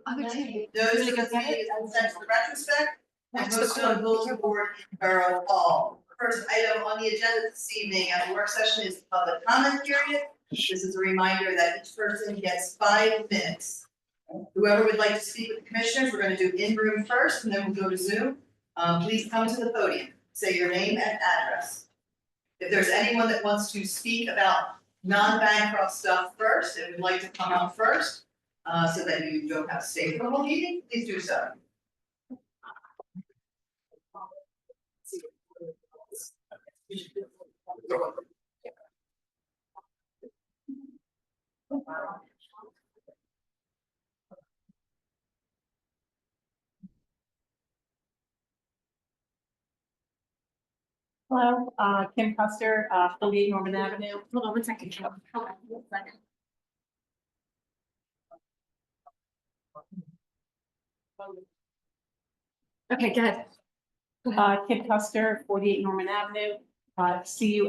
Notice of this meeting is sent to the Retrospect and posted on the bulletin board in Borough Hall. First item on the agenda this evening at the work session is the public comment period. This is a reminder that each person gets 5 minutes. Whoever would like to speak with the commissioners, we're gonna do in-room first and then we'll go to Zoom. Please come to the podium, say your name and address. If there's anyone that wants to speak about non-Bancroft stuff first and would like to come up first, so that you don't have to stay for the whole meeting, please do so. Hello, Kim Custer, 48 Norman Avenue. Hold on 1 second, Kim. Hold on 1 second. Okay, good. Kim Custer, 48 Norman Avenue, CUSPER.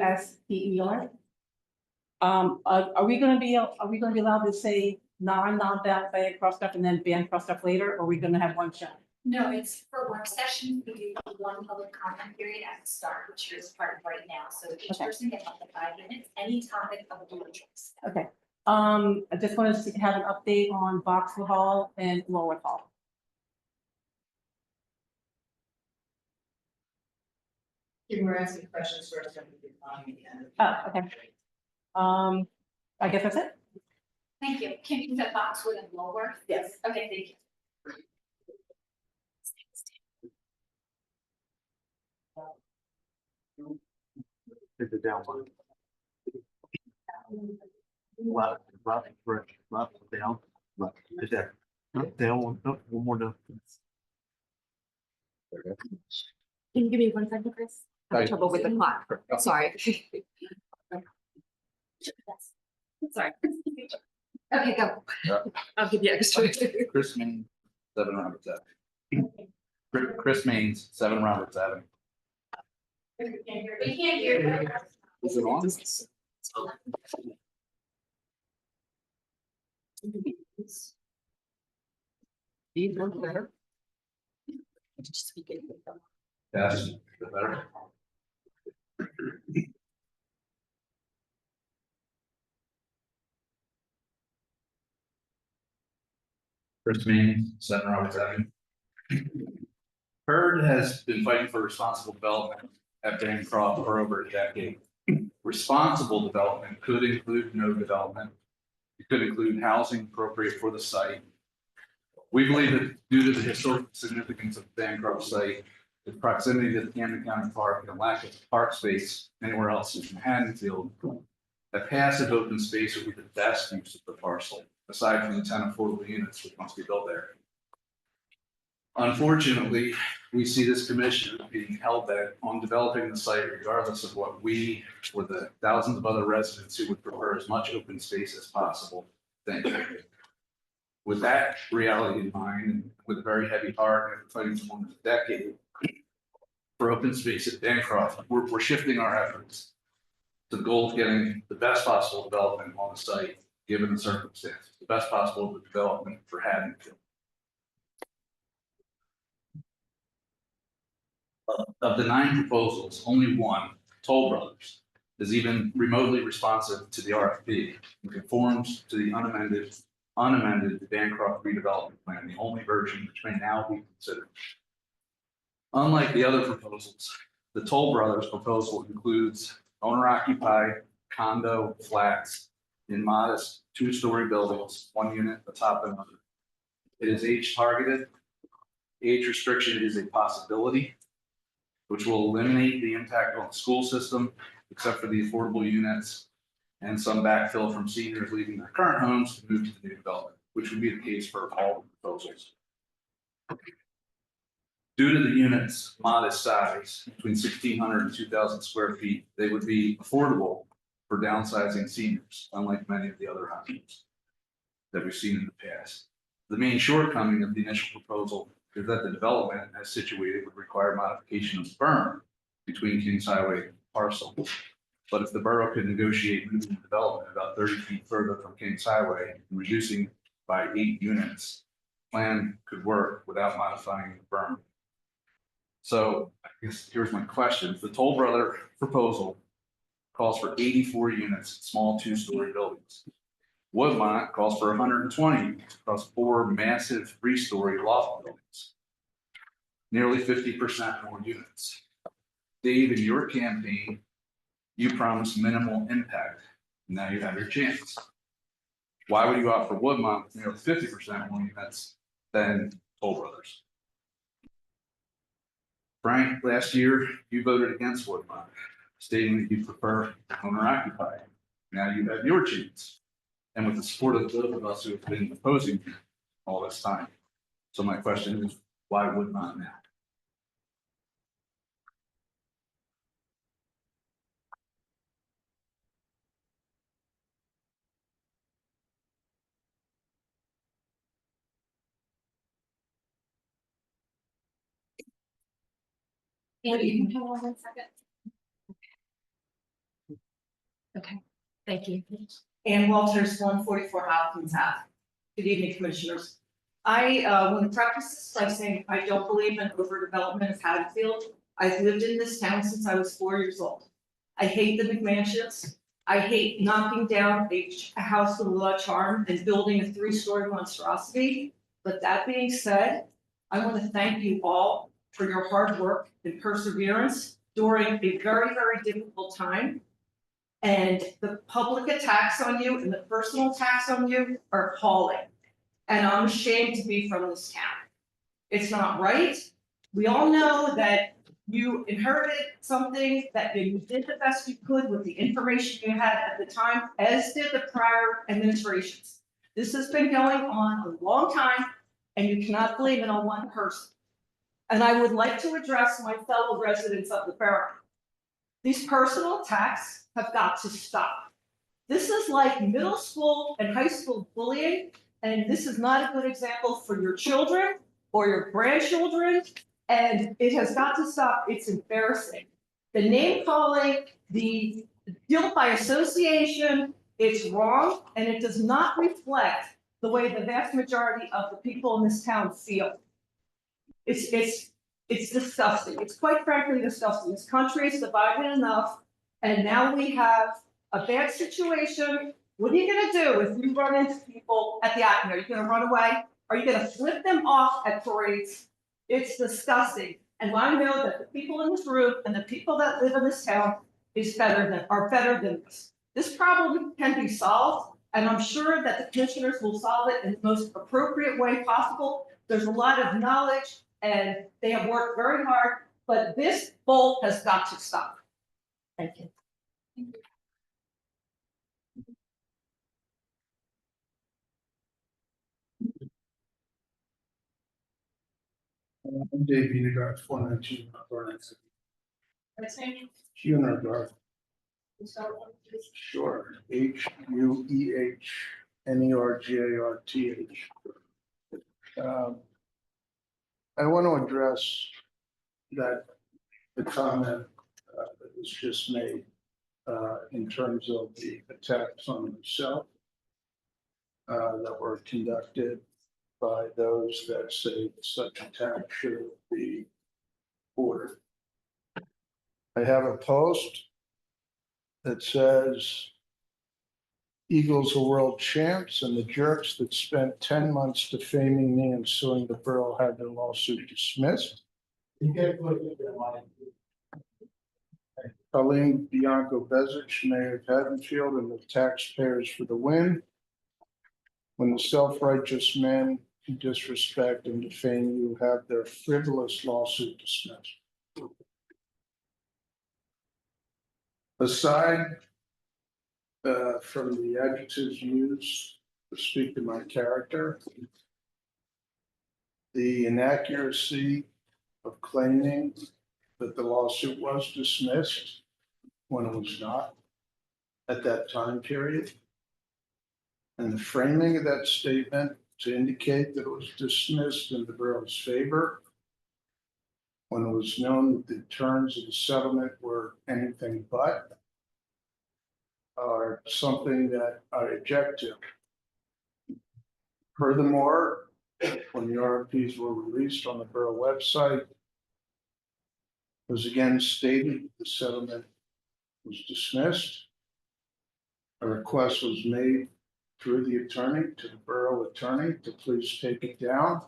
Are we gonna be allowed to say non-Bancroft stuff and then Bancroft stuff later, or are we gonna have one shot? No, it's for work session, we do one public comment period at the start, which is part of right now, so each person gets up to 5 minutes, any topic of your choice. Okay, I just wanted to have an update on Boxwood Hall and Lower Hall. You were asking questions first, and we did not at the end. Oh, okay. I guess that's it. Thank you. Can you set Boxwood and Lower? Yes. Okay, thank you. Take it down one. Left, left, right, left, down, left, right there. Up, down, one more down. Can you give me 1 second, Chris? I have trouble with the clock. Sorry. Sorry. Okay, go. Yeah. I'll give you extra. Chris Maines, 7 Roberts Avenue. Chris Maines, 7 Roberts Avenue. We can't hear you. Is it on? Better. Just speak it. Yes, is it better? Chris Maines, 7 Roberts Avenue. Heard has been fighting for responsible development at Bancroft for over a decade. Responsible development could include no development. It could include housing appropriate for the site. We believe that due to the historic significance of the Bancroft site, the proximity to the Camden County Park and the lack of park space anywhere else in Haddonfield, a passive open space would be the best use of the parcel, aside from the 10 affordable units which must be built there. Unfortunately, we see this commission being held back on developing the site regardless of what we or the thousands of other residents who would prefer as much open space as possible think. With that reality in mind, and with a very heavy heart after fighting for more than a decade for open space at Bancroft, we're shifting our efforts to the goal of getting the best possible development on the site, given the circumstances, the best possible development for Haddonfield. Of the 9 proposals, only one, Toll Brothers, is even remotely responsive to the RFP and conforms to the unamended Bancroft redevelopment plan, the only version which may now be considered. Unlike the other proposals, the Toll Brothers proposal includes owner-occupied condo flats in modest 2-story buildings, 1 unit atop another. It is age targeted. Age restriction is a possibility, which will eliminate the impact on the school system, except for the affordable units and some backfill from seniors leaving their current homes to move to the new development, which would be the case for all the proposals. Due to the units' modest size, between 1,600 and 2,000 square feet, they would be affordable for downsizing seniors, unlike many of the other options that we've seen in the past. The main shortcoming of the initial proposal is that the development as situated would require modification of the berm between Kings Highway and parcel. But if the borough could negotiate moving the development about 30 feet further from Kings Highway and reducing by 8 units, the plan could work without modifying the berm. So I guess here's my question. The Toll Brother proposal calls for 84 units, small 2-story buildings. Woodmont calls for 120 units across 4 massive 3-story loft buildings. Nearly 50% more units. Dave, in your campaign, you promised minimal impact. Now you have your chance. Why would you opt for Woodmont with nearly 50% more units than Toll Brothers? Frank, last year you voted against Woodmont, stating that you prefer owner-occupied. Now you have your chance, and with the support of both of us who have been opposing you all this time. So my question is, why Woodmont now? Andy, you can hold on 1 second. Okay, thank you. Ann Walters, 144 Hopkins Ave. Good evening, Commissioners. I want to preface this by saying I don't believe in overdevelopment of Haddonfield. I've lived in this town since I was 4 years old. I hate the McMansions. I hate knocking down a house with a lot of charm and building a 3-story monstrosity. But that being said, I want to thank you all for your hard work and perseverance during a very, very difficult time. And the public attacks on you and the personal attacks on you are appalling. And I'm ashamed to be from this town. It's not right. We all know that you inherited something, that you did the best you could with the information you had at the time, as did the prior administrations. This has been going on a long time, and you cannot blame it on one person. And I would like to address my fellow residents of the borough. These personal attacks have got to stop. This is like middle school and high school bullying, and this is not a good example for your children or your grandchildren, and it has got to stop. It's embarrassing. The name calling, the guilt by association, it's wrong, and it does not reflect the way the vast majority of the people in this town feel. It's disgusting. It's quite frankly disgusting. This country is divided enough, and now we have a bad situation. What are you gonna do if you run into people at the avenue? Are you gonna run away? Are you gonna flip them off at parades? It's disgusting. And I know that the people in this room and the people that live in this town are better than this. This problem can be solved, and I'm sure that the commissioners will solve it in the most appropriate way possible. There's a lot of knowledge, and they have worked very hard, but this bull has got to stop. Thank you. I'm Dave Unigard, 419 Barnett. Unigard. Sure, HUEHNERGARTH. I want to address that the comment that was just made in terms of the attacks on myself that were conducted by those that say such attack should be ordered. I have a post that says Eagles are world champs, and the jerks that spent 10 months defaming me and suing the borough had their lawsuit dismissed. Colleen Bianco Bezich, Mayor of Haddonfield, and the taxpayers for the win. When the self-righteous men who disrespect and defame you have their frivolous lawsuit dismissed. Aside from the adjectives used to speak to my character, the inaccuracy of claiming that the lawsuit was dismissed when it was not at that time period, and the framing of that statement to indicate that it was dismissed in the borough's favor when it was known that the terms of the settlement were anything but, are something that I object to. Furthermore, when the RFPs were released on the borough website, it was again stated the settlement was dismissed. A request was made through the attorney to the borough attorney to please take it down.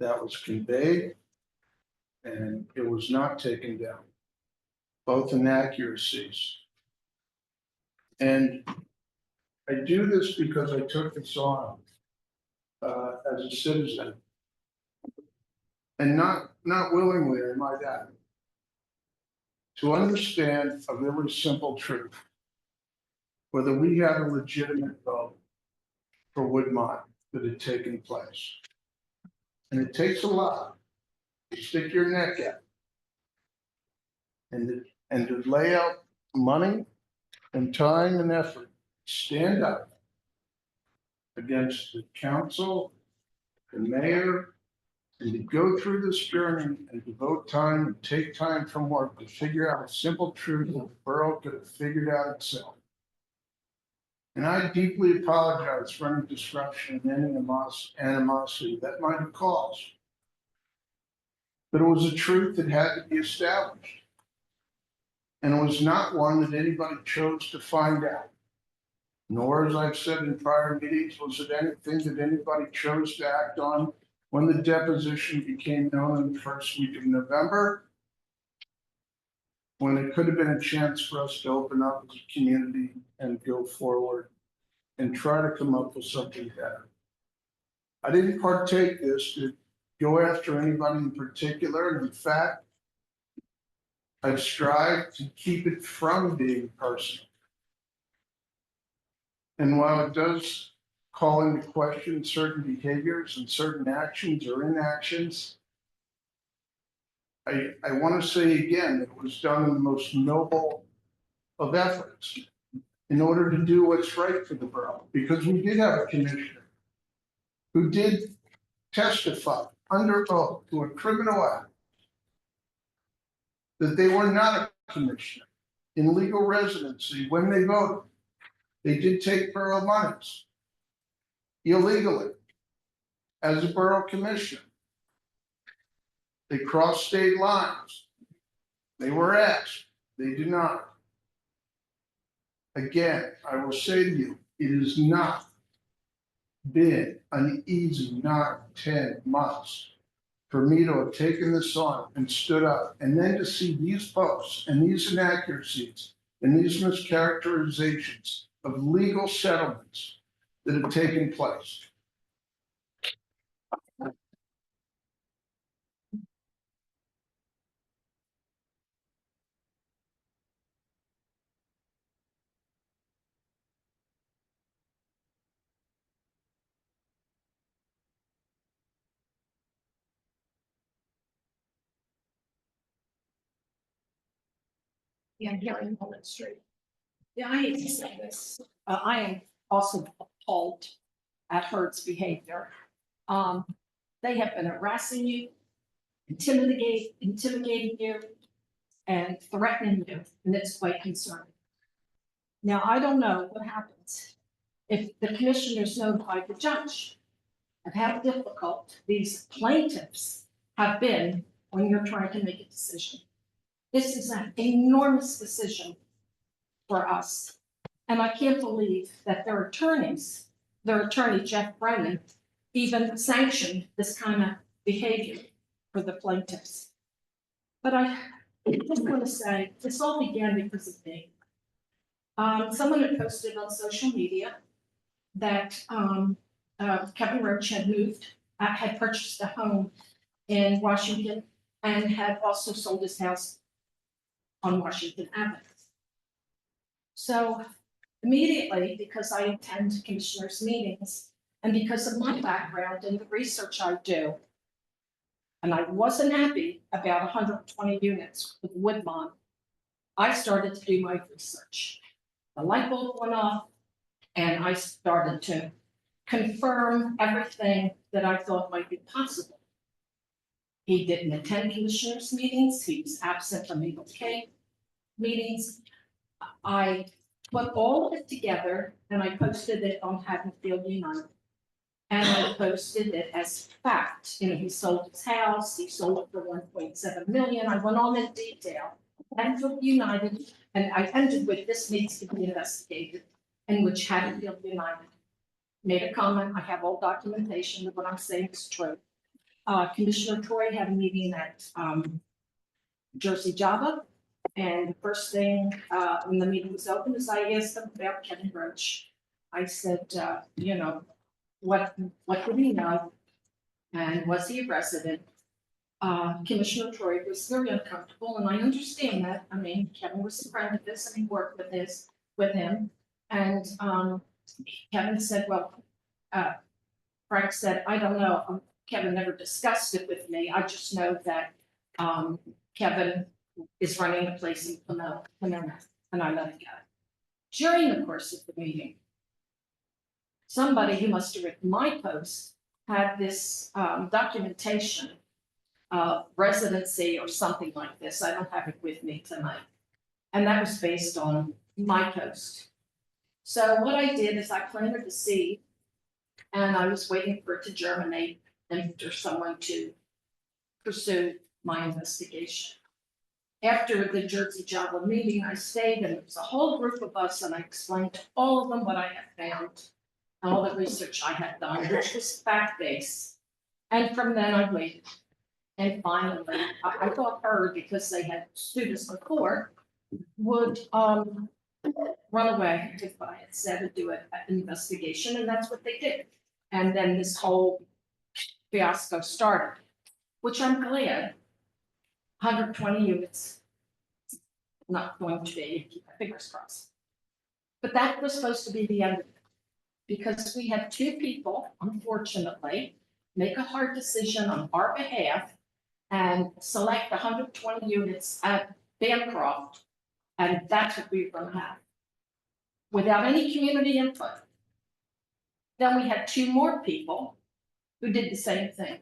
That was conveyed, and it was not taken down. Both inaccuracies. And I do this because I took this on as a citizen, and not willingly, I might add, to understand a really simple truth, whether we had a legitimate vote for Woodmont that had taken place. And it takes a lot to stick your neck out and to lay out money and time and effort, stand up against the council, the mayor, and to go through this journey and devote time and take time from work to figure out a simple truth that the borough could have figured out itself. And I deeply apologize for any disruption and any animosity that might have caused. But it was a truth that had to be established. And it was not one that anybody chose to find out. Nor, as I've said in prior meetings, was it anything that anybody chose to act on when the deposition became known in the first week of November. When it could have been a chance for us to open up as a community and go forward and try to come up with something better. I didn't partake this to go after anybody in particular, and in fact, I've strived to keep it from being personal. And while it does call into question certain behaviors and certain actions or inactions, I want to say again, it was done in the most noble of efforts in order to do what's right for the borough, because we did have a commissioner who did testify under oath to a criminal act that they were not a commissioner in legal residency when they voted. They did take borough monies illegally as a borough commissioner. They crossed state lines. They were asked, they did not. Again, I will say to you, it has not been an easy 9-10 months for me to have taken this on and stood up, and then to see these posts and these inaccuracies and these mischaracterizations of legal settlements that have taken place. Yeah, I'm hearing all that straight. Yeah, I hate to say this. I am also appalled at Hurd's behavior. They have been harassing you, intimidating you, and threatening you, and it's quite concerning. Now, I don't know what happens if the commissioners notified the judge of how difficult these plaintiffs have been when you're trying to make a decision. This is an enormous decision for us. And I can't believe that their attorneys, their attorney Jeff Brennan, even sanctioned this kind of behavior for the plaintiffs. But I just want to say, this all began because of me. Someone had posted on social media that Kevin Roach had had purchased a home in Washington and had also sold his house on Washington Avenue. So immediately, because I attend commissioners' meetings and because of my background and the research I do, and I wasn't happy about 120 units with Woodmont, I started to do my research. The light bulb went off and I started to confirm everything that I thought might be possible. He didn't attend commissioners' meetings. He was absent from Eagle Cave meetings. I put all of it together and I posted it on Haddonfield United. And I posted it as fact. You know, he sold his house, he sold it for 1.7 million. I went on in detail. Haddonfield United, and I ended with this needs to be investigated, in which Haddonfield United made a comment. I have all documentation of what I'm saying is true. Commissioner Troy had a meeting at Jersey Java. And the first thing when the meeting was open is I asked them about Kevin Roach. I said, you know, what did he know? And was he a resident? Commissioner Troy was very uncomfortable, and I understand that. I mean, Kevin was a friend of his and he worked with him. And Kevin said, well, Frank said, I don't know. Kevin never discussed it with me. I just know that Kevin is running a place in Pomona, and I let it go. During the course of the meeting, somebody who must have written my post had this documentation of residency or something like this. I don't have it with me tonight. And that was based on my post. So what I did is I planted the seed and I was waiting for it to germinate and for someone to pursue my investigation. after the Jersey Java meeting, I stayed and it was a whole group of us and I explained to all of them what I had found. All the research I had done, which was fact-based. And from then I waited. And finally, I thought her, because they had students before, would run away if I had said to do an investigation, and that's what they did. And then this whole fiasco started, which I'm glad. 120 units. Not going to be, keep my fingers crossed. But that was supposed to be the end of it. Because we had two people, unfortunately, make a hard decision on our behalf and select 120 units at Bancroft. And that's what we were gonna have. Without any community input. Then we had two more people who did the same thing.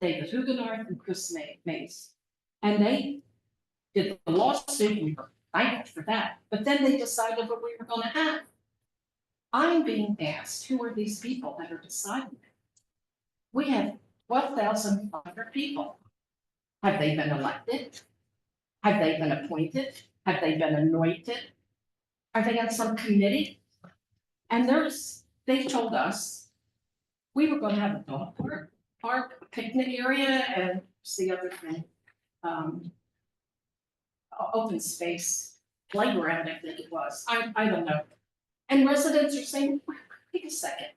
David Huguenot and Chris Mays. And they did the lawsuit, we were thankful for that, but then they decided what we were gonna have. I'm being asked, who are these people that are deciding it? We have 12,500 people. Have they been elected? Have they been appointed? Have they been anointed? Are they on some committee? And they told us we were gonna have a dog park, a picnic area, and what's the other thing? Open space, playground, I think it was. I don't know. And residents are saying, wait a second.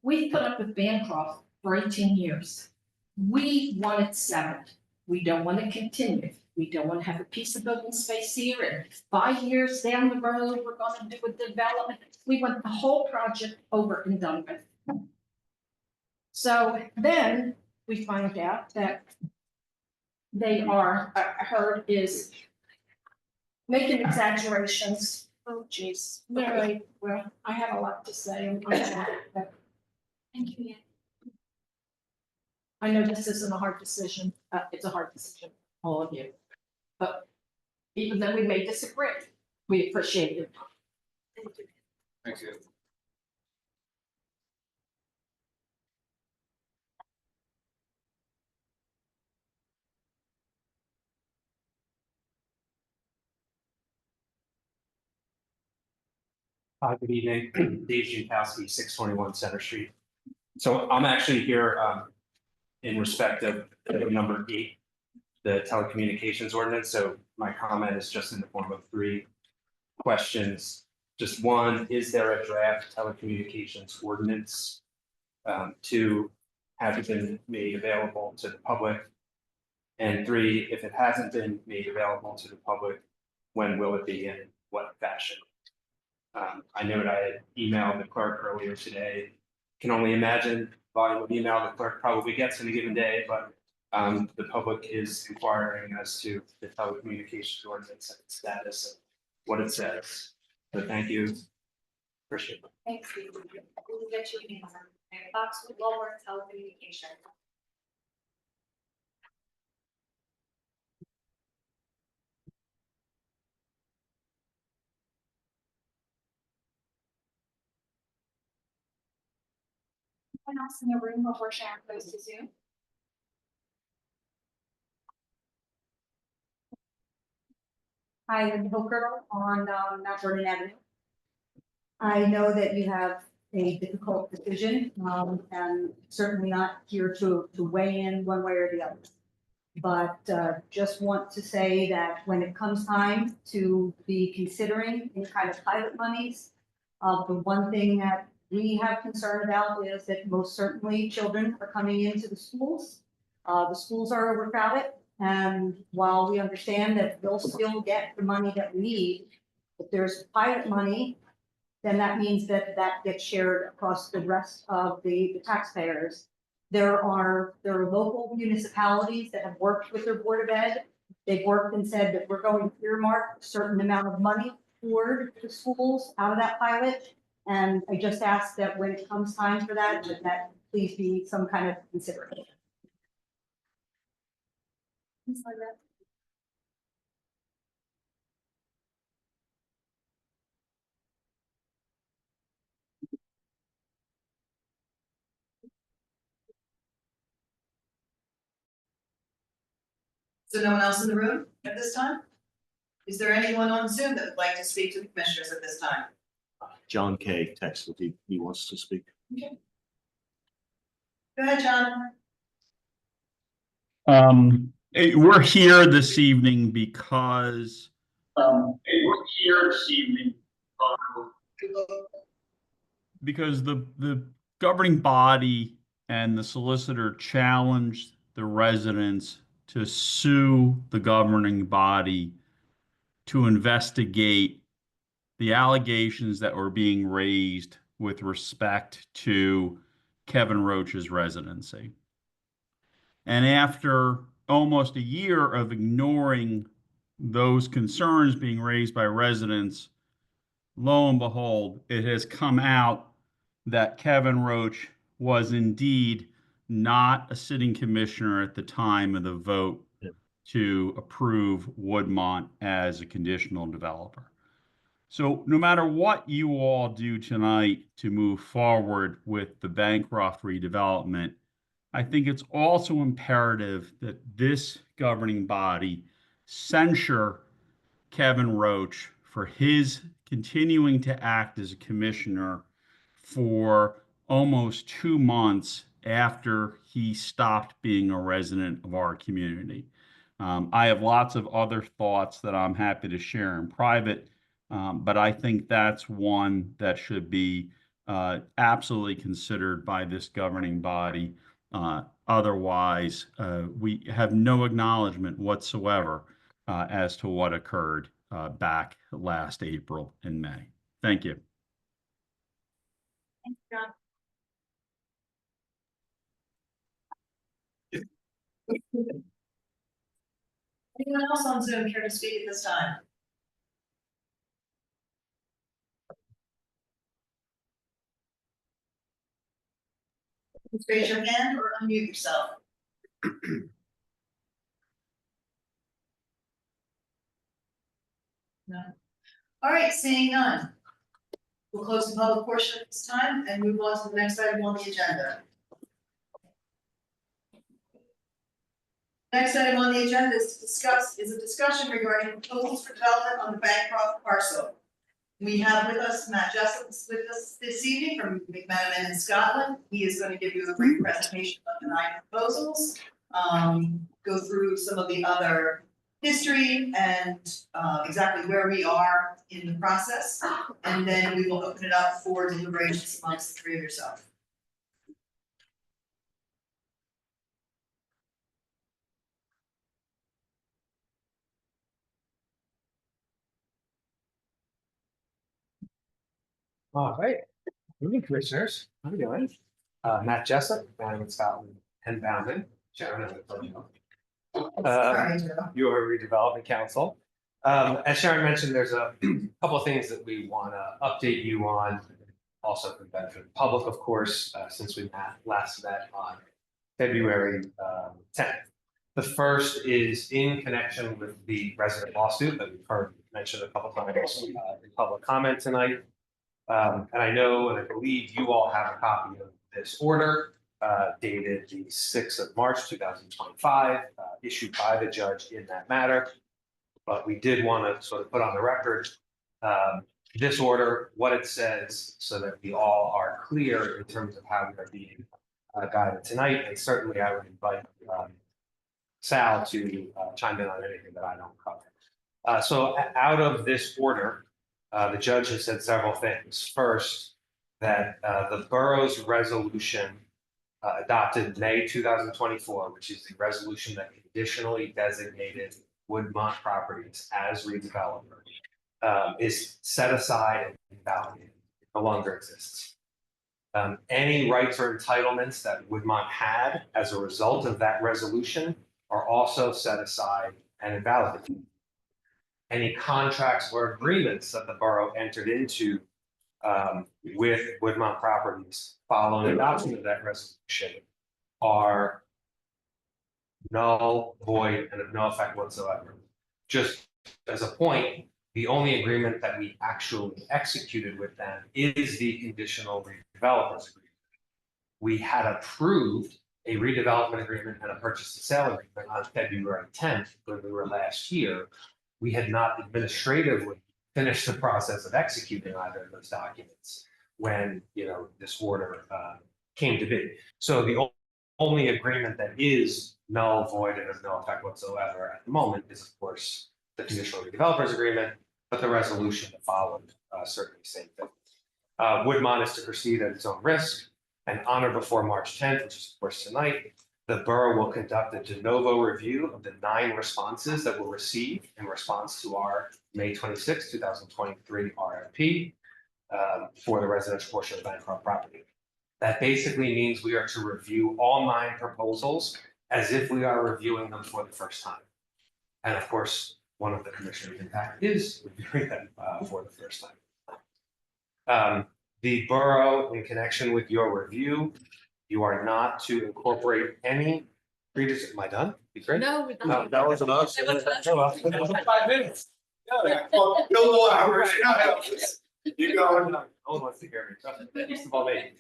We've put up with Bancroft for 18 years. We wanted 7. We don't want to continue. We don't want to have a piece of building space here, and 5 years down the road, we're going to do a development. We want the whole project over and done with. So then we find out that they are, heard is making exaggerations. Oh, geez. Very well, I had a lot to say. Thank you, Ann. I know this isn't a hard decision. It's a hard decision, all of you. But even though we may disagree, we appreciate it. Thank you. Thank you. Good evening, Dave Jankowski, 621 Center Street. So I'm actually here in respect of item number 8, the telecommunications ordinance. So my comment is just in the form of 3 questions. Just 1, is there a draft telecommunications ordinance? 2, has it been made available to the public? And 3, if it hasn't been made available to the public, when will it be in what fashion? I know that I had emailed the clerk earlier today. Can only imagine volume of email the clerk probably gets in a given day, but the public is inquiring as to the telecommunications ordinance and its status and what it says. So thank you. Appreciate it. Thanks, Steve. We'll get you an answer. Fox with lower telecommunication. Anyone else in the room before Sharon goes to Zoom? Hi, I'm Hooker on Mount Vernon Avenue. I know that you have a difficult decision, and certainly not here to weigh in one way or the other. But just want to say that when it comes time to be considering any kind of pilot monies, the one thing that we have concern about is that most certainly children are coming into the schools. The schools are overcrowded. And while we understand that they'll still get the money that we need, if there's pilot money, then that means that that gets shared across the rest of the taxpayers. There are local municipalities that have worked with their Board of Ed. They've worked and said that we're going to earmark a certain amount of money toward the schools out of that pilot. And I just ask that when it comes time for that please be some kind of consideration. So no one else in the room at this time? Is there anyone on Zoom that would like to speak to the commissioners at this time? John Kay texted, he wants to speak. Go ahead, John. We're here this evening because the governing body and the solicitor challenged the residents to sue the governing body to investigate the allegations that were being raised with respect to Kevin Roach's residency. And after almost a year of ignoring those concerns being raised by residents, lo and behold, it has come out that Kevin Roach was indeed not a sitting commissioner at the time of the vote to approve Woodmont as a conditional developer. So no matter what you all do tonight to move forward with the Bancroft redevelopment, I think it's also imperative that this governing body censure Kevin Roach for his continuing to act as a commissioner for almost 2 months after he stopped being a resident of our community. I have lots of other thoughts that I'm happy to share in private, but I think that's one that should be absolutely considered by this governing body. Otherwise, we have no acknowledgement whatsoever as to what occurred back last April and May. Thank you. Thanks, John. Anyone else on Zoom here to speak at this time? Please raise your hand or unmute yourself. No. All right, seeing none. We'll close the public portion at this time and move on to the next item on the agenda. Next item on the agenda is a discussion regarding proposals for development on the Bancroft parcel. We have with us Matt Jessup with us this evening from McManaman in Scotland. He is going to give you a brief presentation of the 9 proposals, go through some of the other history and exactly where we are in the process, and then we will open it up for deliberations amongst the 3 of yourself. All right. Good evening, commissioners. How are you doing? Matt Jessup, down in Scotland, and Camden. Sharon, your redevelopment council. As Sharon mentioned, there's a couple of things that we want to update you on, also for the benefit of the public, of course, since we last met on February 10th. The first is in connection with the resident lawsuit that we've heard mentioned a couple of times in public comment tonight. And I know, and I believe you all have a copy of this order dated the 6th of March, 2025, issued by the judge in that matter. But we did want to sort of put on the record this order, what it says, so that we all are clear in terms of how we are being guided tonight. And certainly I would invite Sal to chime in on anything that I don't cover. So out of this order, the judge has said several things. First, that the borough's resolution adopted May 2024, which is the resolution that conditionally designated Woodmont properties as redeveloper, is set aside and invalidated. It no longer exists. Any rights or entitlements that Woodmont had as a result of that resolution are also set aside and invalidated. Any contracts or agreements that the borough entered into with Woodmont properties following adoption of that resolution are null, void, and of no effect whatsoever. Just as a point, the only agreement that we actually executed with them is the conditional redevelopers agreement. We had approved a redevelopment agreement and a purchase and sale agreement on February 10th, when we were last year, we had not administratively finished the process of executing either of those documents when, this order came to be. So the only agreement that is null, void, and of no effect whatsoever at the moment is, of course, the conditional redevelopers agreement, but the resolution that followed certainly same thing. Woodmont is to proceed at its own risk and on or before March 10th, which is of course tonight. The borough will conduct a de novo review of the 9 responses that were received in response to our May 26, 2023 RFP for the residential portion of the Bancroft property. That basically means we are to review all 9 proposals as if we are reviewing them for the first time. And of course, one of the commissioners, in fact, is reviewing them for the first time. The borough, in connection with your review, you are not to incorporate any previous. Am I done? You great? No, we're No, not. that wasn't us. It was 5 minutes. No more hours. You go. No one wants to hear me. Least of all me.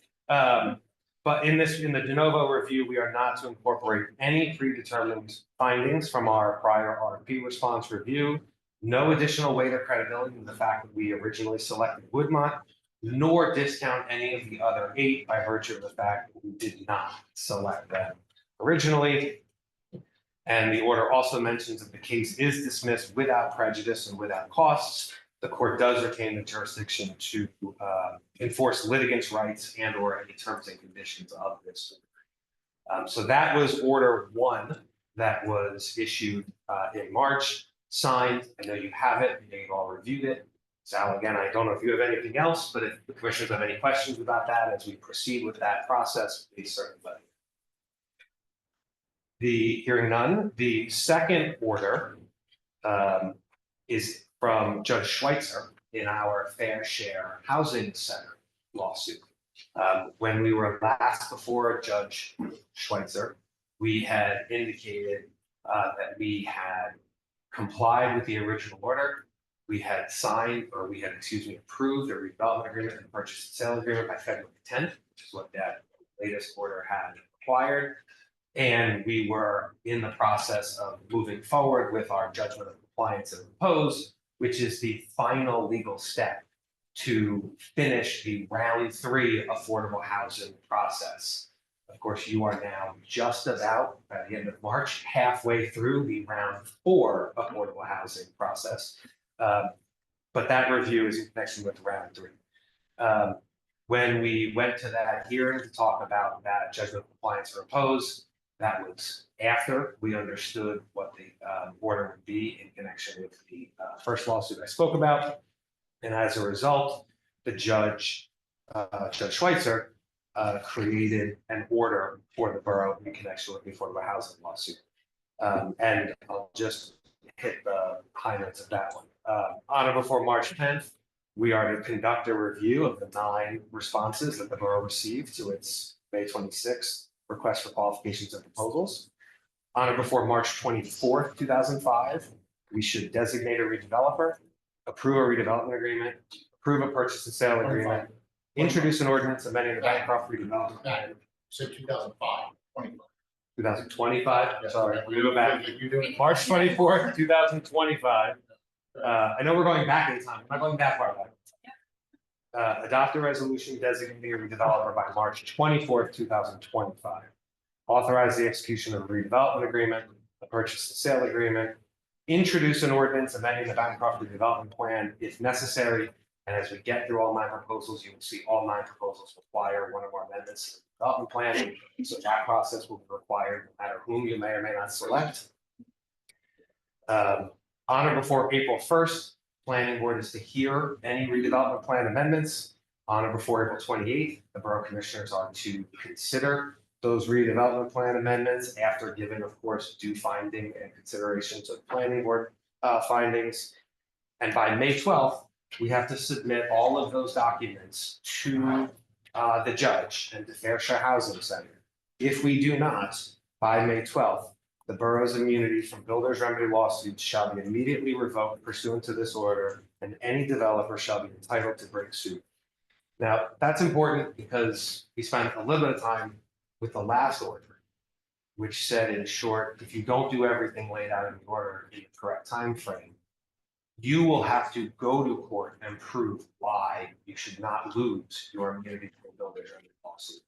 But in the de novo review, we are not to incorporate any predetermined findings from our prior RFP response review. No additional weight or credibility in the fact that we originally selected Woodmont, nor discount any of the other 8 by virtue of the fact that we did not select them originally. And the order also mentions that the case is dismissed without prejudice and without costs. The court does retain the jurisdiction to enforce litigants' rights and or any terms and conditions of this. So that was order 1 that was issued in March, signed. I know you have it, I know you've all reviewed it. Sal, again, I don't know if you have anything else, but if the commissioners have any questions about that as we proceed with that process, please certainly let me know. Hearing none, the second order is from Judge Schweitzer in our Fair Share Housing Center lawsuit. When we were last before Judge Schweitzer, we had indicated that we had complied with the original order. We had signed, or we had, approved a redevelopment agreement and purchase and sale agreement by February 10th, which is what that latest order had required. And we were in the process of moving forward with our judgment of compliance and repose, which is the final legal step to finish the round 3 affordable housing process. Of course, you are now just about, by the end of March, halfway through the round 4 affordable housing process. But that review is in connection with round 3. When we went to that hearing to talk about that judgment of compliance and repose, that was after we understood what the order would be in connection with the first lawsuit I spoke about. And as a result, the Judge Schweitzer, created an order for the borough in connection with the affordable housing lawsuit. And I'll just hit the highlights of that one. On or before March 10th, we are to conduct a review of the 9 responses that the borough received to its May 26th request for qualifications and proposals. On or before March 24th, 2005, we should designate a redeveloper, approve a redevelopment agreement, approve a purchase and sale agreement, introduce an ordinance amending the Bancroft redevelopment plan. So 2005, 2025, sorry, we go back. March 24th, 2025. I know we're going back in time, we're not going that far back. Adopt a resolution designating a redeveloper by March 24th, 2025. Authorize the execution of a redevelopment agreement, a purchase and sale agreement, introduce an ordinance amending the Bancroft redevelopment plan if necessary. And as we get through all 9 proposals, you will see all 9 proposals require one or more amendments to the development plan. So that process will be required no matter whom you may or may not select. On or before April 1st, planning board is to hear any redevelopment plan amendments. On or before April 28th, the borough commissioners are to consider those redevelopment plan amendments after giving, of course, due finding and consideration to the planning board findings. And by May 12th, we have to submit all of those documents to the judge and the Fair Share Housing Center. If we do not, by May 12th, the borough's immunity from builder's remedy lawsuits shall be immediately revoked pursuant to this order, and any developer shall be entitled to bring suit. Now, that's important because we spent a little bit of time with the last order which said in short, if you don't do everything laid out in the order in the correct time frame, you will have to go to court and prove why you should not lose your immunity from builder during the lawsuit.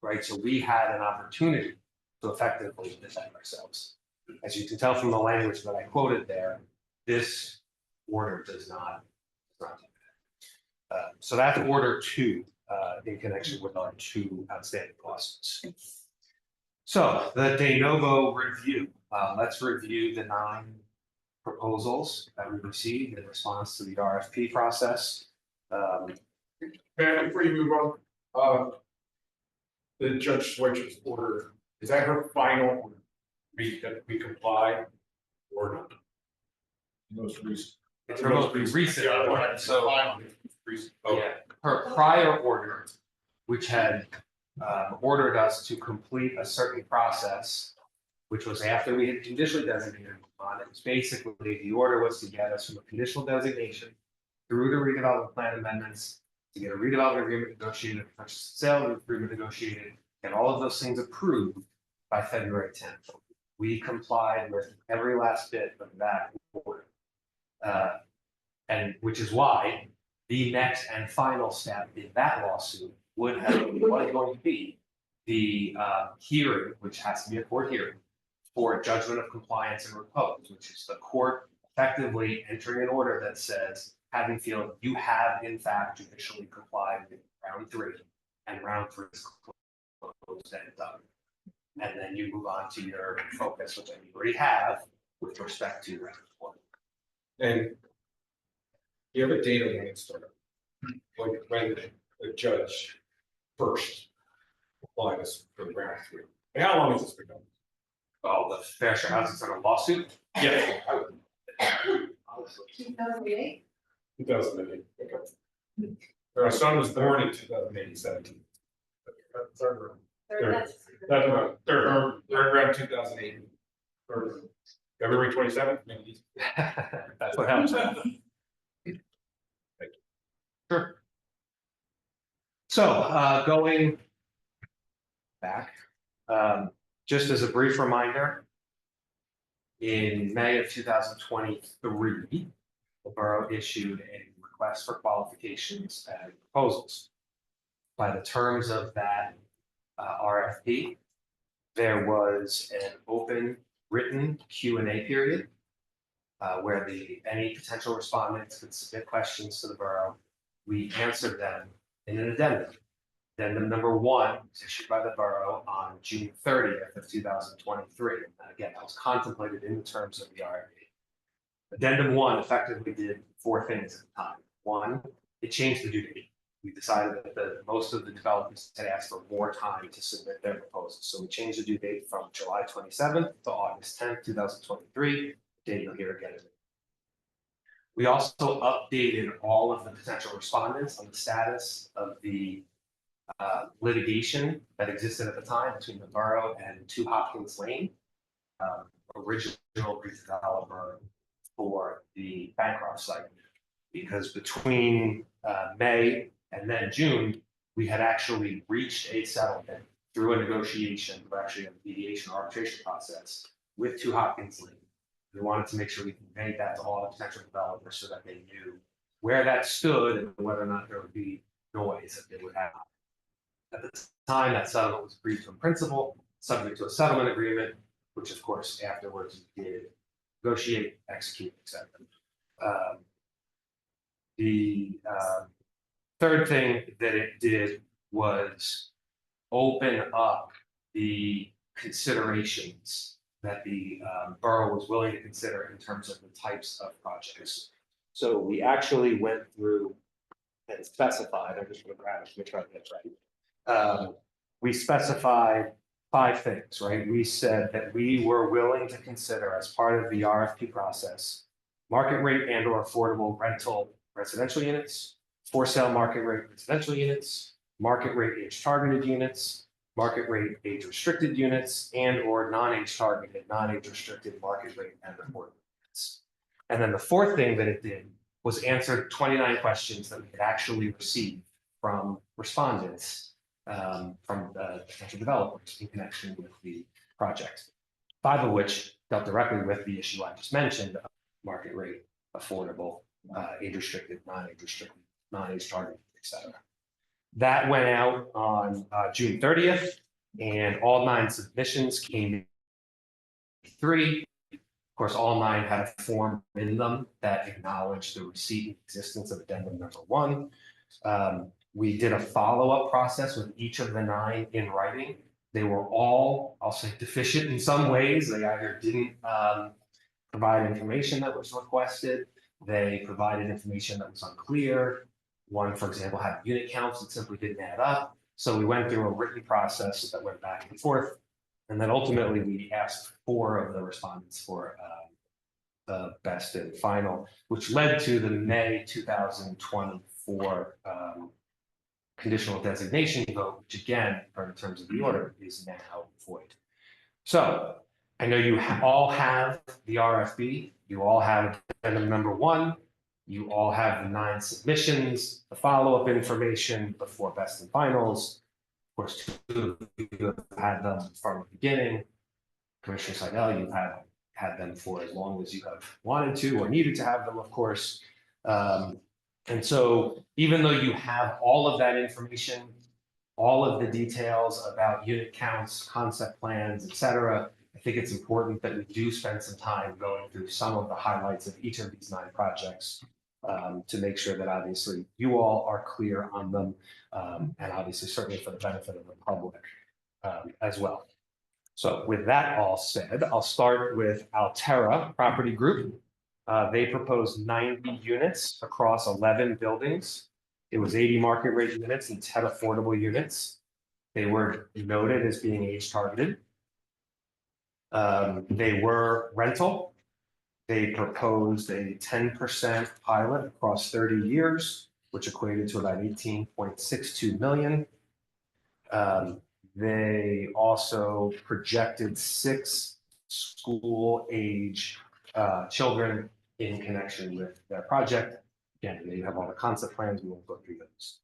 Right, so we had an opportunity to effectively defend ourselves. As you can tell from the language that I quoted there, this order does not do that. So that's order 2 in connection with our 2 outstanding lawsuits. So the de novo review, let's review the 9 proposals that we received in response to the RFP process. Man, before you move on, the Judge Switch's order, is that her final order? That we comply or not? Most recent. It's her most recent, Yeah, one, so recent. yeah, her prior order, which had ordered us to complete a certain process, which was after we had conditionally designated on it. Basically, the order was to get us from a conditional designation through the redevelopment plan amendments, to get a redevelopment agreement negotiated, a purchase and sale agreement negotiated, and all of those things approved by February 10th. We complied with every last bit of that order. And which is why the next and final step in that lawsuit was going to be the hearing, which has to be a court hearing, for judgment of compliance and repose, which is the court effectively entering an order that says, Haddonfield, you have in fact judicially complied with round 3, and round 3 is closed and done. And then you move on to your focus, which you already have with respect to round 4. And you have a date on when it started, like when the judge first applied this for round 3. And how long has this been going? Oh, the Fair Share Housing Center lawsuit? Yeah. 2008. 2008, okay. Our son was born in 2008, 17. Third round. That's about third round 2008. Or February 27th, maybe. That's what happens. Sure. So going back, just as a brief reminder, in May of 2023, the borough issued a request for qualifications and proposals. By the terms of that RFP, there was an open written Q&A period where any potential respondents could submit questions to the borough. We answered them in an addendum. Addendum number 1 was issued by the borough on June 30th of 2023. And again, that was contemplated in the terms of the RFP. Addendum 1 effectively did 4 things at the time. 1, it changed the due date. We decided that most of the developers had asked for more time to submit their proposals. So we changed the due date from July 27th to August 10th, 2023, the date you'll hear again. We also updated all of the potential respondents on the status of the litigation that existed at the time between the borough and 2 Hopkins Lane, original redeveloper for the Bancroft site. Because between May and then June, we had actually reached a settlement through a negotiation, or actually a mediation arbitration process with 2 Hopkins Lane. We wanted to make sure we conveyed that to all the potential developers so that they knew where that stood and whether or not there would be noise that they would have. At the time, that settlement was agreed to in principle, subject to a settlement agreement, which of course afterwards we did negotiate, execute, etc. The third thing that it did was open up the considerations that the borough was willing to consider in terms of the types of projects. So we actually went through and specified, I'm just going to grab it to make sure I get it right. We specified 5 things, right? We said that we were willing to consider as part of the RFP process, market rate and or affordable rental residential units, for sale market rate residential units, market rate age targeted units, market rate age restricted units, and or non-age targeted, non-age restricted market rate and affordable units. And then the 4th thing that it did was answer 29 questions that we had actually received from respondents, from potential developers in connection with the project, 5 of which dealt directly with the issue I just mentioned, of market rate, affordable, age restricted, non-age restricted, non-age targeted, et cetera. That went out on June 30th, and all 9 submissions came in. 3. Of course, all 9 had a form in them that acknowledged the receipt and existence of addendum number 1. We did a follow-up process with each of the 9 in writing. They were all, I'll say, deficient in some ways. They either didn't provide information that was requested, they provided information that was unclear. One, for example, had unit counts that simply didn't add up. So we went through a written process that went back and forth. And then ultimately we asked 4 of the respondents for the best and final, which led to the May 2024 conditional designation vote, which again, in terms of the order, is now void. So I know you all have the RFB, you all have addendum number 1, you all have the 9 submissions, the follow-up information before best and finals. Of course, 2 of you have had them from the beginning. Commissioner Seidel, you've had them for as long as you have wanted to or needed to have them, of course. And so even though you have all of that information, all of the details about unit counts, concept plans, et cetera, I think it's important that we do spend some time going through some of the highlights of each of these 9 projects to make sure that obviously you all are clear on them, and obviously certainly for the benefit of the public as well. So with that all said, I'll start with Alterra Property Group. They proposed 90 units across 11 buildings. It was 80 market rate units and 10 affordable units. They were noted as being age targeted. They were rental. They proposed a 10% pilot across 30 years, which equated to about 18.62 million. They also projected 6 school age children in connection with their project. Again, they have all the concept plans, we won't go through those.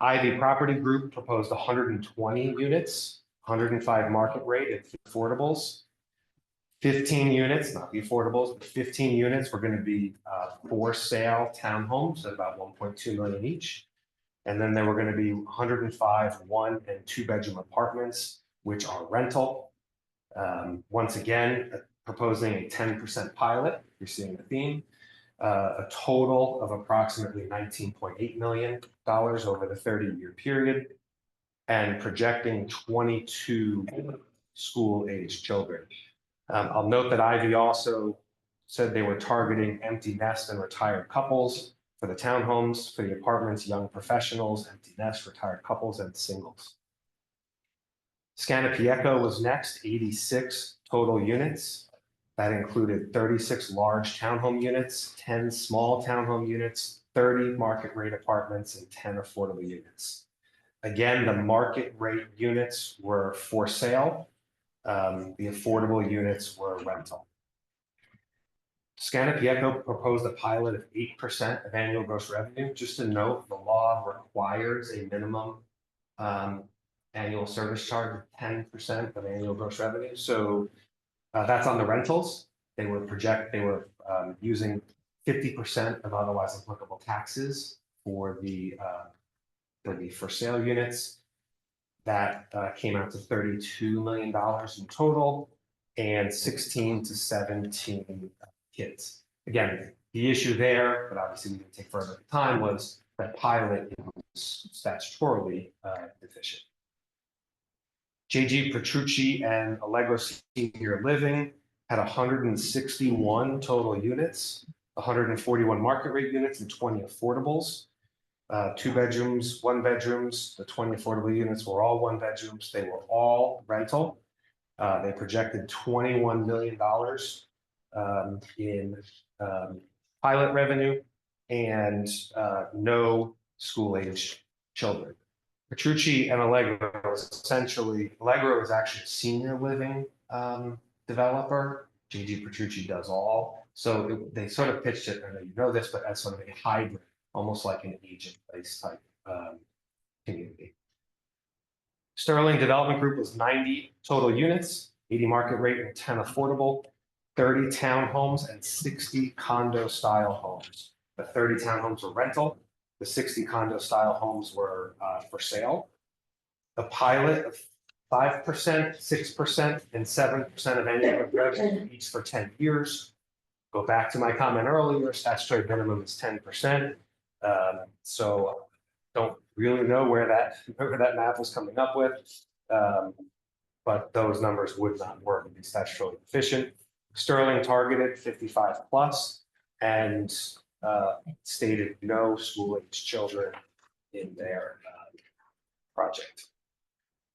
Ivy Property Group proposed 120 units, 105 market rate at affordables. 15 units, not the affordables, but 15 units were going to be for sale townhomes at about 1.2 million each. And then there were going to be 105 1- and 2-bedroom apartments, which are rental. Once again, proposing a 10% pilot, you're seeing the theme, a total of approximately $19.8 million over the 30-year period, and projecting 22 school-aged children. I'll note that Ivy also said they were targeting empty nest and retired couples for the townhomes, for the apartments, young professionals, empty nest, retired couples, and singles. Scanapieco was next, 86 total units. That included 36 large townhome units, 10 small townhome units, 30 market rate apartments, and 10 affordable units. Again, the market rate units were for sale. The affordable units were rental. Scanapieco proposed a pilot of 8% of annual gross revenue. Just to note, the law requires a minimum annual service charge of 10% of annual gross revenue. So that's on the rentals. They were using 50% of otherwise applicable taxes for the for sale units. That came out to $32 million in total and 16 to 17 kids. Again, the issue there, but obviously we didn't take further time, was that pilot is statutorily deficient. JG Petrucci and Allegro Senior Living had 161 total units, 141 market rate units, and 20 affordables. 2 bedrooms, 1 bedrooms. The 20 affordable units were all 1 bedrooms. They were all rental. They projected $21 million in pilot revenue and no school-aged children. Petrucci and Allegro is actually a senior living developer. JG Petrucci does all. So they sort of pitched it, I know you know this, but as sort of a hybrid, almost like an agent-based type community. Sterling Development Group was 90 total units. 80 market rate and 10 affordable, 30 townhomes and 60 condo style homes. The 30 townhomes were rental, the 60 condo style homes were for sale. The pilot of 5%, 6%, and 7% of annual revenue each for 10 years. Go back to my comment earlier, statutory minimum is 10%. So don't really know where that math was coming up with. But those numbers would not work and be statutorily deficient. Sterling targeted 55 plus and stated no school-age children in their project.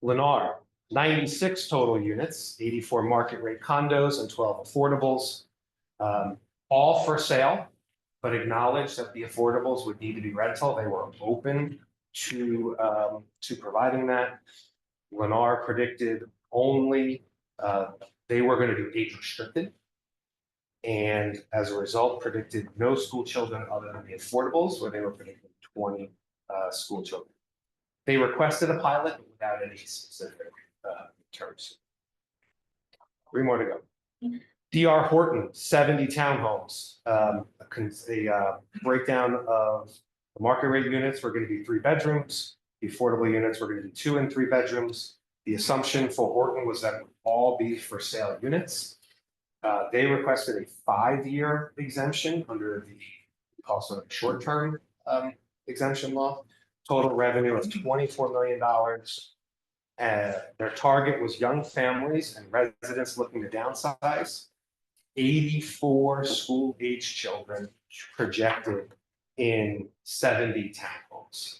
Lennar, 96 total units, 84 market rate condos and 12 affordables, all for sale, but acknowledged that the affordables would need to be rental. They were open to providing that. Lennar predicted only they were going to do age restricted, and as a result predicted no school children other than the affordables, where they were predicting 20 school children. They requested a pilot but without any specific terms. 3 more to go. DR Horton, 70 townhomes. A breakdown of the market rate units were going to be 3 bedrooms. The affordable units were going to be 2 and 3 bedrooms. The assumption for Horton was that it would all be for sale units. They requested a 5-year exemption under the also short-term exemption law. Total revenue of $24 million. Their target was young families and residents looking to downsize. 84 school-age children projected in 70 townhomes.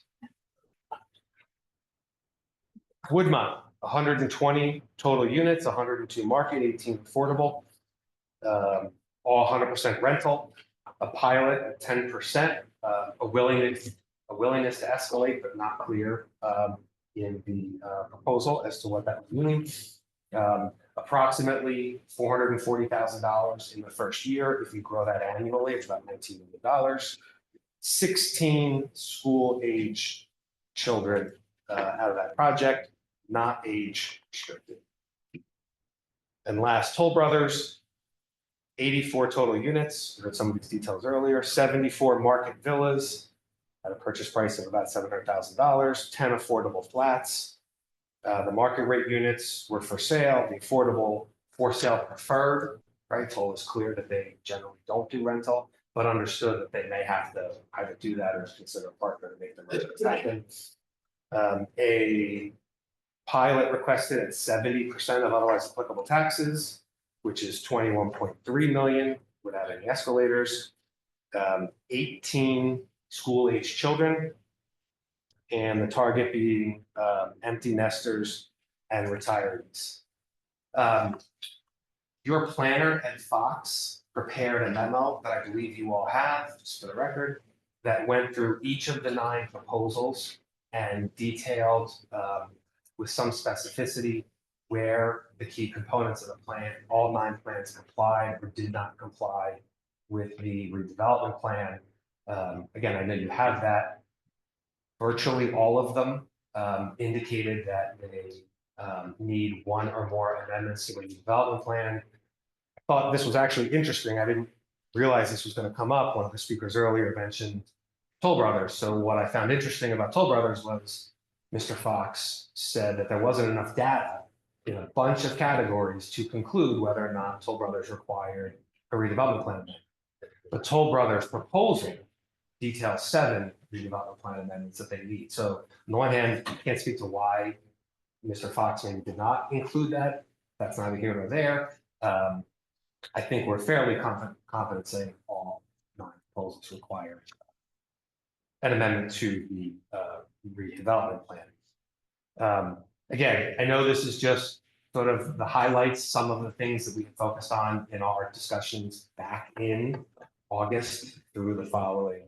Woodmont, 120 total units, 102 market, 18 affordable, all 100% rental, a pilot at 10%, a willingness to escalate, but not clear in the proposal as to what that would mean. Approximately $440,000 in the first year. If you grow that annually, it's about $19 million. 16 school-age children out of that project, not age restricted. And last, Toll Brothers, 84 total units. We heard some of these details earlier. 74 market villas at a purchase price of about $700,000. 10 affordable flats. The market rate units were for sale. The affordable for sale preferred. Right, Toll is clear that they generally don't do rental, but understood that they may have to either do that or consider a partner to make the residents happen. A pilot requested at 70% of otherwise applicable taxes, which is $21.3 million without any escalators. 18 school-age children, and the target being empty nesters and retirees. Your planner at Fox prepared a memo that I believe you all have, just for the record, that went through each of the 9 proposals and detailed with some specificity where the key components of the plan, all 9 plans complied or did not comply with the redevelopment plan. Again, I know you have that. Virtually all of them indicated that they need 1 or more amendments to the redevelopment plan. I thought this was actually interesting. I didn't realize this was going to come up. One of the speakers earlier mentioned Toll Brothers. So what I found interesting about Toll Brothers was Mr. Fox said that there wasn't enough data in a bunch of categories to conclude whether or not Toll Brothers required a redevelopment plan. But Toll Brothers' proposal details 7 redevelopment plan amendments that they need. So on the one hand, I can't speak to why Mr. Fox maybe did not include that. That's neither here nor there. I think we're fairly confident saying all 9 proposals require an amendment to the redevelopment plan. Again, I know this is just sort of the highlights, some of the things that we focused on in our discussions back in August through the following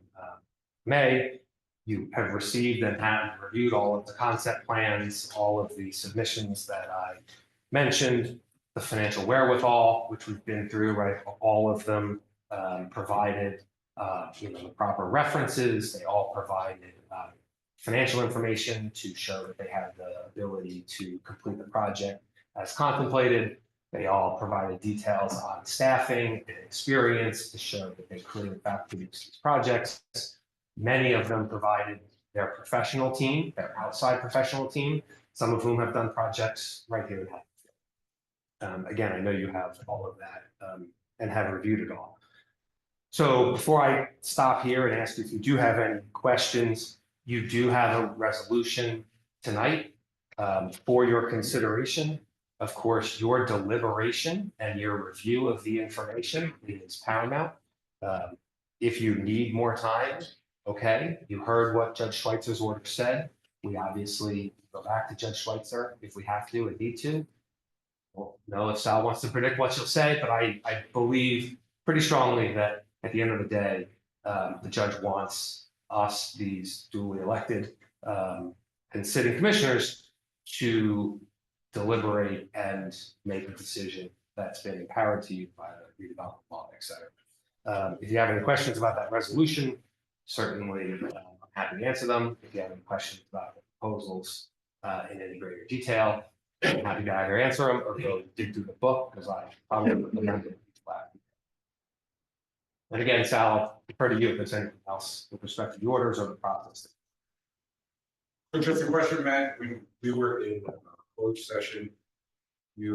May. You have received and have reviewed all of the concept plans, all of the submissions that I mentioned, the financial wherewithal, which we've been through, right? All of them provided the proper references. They all provided financial information to show that they have the ability to complete the project as contemplated. They all provided details on staffing and experience to show that they could in fact produce these projects. Many of them provided their professional team, their outside professional team, some of whom have done projects right here in Haddonfield. Again, I know you have all of that and have reviewed it all. So before I stop here and ask if you do have any questions, you do have a resolution tonight for your consideration. Of course, your deliberation and your review of the information is paramount. If you need more time, okay, you heard what Judge Schweitzer's order said. We obviously go back to Judge Schweitzer if we have to and need to. Well, no, if Sal wants to predict what she'll say, but I believe pretty strongly that at the end of the day, the judge wants us, these duly elected and sitting commissioners, to deliberate and make a decision that's been empowered to you by the redevelopment law, et cetera. If you have any questions about that resolution, certainly I'm happy to answer them. If you have any questions about the proposals in any greater detail, I'm happy to either answer them or go dig through the book, because I probably remember each last. And again, Sal, I'll defer to you if there's anything else with respect to the orders or the process. Just a question, Matt, we were in a closed session. We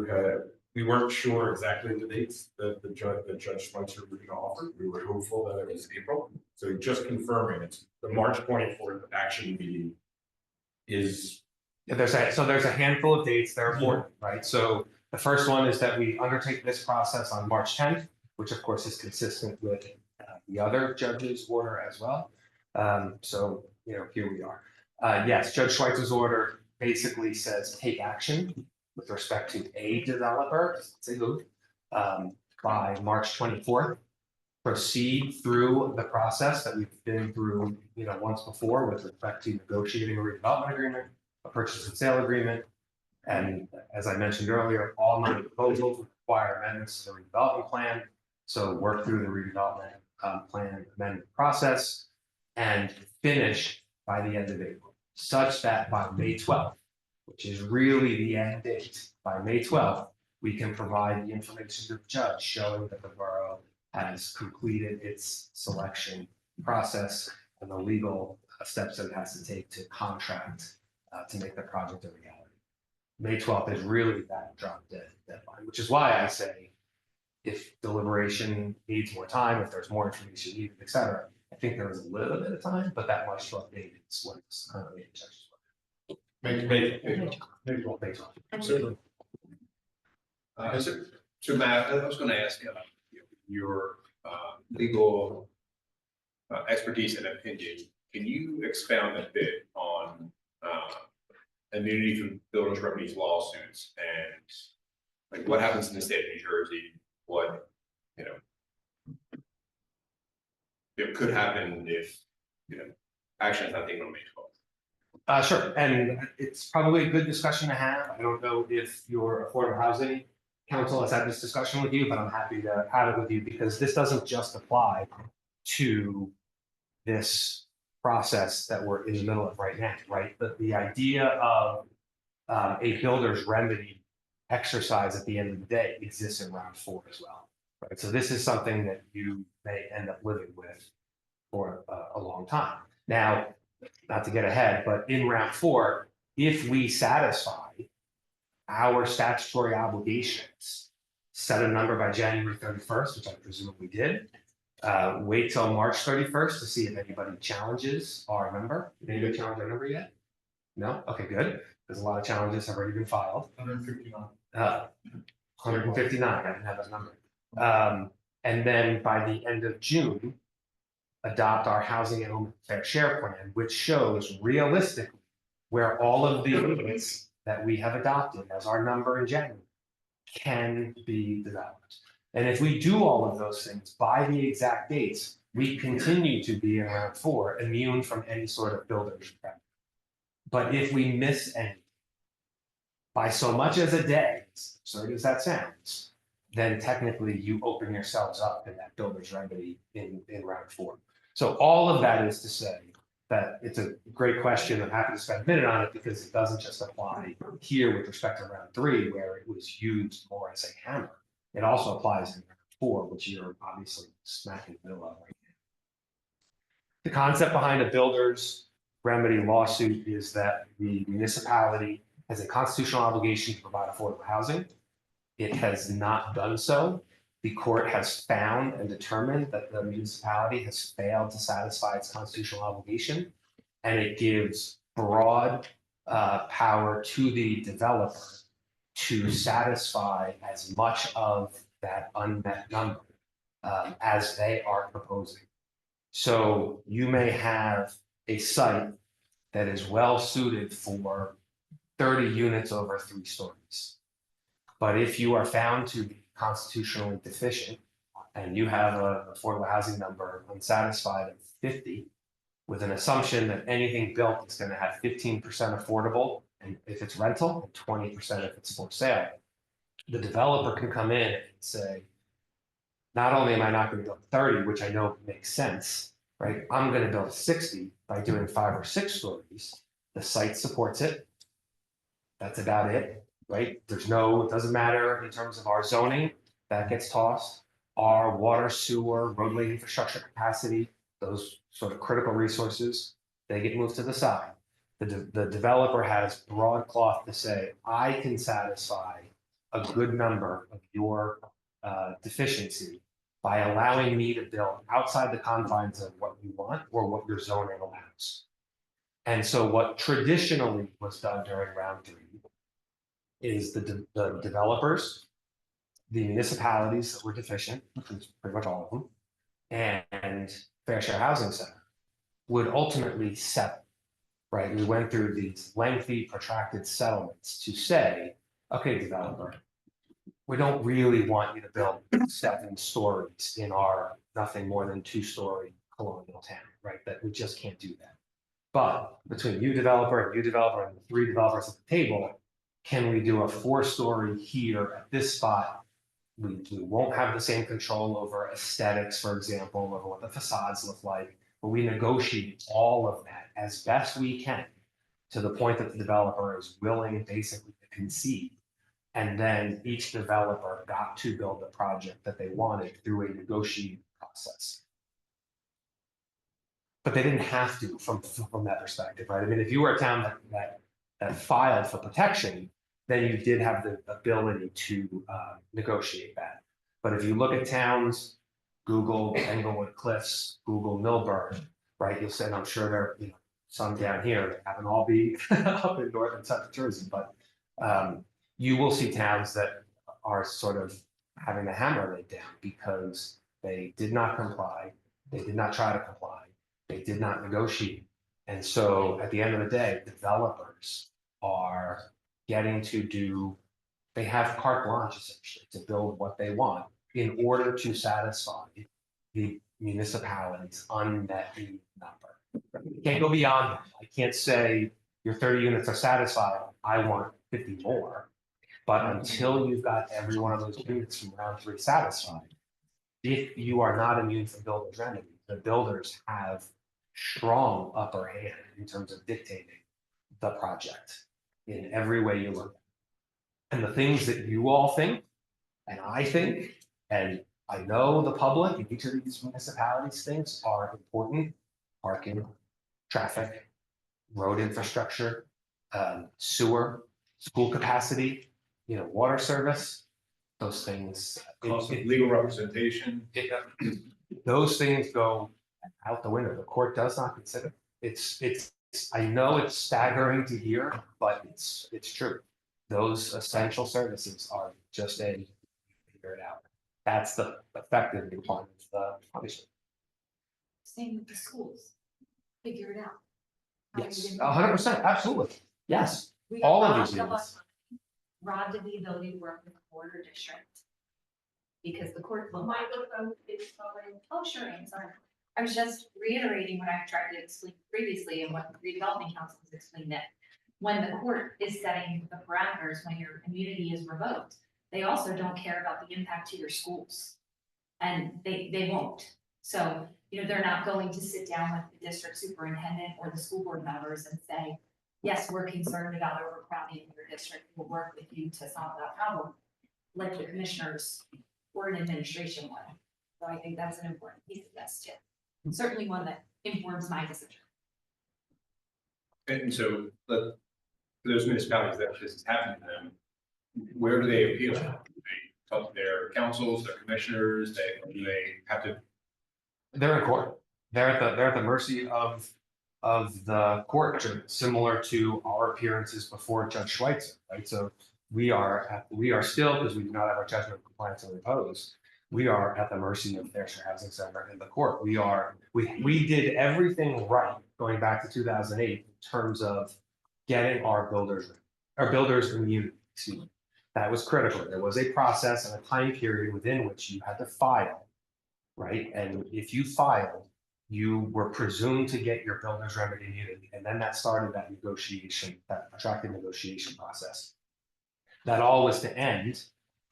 weren't sure exactly the dates that the Judge Schweitzer was going to offer. We were hopeful that it was April. So just confirming it's the March 24th action meeting is. Yeah, there's a handful of dates that are important, right? So the first one is that we undertake this process on March 10th, which of course is consistent with the other judge's order as well. So, here we are. Yes, Judge Schweitzer's order basically says take action with respect to a developer, say who, by March 24th. Proceed through the process that we've been through, once before with respect to negotiating a redevelopment agreement, a purchase and sale agreement. And as I mentioned earlier, all my proposals require amendments to the redevelopment plan. So work through the redevelopment plan amendment process and finish by the end of April, such that by May 12th, which is really the end date, by May 12th, we can provide the information to the judge showing that the borough has completed its selection process and the legal steps that it has to take to contract to make the project a reality. May 12th is really that drop dead deadline, which is why I say if deliberation needs more time, if there's more information needed, et cetera, I think there is a little bit of time, but that March 12th date is what is currently in judge's work. May 12th. Absolutely. So Matt, I was going to ask your legal expertise and opinion. Can you expound a bit on immunity from builders remedies lawsuits and like what happens in the state of New Jersey? What it could happen if action is not taken on May 12th. Sure, and it's probably a good discussion to have. I don't know if your affordable housing council has had this discussion with you, but I'm happy to have it with you because this doesn't just apply to this process that we're in the middle of right now, right? But the idea of a builder's remedy exercise at the end of the day exists in round 4 as well, right? So this is something that you may end up living with for a long time. Now, not to get ahead, but in round 4, if we satisfy our statutory obligations, set a number by January 31st, which I presume we did, wait till March 31st to see if anybody challenges our number. Did anybody challenge our number yet? No? Okay, good. Because a lot of challenges have already been filed. 159. 159, I didn't have that number. And then by the end of June, adopt our housing and home fair share plan, which shows realistically where all of the units that we have adopted as our number in January can be developed. And if we do all of those things by the exact dates, we continue to be in round 4 immune from any sort of builder's remedy. But if we miss any by so much as a day, as absurd as that sounds, then technically you open yourselves up in that builder's remedy in round 4. So all of that is to say that it's a great question. I'm happy to spend a minute on it because it doesn't just apply here with respect to round 3, where it was used more as a hammer. It also applies in round 4, which you're obviously smack in the middle of right now. The concept behind a builder's remedy lawsuit is that the municipality has a constitutional obligation to provide affordable housing. It has not done so. The court has found and determined that the municipality has failed to satisfy its constitutional obligation, and it gives broad power to the developer to satisfy as much of that unmet number as they are proposing. So you may have a site that is well suited for 30 units over 3 stories. But if you are found to be constitutionally deficient and you have an affordable housing number unsatisfied of 50, with an assumption that anything built is going to have 15% affordable, and if it's rental, and 20% if it's for sale, the developer can come in and say, not only am I not going to build 30, which I know makes sense, right? I'm going to build 60 by doing 5 or 6 stories. The site supports it. That's about it. Right? There's no, it doesn't matter in terms of our zoning, that gets tossed. Our water, sewer, roadway infrastructure capacity, those sort of critical resources, they get moved to the side. The developer has broad cloth to say, I can satisfy a good number of your deficiency by allowing me to build outside the confines of what you want or what your zoning allows. And so what traditionally was done during round 3 is the developers, the municipalities that were deficient, which was pretty much all of them, and Fair Share Housing Center would ultimately settle, right? We went through these lengthy, protracted settlements to say, okay, developer, we don't really want you to build 7 stories in our nothing more than 2-story colonial town, right? That we just can't do that. But between you developer and the 3 developers at the table, can we do a 4-story here at this spot? We won't have the same control over aesthetics, for example, over what the facades look like, but we negotiate all of that as best we can to the point that the developer is willing basically to concede. And then each developer got to build the project that they wanted through a negotiating process. But they didn't have to from that perspective, right? I mean, if you were a town that filed for protection, then you did have the ability to negotiate that. But if you look at towns, Google Englewood Cliffs, Google Millburn, right? You'll say, and I'm sure there are some down here that happen all be up in North and South Jersey, but you will see towns that are sort of having the hammer laid down because they did not comply, they did not try to comply, they did not negotiate. And so at the end of the day, developers are getting to do, they have carte blanche essentially to build what they want in order to satisfy the municipality's unmet need number. You can't go beyond that. I can't say your 30 units are satisfied, I want 50 more. But until you've got every one of those units from round 3 satisfied, if you are not immune from builder's remedy, the builders have strong upper hand in terms of dictating the project in every way you look at it. And the things that you all think, and I think, and I know the public in each of these municipalities thinks are important: parking, traffic, road infrastructure, sewer, school capacity, water service, those things. Cost of legal representation. Those things go out the window. The court does not consider. It's I know it's staggering to hear, but it's true. Those essential services are just figure it out. That's the effective component of the punishment. Same with the schools, figure it out. Yes, 100%, absolutely. Yes, We all got of robbed these of units. robbed of the ability to work with the border district. Because the court. Oh, sure, I'm sorry. I was just reiterating what I've tried to explain previously and what the redevelopment council has explained, that when the court is setting the parameters, when your immunity is revoked, they also don't care about the impact to your schools. And they won't. So, they're not going to sit down with the district superintendent or the school board members and say, yes, we're concerned about overcrowding in your district, we'll work with you to solve that problem. Like the commissioners or an administration would. So I think that's an important piece of this too. Certainly one that informs my decision. And so, for those municipalities that this is happening to them, where do they appeal? Do they talk to their councils, their commissioners, do they have to? They're in court. They're at the mercy of the court, similar to our appearances before Judge Schweitzer, right? So we are still, because we do not have our judgment of compliance and repose, we are at the mercy of their Fair Housing Center in the court. We did everything right going back to 2008 in terms of getting our builders immunity. Excuse me. That was critical. There was a process and a time period within which you had to file, right? And if you filed, you were presumed to get your builder's remedy immunity. And then that started that negotiation, that protracted negotiation process. That all was to end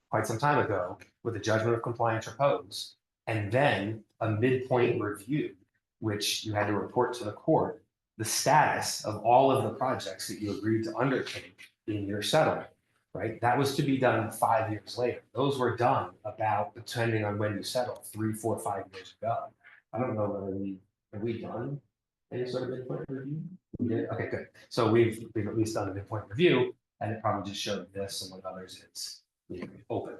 quite some time ago with a judgment of compliance repose, and then a midpoint review, which you had to report to the court the status of all of the projects that you agreed to undertake in your settlement, right? That was to be done 5 years later. Those were done about, depending on when you settled, 3, 4, 5 years ago. I don't know whether have we done any sort of midpoint review? We did? Okay, good. So we've at least done a midpoint review, and it probably just showed this and what others it's open.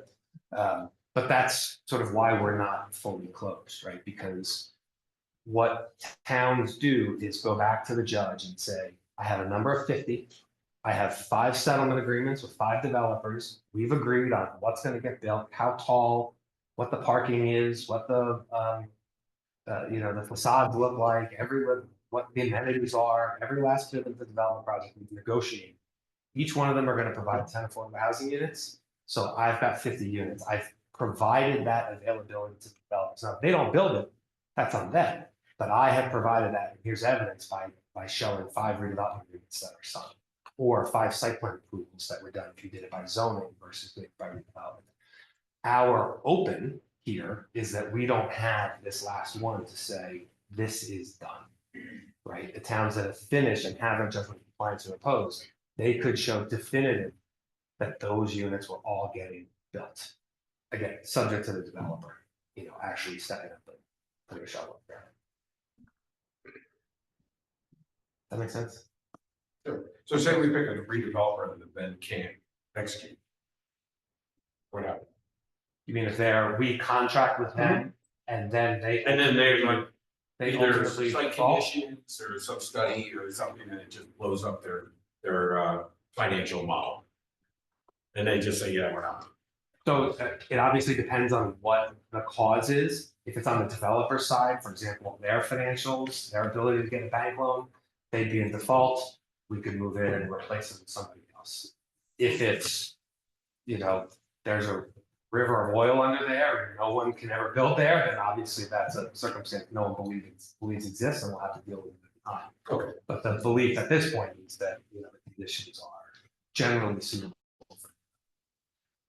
But that's sort of why we're not fully closed, right? Because what towns do is go back to the judge and say, I have a number of 50. I have 5 settlement agreements with 5 developers. We've agreed on what's going to get built, how tall, what the parking is, what the the facades look like, what the amenities are, every last bit of the development project we negotiate. Each one of them are going to provide 10 affordable housing units. So I've got 50 units. I've provided that availability to developers. Now, if they don't build it, that's on them. But I have provided that. And here's evidence by showing 5 redevelopment agreements that are signed, or 5 site plan approvals that were done if you did it by zoning versus by redevelopment. Our open here is that we don't have this last one to say this is done, right? The towns that have finished and have a judgment of compliance and repose, they could show definitive that those units were all getting built. Again, subject to the developer, actually stepping up and putting a shovel in the ground. That makes sense? Sure. So say we pick a redeveloper that then can't execute. What happens? You mean if we contract with them and then they like they either ultimately site default? conditions or some study or something and it just blows up their financial model. And they just say, yeah, we're not. So it obviously depends on what the cause is. If it's on the developer side, for example, their financials, their ability to get a bank loan, they'd be in default. We could move in and replace it with somebody else. If it's, there's a river of oil under there and no one can ever build there, then obviously that's a circumstance no one believes exists and we'll have to deal with it at the time. Okay. But the belief at this point is that the conditions are generally suitable.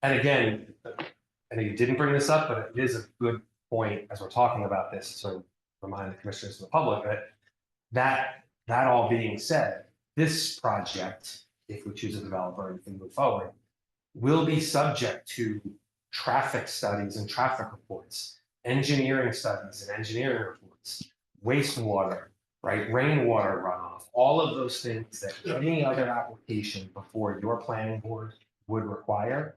And again, I know you didn't bring this up, but it is a good point as we're talking about this, so remind the commissioners and the public that all being said, this project, if we choose a developer and can move forward, will be subject to traffic studies and traffic reports, engineering studies and engineering reports, wastewater, right, rainwater runoff, all of those things that any other application before your planning board would require.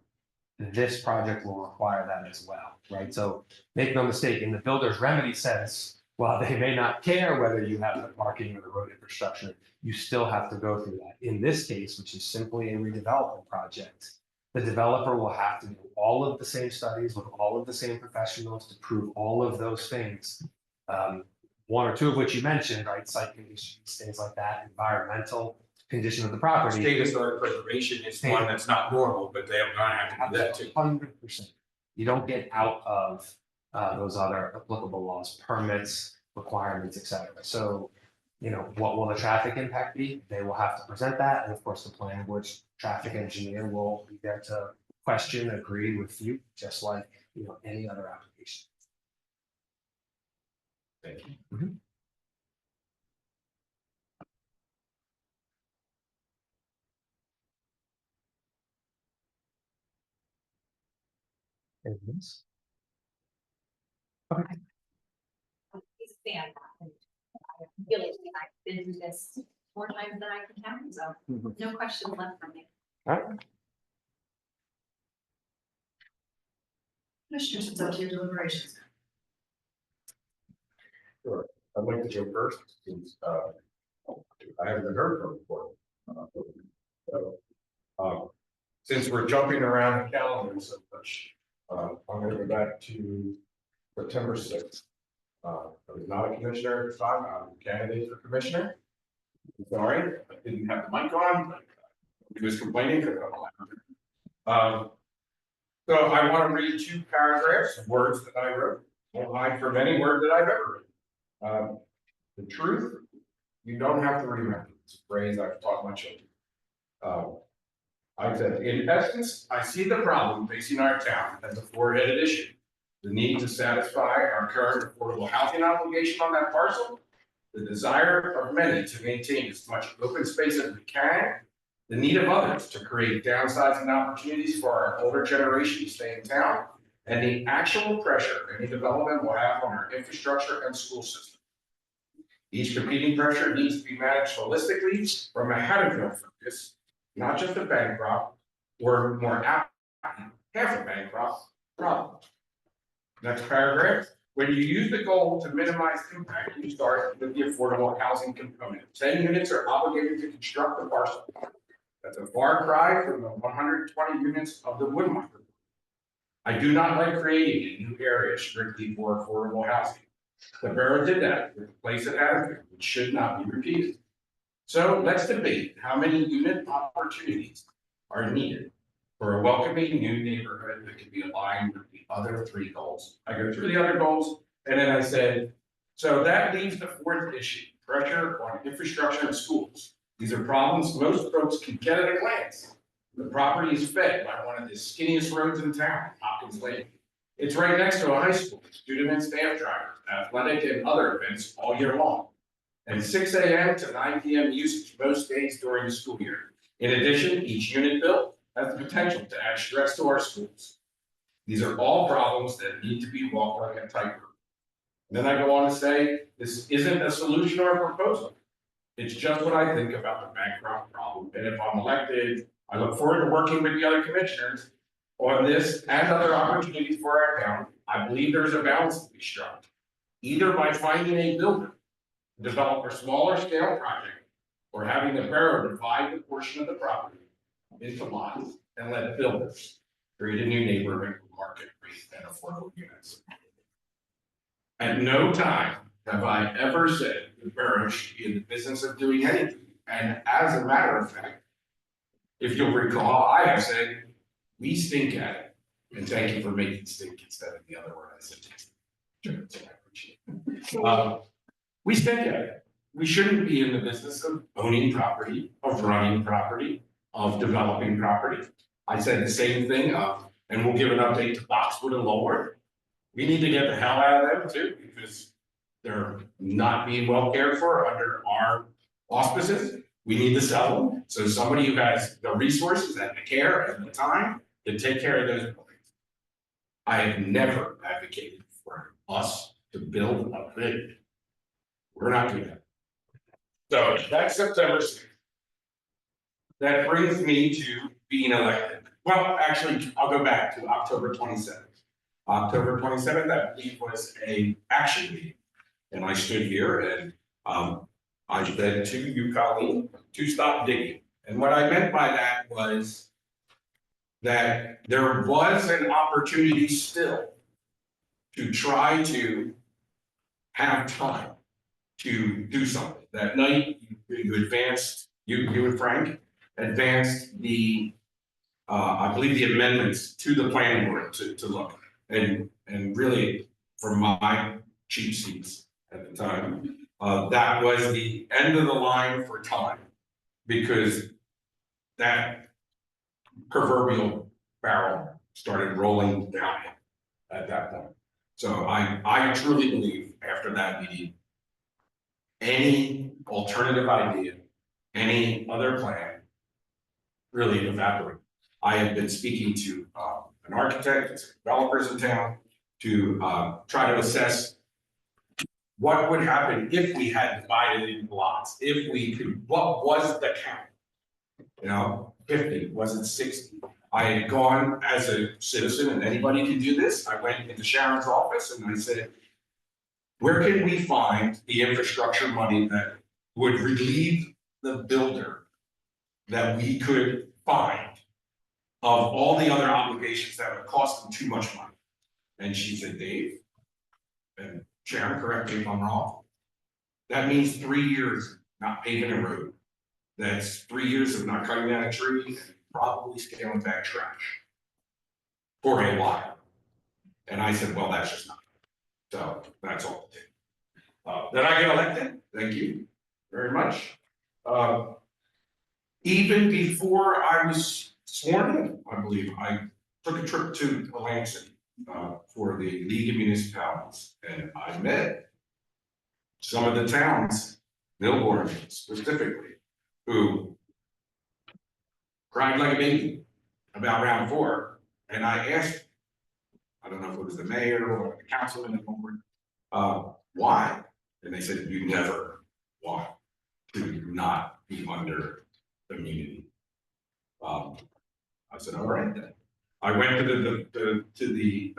This project will require that as well, right? So make no mistake, in the builder's remedy sense, while they may not care whether you have the parking or the road infrastructure, you still have to go through that. In this case, which is simply a redevelopment project, the developer will have to do all of the same studies with all of the same professionals to prove all of those things. 1 or 2 of which you mentioned, right? Site conditions, things like that, environmental condition of the property. State historic preservation is one that's not normal, but they're gonna have to do that too. 100%. You don't get out of those other applicable laws, permits, requirements, et cetera. So, what will the traffic impact be? They will have to present that. And of course, the planning board's traffic engineer will be there to question, agree with you, just like, any other application. Thank you. He's a fan. And I feel like I've been through this more times than I can count, so no questions left from me. Commissioners, it's up to your deliberations. Sure, I'd like to go first, since, I haven't heard from before. So, since we're jumping around the calendar so much, I'm gonna go back to September 6th. I was not a commissioner at the time, I'm a candidate for commissioner. Sorry, I didn't have the mic on, but he was complaining because I'm loud. So I want to read 2 paragraphs of words that I wrote. Won't hide from any word that I've ever written. The truth, you don't have to remember. It's a phrase I've taught my children. I said, in essence, I see the problem facing our town as a 4-headed issue. The need to satisfy our current affordable housing obligation on that parcel, the desire of many to maintain as much open space as we can, the need of others to create downsizing opportunities for our older generation to stay in town, and the actual pressure any development will have on our infrastructure and school system. Each competing pressure needs to be managed holistically from a Haddonfield focus, not just a Bancroft, or more aptly, half a Bancroft problem. Next paragraph. When you use the goal to minimize impact, you start with the affordable housing component. 10 units are obligated to construct the parcel. That's a far cry from the 120 units of the Woodmont. I do not like creating a new area strictly for affordable housing. The borough did that with the place at Haddonfield, which should not be repeated. So let's debate how many unit opportunities are needed for a welcoming new neighborhood that can be aligned with the other 3 goals. I go through the other goals, and then I said, so that leaves the 4th issue, pressure on infrastructure and schools. These are problems most folks can get at a glance. The property is fed by one of the skinniest roads in town, Hopkins Lane. It's right next to a high school, student and staff drivers, athletic and other events all year long. And 6 a.m. to 9 p.m. usage most days during the school year. In addition, each unit built has the potential to add stress to our schools. These are all problems that need to be walked like a tightrope. Then I go on to say, this isn't a solution or a proposal. It's just what I think about the Bancroft problem. And if I'm elected, I look forward to working with the other commissioners on this and other opportunities for our town. I believe there's a balance to be struck, either by finding a builder, develop a smaller scale project, or having the borough divide the portion of the property into lots and let builders create a new neighborhood with market rate and affordable units. At no time have I ever said the borough should be in the business of doing anything. And as a matter of fact, if you'll recall, I have said, we stink at it. And thank you for making stink instead of the other word I said. We stink at it. We shouldn't be in the business of owning property, of running property, of developing property. I said the same thing, and we'll give an update to Boxwood and Lowell. We need to get the hell out of them too, because they're not being well cared for under our auspices. We need to sell them. So somebody who has the resources and the care and the time to take care of those buildings. I have never advocated for us to build a bid. We're not doing that. So that's September 6th. That brings me to being elected. Well, actually, I'll go back to October 27th. October 27th, I believe, was a action meeting. And I stood here and I said to you, Colleen, to stop digging. And what I meant by that was that there was an opportunity still to try to have time to do something. That night, you advanced, you and Frank advanced the, I believe the amendments to the planning board to look. And really, from my cheap seats at the time, that was the end of the line for time, because that proverbial barrel started rolling down at that point. So I truly believe after that meeting, any alternative idea, any other plan really evaporated. I have been speaking to an architect, developers in town, to try to assess what would happen if we had divided into lots, if we could, what was the count? You know, 50, was it 60? I had gone as a citizen, and anybody can do this. I went into Sharon's office and I said, where can we find the infrastructure money that would relieve the builder that we could find of all the other obligations that would cost them too much money? And she said, Dave, and Sharon, correct me if I'm wrong, that means 3 years not paving a road. That's 3 years of not cutting down a tree and probably scaling back trash for a while. And I said, well, that's just not. So that's all it did. Then I get elected. Thank you very much. Even before I was sworn in, I believe, I took a trip to Lansing for the League of Municipalities, and I met some of the towns, Milborn specifically, who cried like a baby about round 4. And I asked, I don't know if it was the mayor or the councilman at Milborn, why? And they said, you never want to not be under immunity. I said, all right then. I went to the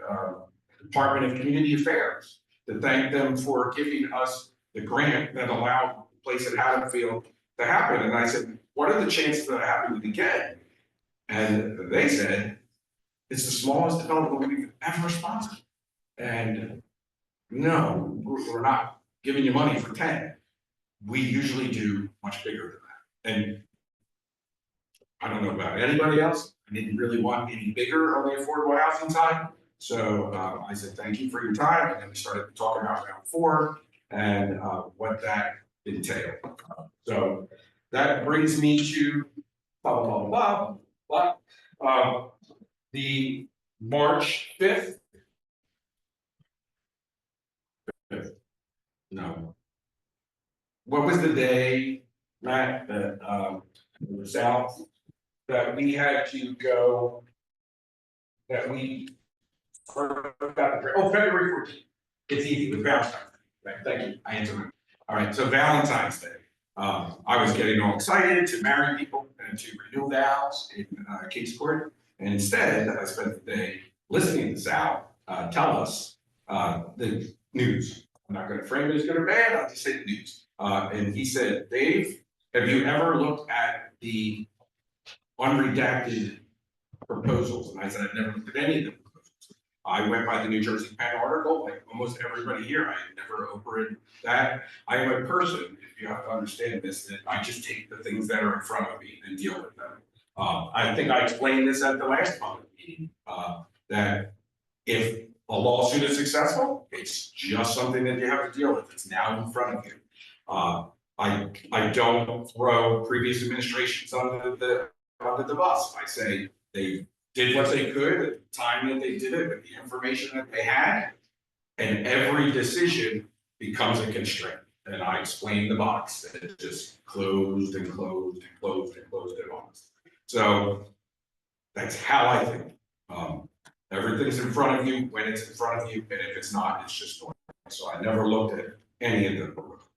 Department of Community Affairs to thank them for giving us the grant that allowed the place at Haddonfield to happen. And I said, what are the chances of that happening again? And they said, it's the smallest development we've ever sponsored. And no, we're not giving you money for 10. We usually do much bigger than that. And I don't know about anybody else. I didn't really want any bigger on the affordable housing side. So I said, thank you for your time. And then we started talking about round 4 and what that entailed. So that brings me to blah, blah, blah, blah, blah. The March 5th. No. What was the day, Matt, that in the South, that we had to go, that we forgot February 14th. It's easy, with Valentine's Day. Right, thank you, I answered. All right, so Valentine's Day. I was getting all excited to marry people and to renew vows in Kings Court. And instead, I spent the day listening to Sal tell us the news. I'm not going to frame it as good or bad, I'll just say the news. And he said, Dave, have you ever looked at the unredacted proposals? And I said, I've never looked at any of the proposals. I went by the New Jersey Penn article, like almost everybody here. I never opened that. I am a person, if you have to understand this, that I just take the things that are in front of me and deal with them. I think I explained this at the last public meeting, that if a lawsuit is successful, it's just something that you have to deal with. It's now in front of you. I don't throw previous administrations under the bus. I say they did what they could at the time that they did it with the information that they had, and every decision becomes a constraint. And I explained the box that it just closed and closed and closed and closed and on us. So that's how I think. Everything's in front of you when it's in front of you, and if it's not, it's just noise. So I never looked at any of the proposals.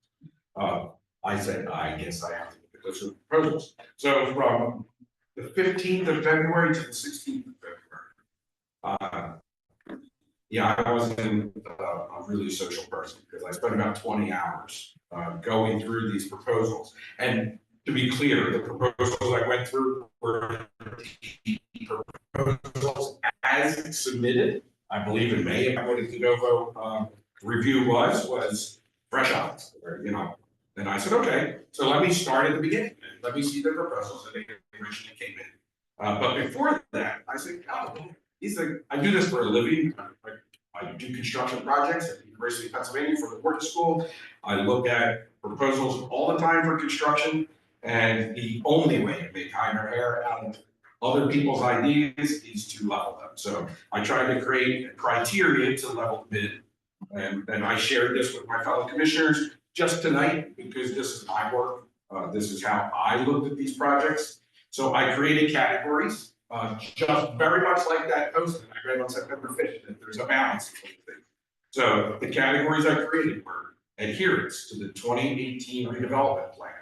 I said, I guess I have to look at those proposals. So from the 15th of February to the 16th of February, yeah, I wasn't a really social person because I spent about 20 hours going through these proposals. And to be clear, the proposals I went through were the proposals as submitted. I believe in May, what a de novo review was fresh eyes, you know. And I said, okay, so let me start at the beginning. Let me see the proposals that they originally came in. But before that, I said, oh, I do this for a living. I do construction projects at the University of Pennsylvania for the work school. I look at proposals all the time for construction. And the only way to make higher hair out of other people's ideas is to level them. So I tried to create a criteria to level bid And I shared this with my fellow commissioners just tonight because this is my work. This is how I looked at these projects. So I created categories, just very much like that post that I read on September 5th, that there's a balance between things. So the categories I created were adherence to the 2018 redevelopment plan.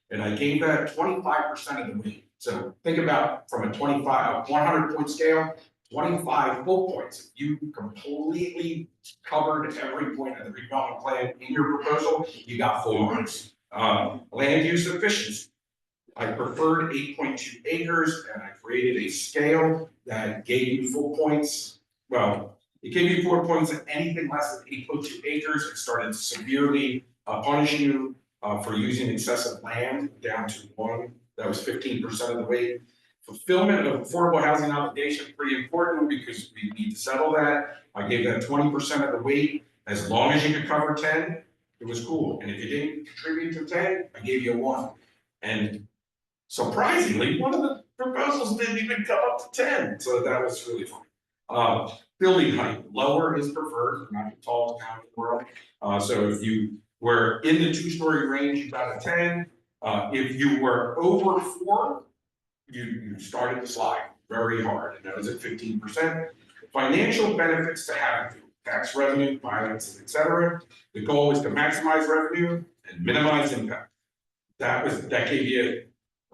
And I gave that 25% of the weight. So think about from a 100-point scale, 25 full points. If you completely covered every point of the redevelopment plan in your proposal, you got full marks. Land use efficiency. I preferred 8.2 acres and I created a scale that gave you full points. Well, it gave you 4 points at anything less than 8.2 acres. It started to severely punish you for using excessive land down to 1. That was 15% of the weight. Fulfillment of affordable housing obligation, pretty important because we need to settle that. I gave that 20% of the weight. As long as you could cover 10, it was cool. And if you didn't contribute to 10, I gave you a 1. And surprisingly, one of the proposals didn't even come up to 10. So that was really fun. Building height, lower is preferred, not the tallest town in the world. So if you were in the 2-story range, you got a 10. If you were over 4, you started to slide very hard, and that was at 15%. Financial benefits to having tax revenue, violence, etc. The goal was to maximize revenue and minimize impact. That gave you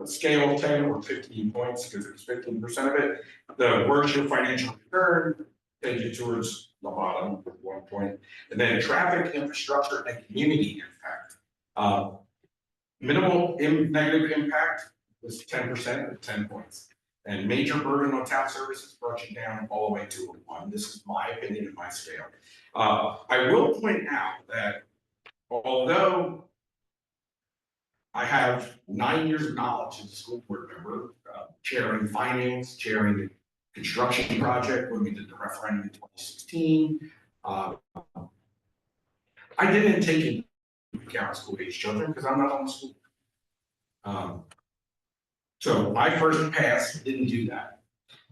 a scale of 10 or 15 points because it was 15% of it. The worst your financial return take you towards the bottom with 1 point. And then traffic, infrastructure, and community impact. Minimal negative impact was 10% at 10 points. And major burden on town services brought you down all the way to a 1. This is my opinion and my scale. I will point out that although I have 9 years of knowledge as a school board member, chairing finance, chairing the construction project when we did the referendum in 2016. I didn't take into account school age children because I'm not on the school. So my first pass didn't do that.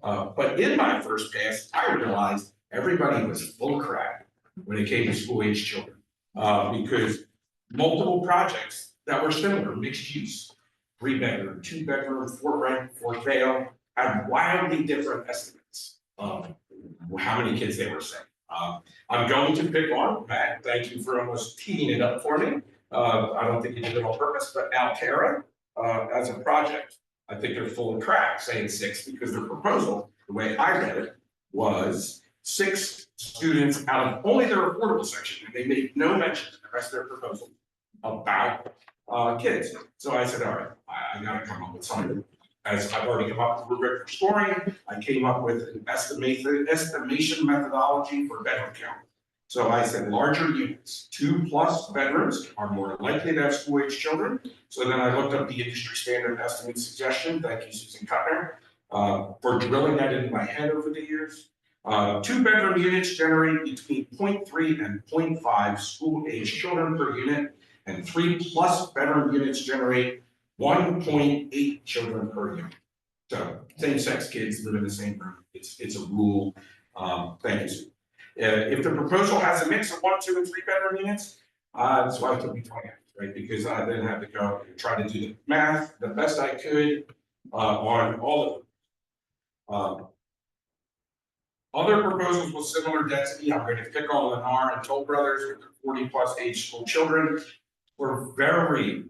But in my first pass, I realized everybody was full of crap when it came to school age children. Because multiple projects that were similar, mixed use, 3-bedroom, 2-bedroom, 4-rent, 4-sale, had wildly different estimates of how many kids they were saying. I'm going to pick on Matt. Thank you for almost teeing it up for me. I don't think you did it on purpose, but Altera, as a project, I think they're full of crap saying 6 because their proposal, the way I read it, was 6 students out of only their affordable section. And they made no mention in the rest of their proposal about kids. So I said, all right, I gotta come up with something. As I've already come up with a rubric for scoring, I came up with an estimation methodology for bedroom count. So I said larger units, 2+ bedrooms are more likely to have school age children. So then I looked up the industry standard estimate suggestion, thank you Susan Cutner, for drilling that into my head over the years. 2-bedroom units generate between 0.3 and 0.5 school age children per unit, and 3+ bedroom units generate 1.8 children per unit. So same-sex kids live in the same room. It's a rule. Thank you, Sue. If the proposal has a mix of 1, 2, and 3-bedroom units, that's why it took me 20 hours, right? Because I then had to go and try to do the math the best I could on all of them. Other proposals with similar density, I'm going to pick on Lennar and Toll Brothers with their 40+ age school children, were very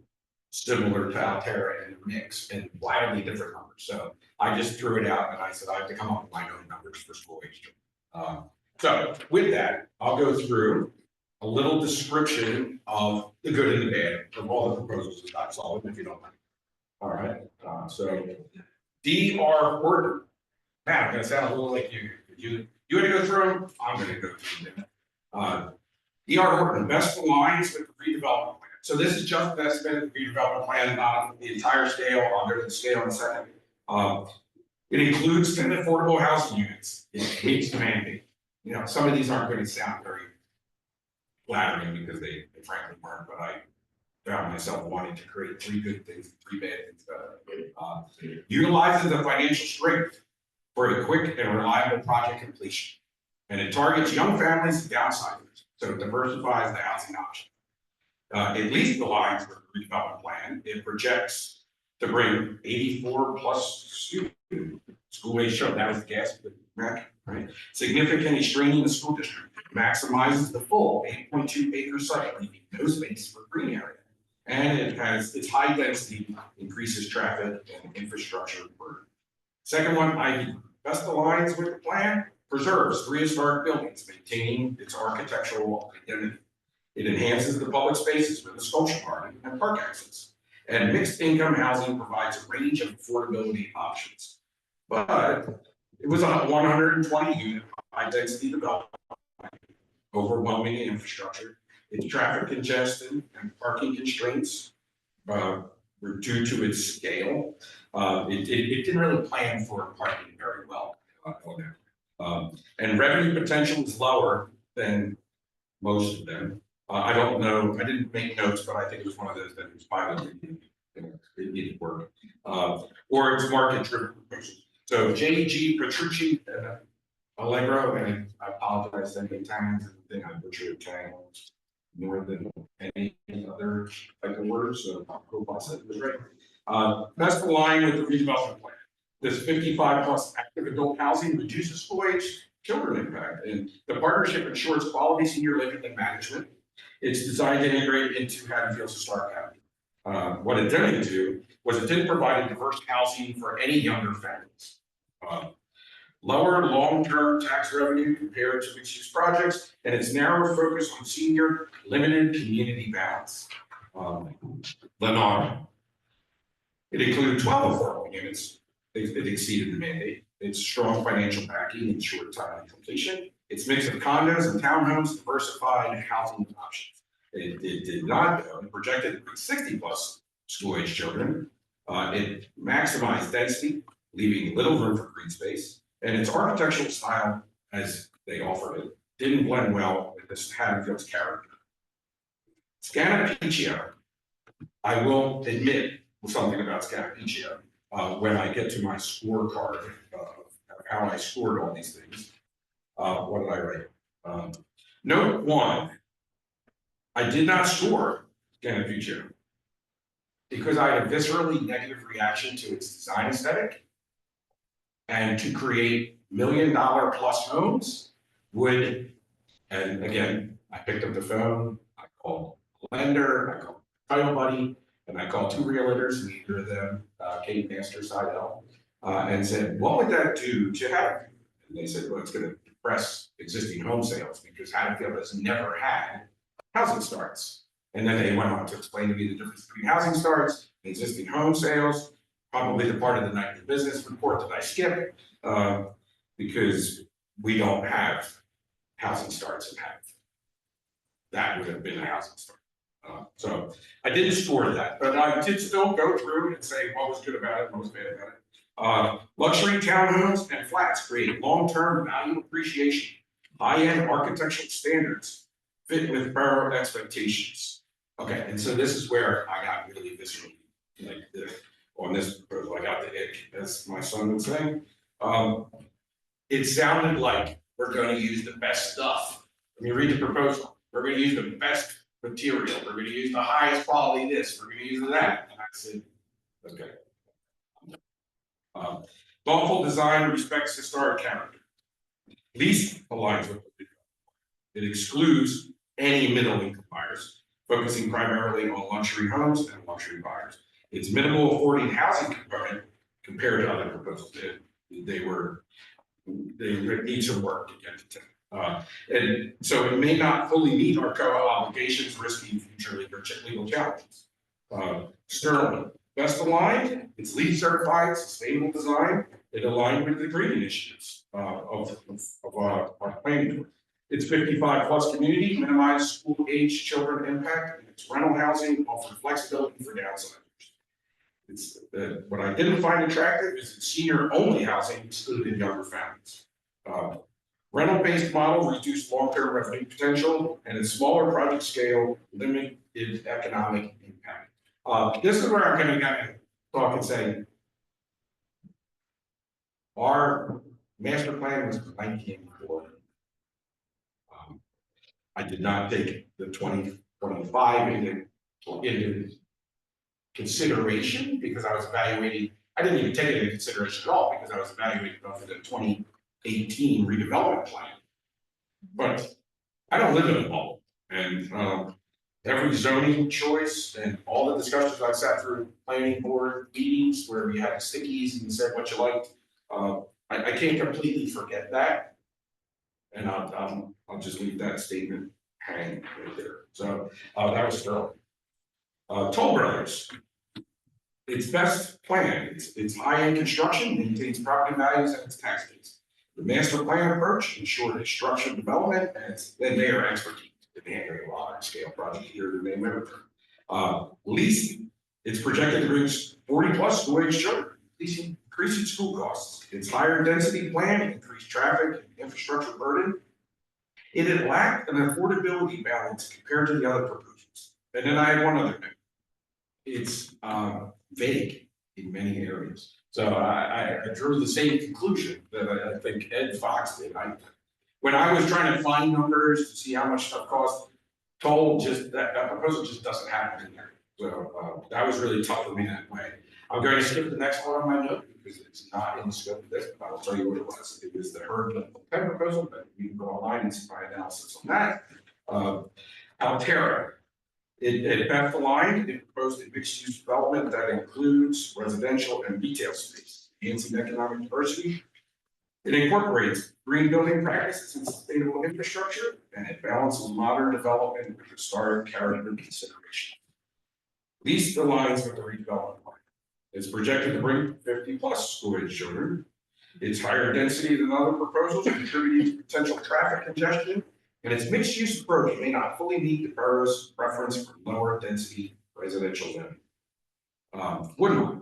similar to Altera in the mix and wildly different numbers. So I just threw it out and I said I have to come up with my own numbers for school age children. So with that, I'll go through a little description of the good and the bad of all the proposals that I've solved, if you don't mind. All right. So D.R. Horton. Matt, I'm going to sound a little like you. You want to go through them? I'm going to go through them. D.R. Horton, best aligns with the redevelopment plan. So this is just the estimate of the redevelopment plan, not the entire scale. I'll go to the scale in a second. It includes 10 affordable housing units. It meets the mandate. You know, some of these aren't going to sound very flattering because they frankly weren't, but I found myself wanting to create 3 good things and 3 bad things. Utilizes the financial strength for a quick and reliable project completion. And it targets young families and downsizers. So it diversifies the housing option. It least aligns with the redevelopment plan. It projects to bring 84 plus students, school age children, that was the gas, right? Significantly straining the school district, maximizes the full 8.2 acre site, leaving no space for green area. And it has its high density, increases traffic and infrastructure burden. Second one, Ivy, best aligns with the plan, preserves 3 historic buildings, maintaining its architectural identity. It enhances the public spaces with a sculpture garden and park access. And mixed income housing provides a range of affordability options. But it was a 120 unit high density development, overwhelming infrastructure. Its traffic congestion and parking constraints were due to its scale. It didn't really plan for parking very well. And revenue potential is lower than most of them. I don't know, I didn't make notes, but I think it was one of those that was piloted. It didn't work. Or it's market driven. So JG, Petrucci, Allegro, and I apologize to any times, I think I butchered Tang more than any other type of words, so I hope I said it was right. That's the line with the redevelopment plan. This 55 plus active adult housing reduces school age children impact, and the partnership ensures quality senior living and management. It's designed to integrate into Haddonfield's historic housing. What it didn't do was it didn't provide a diverse housing for any younger families. Lower long-term tax revenue compared to mixed-use projects, and its narrow focus on senior limited community balance. Lennar. It included 12 affordable units. It exceeded the mandate. Its strong financial backing ensured timely completion. Its mix of condos and townhomes diversified housing options. It did not, though, it projected 60 plus school age children. It maximized density, leaving little room for green space. And its architectural style, as they offered it, didn't blend well with this Haddonfield's character. Scanapicio, I will admit something about Scanapicio when I get to my scorecard of how I scored all these things. What did I write? Note 1, I did not score Scanapicio because I had a viscerally negative reaction to its design aesthetic. And to create $1 million plus homes would, and again, I picked up the phone, I called a lender, I called Title Buddy, and I called 2 realtors, neither of them, Kate Master Seidel, and said, what would that do to Haddonfield? And they said, well, it's going to depress existing home sales because Haddonfield has never had housing starts. And then they went on to explain to me the difference between housing starts and existing home sales. Probably the part of the nightly business report that I skipped because we don't have housing starts in Haddonfield. That would have been a housing start. So I didn't score that, but I did still go through and say what was good about it, what was bad about it. Luxury townhomes and flats create long-term value appreciation, high-end architectural standards fit with borough expectations. Okay, and so this is where I got really viscerally like this. On this proposal, I got the ick, as my son would say. It sounded like we're going to use the best stuff. When you read the proposal, we're going to use the best material. We're going to use the highest quality this. We're going to use that. And I said, okay. Thoughtful design respects historic character. Least aligns with it excludes any middle income buyers, focusing primarily on luxury homes and luxury buyers. Its minimal affording housing component compared to other proposals, they need some work to get to 10. And so it may not fully meet our co-op obligations, risking future legal challenges. Sterling, best aligned, it's LEED certified, sustainable design, it aligned with the green initiatives of our planning board. It's 55 plus community, minimize school age children impact, and it's rental housing, offer flexibility for downside. It's what I didn't find attractive is that senior-only housing excluded younger families. Rental-based model reduced long-term revenue potential, and its smaller project scale limited economic impact. This is where I'm going to talk and say, our master plan was 1940. I did not take the 2025 into consideration because I was evaluating, I didn't even take it into consideration at all because I was evaluating for the 2018 redevelopment plan. But I don't live in a bubble, and every zoning choice and all the discussions I sat through planning board meetings where we had stickies and said what you liked, I can't completely forget that. And I'll just leave that statement hang right there. So that was Sterling. Toll Brothers. Its best plan, it's high-end construction, maintains property values and its tax base. The master plan approach ensured a structured development and their expertise in handling a large scale project here in the main river. Leasing, it's projected to reach 40+ school-age children, increasing school costs. Its higher density plan increased traffic and infrastructure burden. It had lacked an affordability balance compared to the other proposals. And then I had one other note. It's vague in many areas. So I drew the same conclusion that I think Ed Fox did. When I was trying to find numbers to see how much stuff cost, toll just that proposal just doesn't happen in there. So that was really tough for me that way. I'm going to skip the next one on my note because it's not in the scope of this, but I will tell you what it was. It was the Herd proposal, but you can go online and see my analysis on that. Altera. It best aligned, it proposed a mixed-use development that includes residential and retail space, enhancing economic diversity. It incorporates green building practices and sustainable infrastructure, and it balances modern development with historic character consideration. Least aligns with the redevelopment plan. It's projected to bring 50+ school-age children. It's higher density than other proposals, contributing to potential traffic congestion. And its mixed-use approach may not fully meet the borough's preference for lower density residential zoning. Woodmont.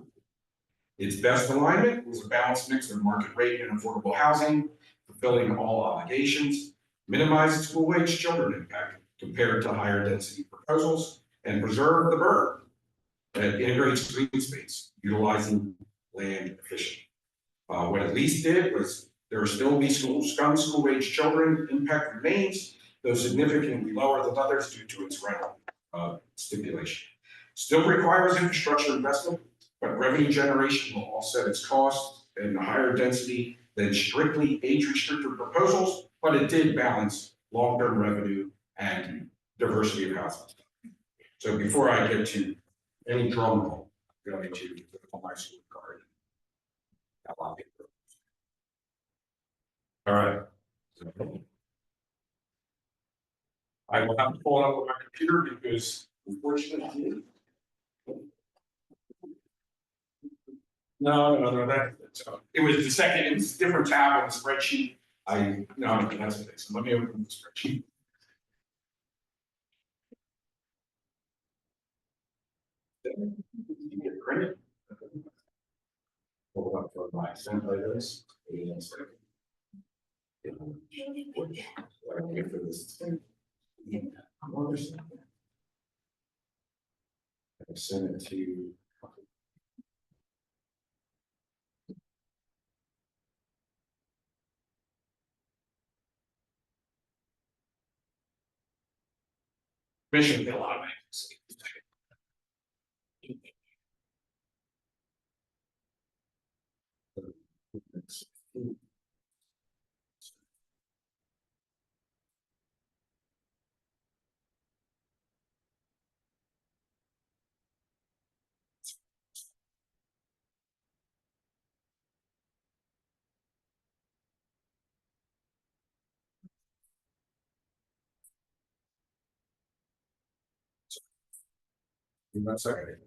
Its best alignment was a balanced mix of market rate and affordable housing, fulfilling all obligations, minimizes school-age children impact compared to higher density proposals, and preserve the borough that integrates green space, utilizing land efficiently. What it least did was there will still be some school-age children. Impact remains, though significantly lower than others due to its rental stipulation. Still requires infrastructure investment, but revenue generation will offset its costs and the higher density than strictly age-restricted proposals, but it did balance long-term revenue and diversity of housing. So before I get to any drum roll, I'm going to put my school card. All right. I will have to pull it up on my computer because unfortunately. No, it was the second, it was a different tab on the spreadsheet. No, that's okay. So let me open the spreadsheet. You get credit. Pull it up for my centers. I send it to. Mission get a lot of accuracy. Give me 1 second.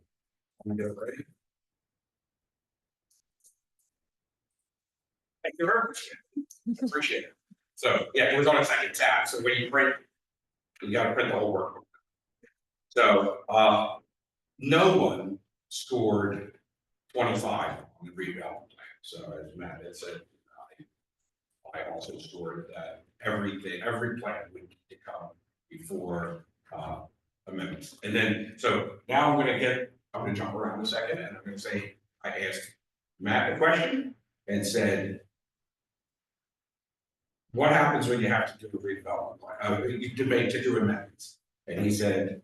I'm gonna get it ready. Thank you very much. Appreciate it. So yeah, it was on a second tab. So when you print, you gotta print the whole workbook. So no one scored 25 on the redevelopment plan. So as Matt had said, I also scored that every plan would need to come before amendments. And then, so now I'm gonna jump around a second and I'm gonna say, I asked Matt a question and said, what happens when you have to do a redevelopment plan, you debate to do amendments? And he said,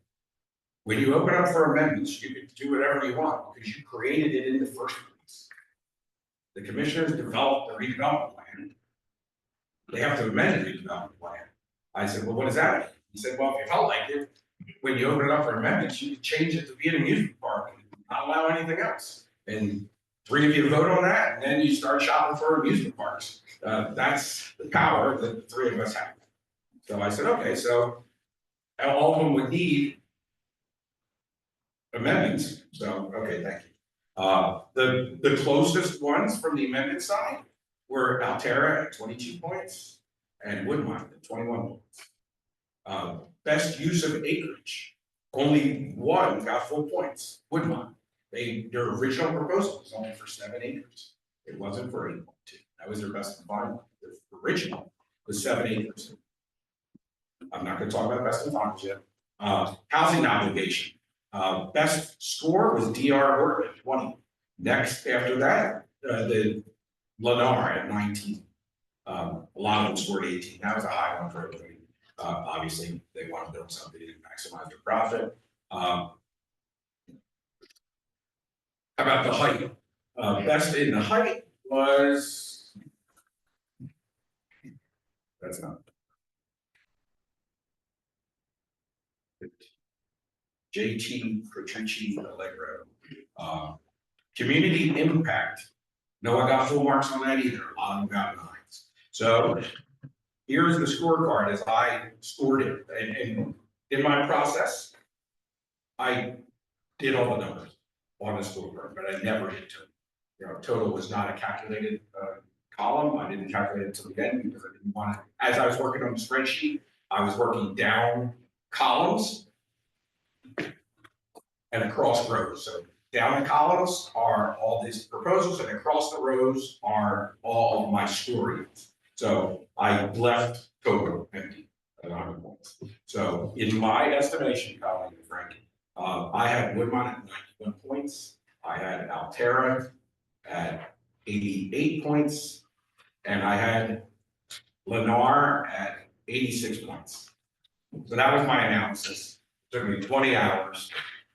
when you open up for amendments, you can do whatever you want, because you created it in the first place. The commissioners developed the redevelopment plan. They have to amend the redevelopment plan. I said, well, what does that mean? He said, well, if you felt like it, when you open it up for amendments, you can change it to be an amusement park and not allow anything else. And three of you vote on that, and then you start shopping for amusement parks. That's the power that the three of us have. So I said, okay, so all of them would need amendments. So, okay, thank you. The closest ones from the amendment side were Altera at 22 points and Woodmont at 21 points. Best use of acreage, only one got full points, Woodmont. Their original proposal was only for 7 acres. It wasn't for 8.2. That was their best and final. The original was 7 acres. I'm not gonna talk about best and finals yet. Housing obligation. Best score was DR Horton at 20. Next after that, the Lennar at 19. A lot of them scored 18. That was a high one for everybody. Obviously, they want to build something and maximize their profit. How about the height? Best in the height was, that's not. JT Petrucci Allegro. Community impact. No, I got full marks on that either. A lot of them got 9s. So here's the scorecard as I scored it. And in my process, I did all the numbers on the scorecard, but I never hit total. You know, total was not a calculated column. I didn't calculate it until the end because I didn't want to. As I was working on the spreadsheet, I was working down columns and across rows. So down the columns are all these proposals, and across the rows are all of my scorings. So I left total empty at 100 points. So in my estimation, Colleen and Frank, I had Woodmont at 91 points. I had Altera at 88 points, and I had Lennar at 86 points. So that was my analysis. It took me 20 hours.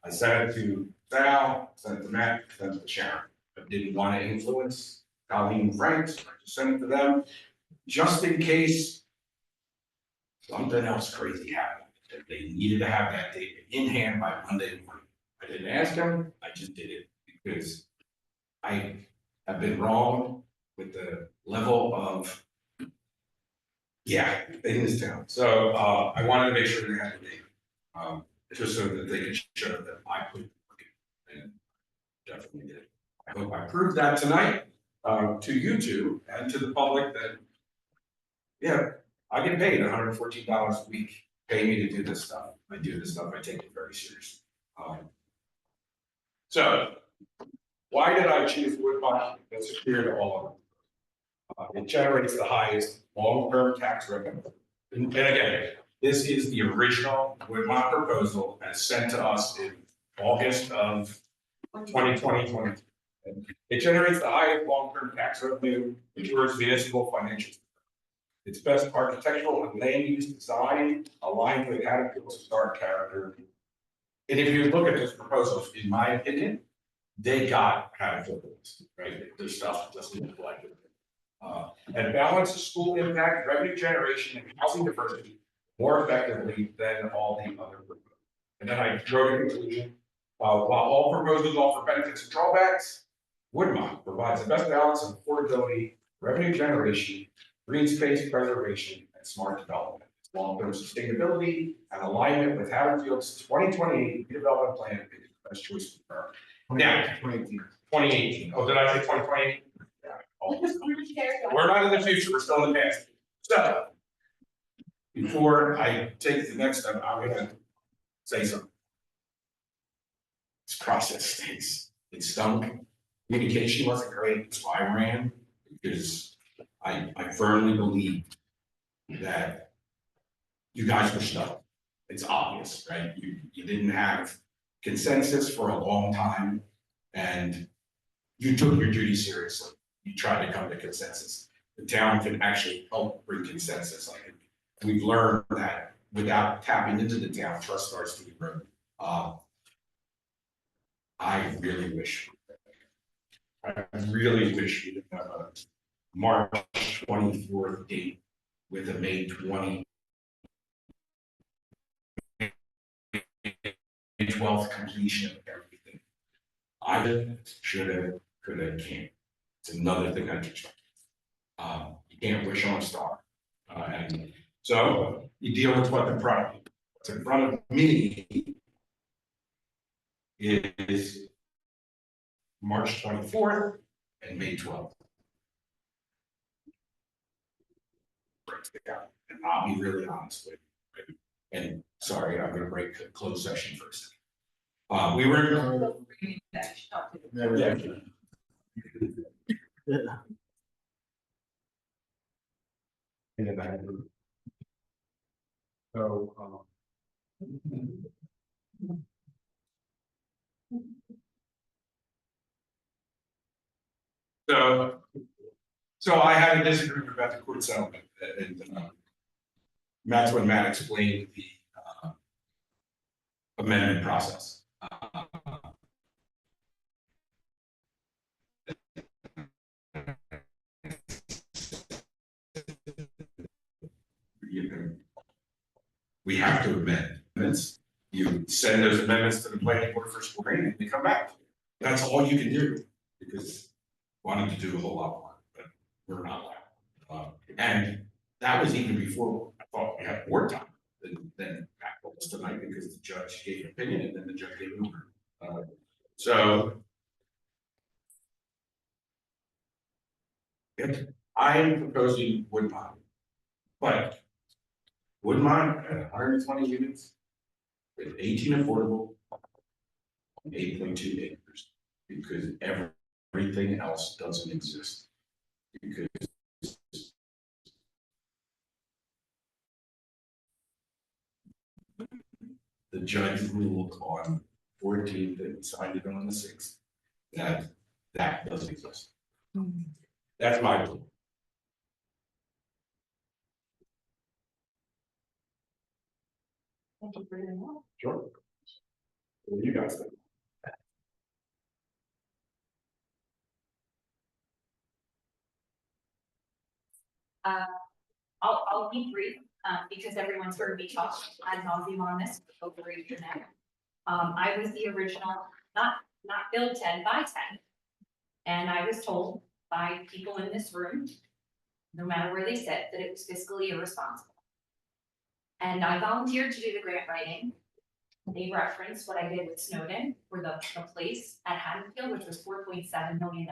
I sent it to Val, sent it to Matt, sent it to Sharon. I didn't want to influence Colleen and Frank, so I just sent it to them, just in case something else crazy happened, that they needed to have that data in hand by Monday morning. I didn't ask them, I just did it because I have been wrong with the level of, in this town. So I wanted to make sure they had the data. Just so that they could show that I put work in, and definitely did. I hope I proved that tonight to you two and to the public that, I get paid $114 a week. Pay me to do this stuff. I do this stuff. I take it very seriously. So, why did I choose Woodbine? That's clear to all of them. It generates the highest long-term tax revenue. And again, this is the original Woodmont proposal as sent to us in August of 2020. It generates the highest long-term tax revenue, ensures municipal financial. Its best architectural and land use design aligned with Haddonfield's historic character. And if you look at those proposals, in my opinion, they got Haddonfield, right? Their stuff doesn't look like it. And balances school impact, revenue generation, and housing diversity more effectively than all the other proposals. And then I wrote a conclusion. While all proposals offer benefits and drawbacks, Woodmont provides the best balance of affordability, revenue generation, green space preservation, and smart development. Long-term sustainability and alignment with Haddonfield's 2028 redevelopment plan is the best choice for her. Now, 2018. Oh, did I say 2028? Yeah. Oh. We're not in the future, we're still in the past. So, before I take the next step, I'm gonna say something. This process stinks. It stunk. Communication wasn't great, that's why I ran, because I firmly believe that you guys were stuck. It's obvious, right? You didn't have consensus for a long time, and you took your duty seriously. You tried to come to consensus. the town can actually help bring consensus. Like, we've learned that without tapping into the town, trust starts to erode. I really wish we didn't have a March 24th date with a May 12th completion of everything. I should have, could have, can't. It's another thing I just. You can't wish on a star. And so you deal with what's in front of you. What's in front of me is March 24th and May 12th. Breaks the count. And I'll be really honest with you. And sorry, I'm gonna break the closed session for a second. We were. Yeah. In the back. So, So I had a disagreement about the court settlement, and that's when Matt explained the amendment process. We have to amend amendments. You send those amendments to the planning board for scoring, and they come back. That's all you can do, because wanted to do a whole lot more, but we're not allowed. And that was even before I thought we had more time than Pat told us tonight, because the judge gave an opinion and then the judge gave an order. So I am proposing Woodbine, but Woodbine at 120 units with 18 affordable, 8.2 acres, because everything else doesn't exist. Because the judge ruled on 14th and signed it on the 6th that doesn't exist. That's my rule. Thank you for your help. Sure. What do you guys think? I'll be brief, because everyone's heard me talk ad nauseum on this over a year now. I was the original, not build 10 by 10. And I was told by people in this room, no matter where they sit, that it was fiscally irresponsible. And I volunteered to do the grant writing. They referenced what I did with Snowden for the place at Haddonfield, which was $4.7 million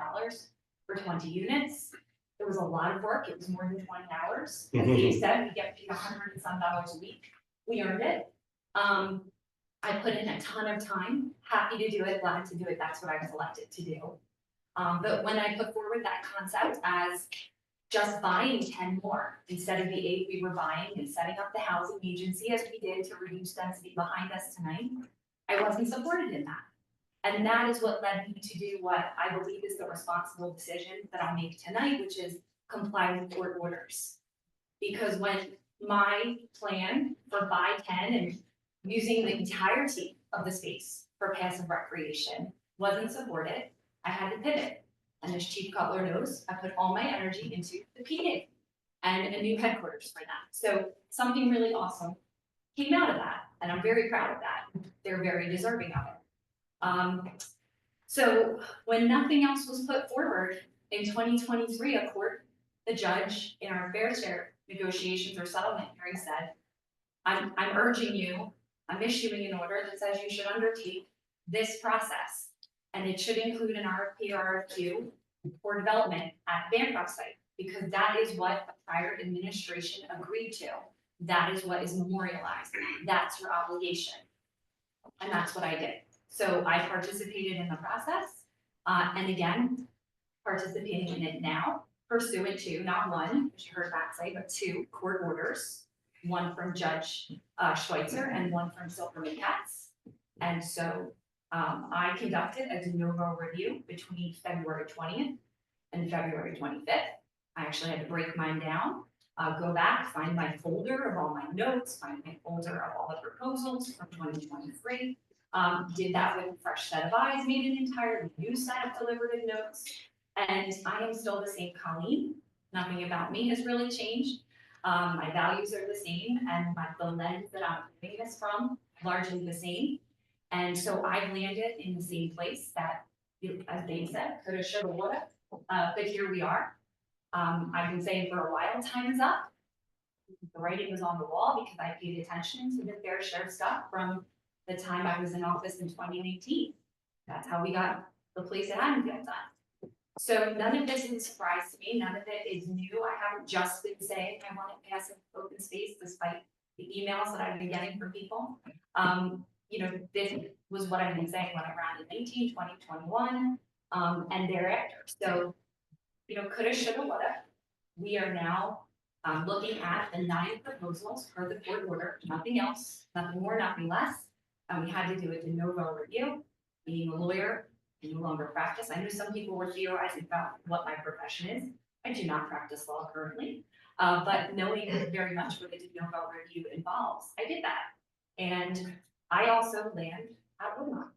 for 20 units. There was a lot of work. It was more than 20 hours. As Dave said, we get paid $100 and some a week. We earned it. I put in a ton of time, happy to do it, glad to do it. That's what I was elected to do. But when I put forward that concept as just buying 10 more instead of the 8 we were buying and setting up the housing agency as we did to reduce density behind us tonight, I wasn't supported in that. And that is what led me to do what I believe is the responsible decision that I'll make tonight, which is comply with court orders. Because when my plan for buy 10 and using the entirety of the space for passive recreation wasn't supported, I had to pivot. And as Chief Cutler knows, I put all my energy into the PD and a new headquarters for that. So something really awesome came out of that, and I'm very proud of that. They're very deserving of it. So when nothing else was put forward in 2023, the judge in our fair share negotiations or settlement hearing said, I'm urging you, I'm issuing an order that says you should undertake this process. And it should include an RFP or RFQ for development at Bancroft site, because that is what the prior administration agreed to. That is what is memorialized. That's your obligation. And that's what I did. So I participated in the process. And again, participating in it now, pursuant to not one, as you heard Matt say, but 2 court orders, one from Judge Schweitzer and one from Silverman Katz. And so I conducted a de novo review between February 20th and February 25th. I actually had to break mine down, go back, find my folder of all my notes, find my folder of all the proposals from 2023. Did that with a fresh set of eyes, made an entirely new set of deliberative notes. And I am still the same Colleen. Nothing about me has really changed. My values are the same, and the lens that I'm doing this from, largely the same. And so I've landed in the same place that, as Dave said, coulda, shoulda, woulda, but here we are. I've been saying for a while, time is up. The writing was on the wall because I paid attention to the fair share stuff from the time I was in office in 2018. That's how we got the place at Haddonfield done. So none of this is a surprise to me. None of it is new. I haven't just been saying I want to pass an open space despite the emails that I've been getting from people. This was what I've been saying when I ran in 19, 20, 21, and thereafter. So, coulda, shoulda, woulda. We are now looking at the 9 proposals per the court order, nothing else, nothing more, nothing less. We had to do a de novo review. Being a lawyer, I no longer practice. I know some people were theorizing about what my profession is. I do not practice law currently, but knowing very much what a de novo review involves, I did that. And I also land at Woodlawn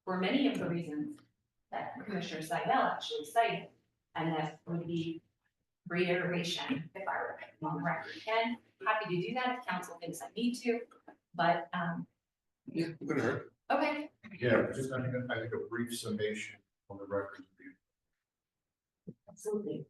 for many of the reasons that Commissioner Seidel actually cited, and that would be reiteration if I were on the record again. Happy to do that if council thinks I need to, but Yeah, it couldn't hurt. okay. Yeah, just I think a brief summation on the record. Absolutely.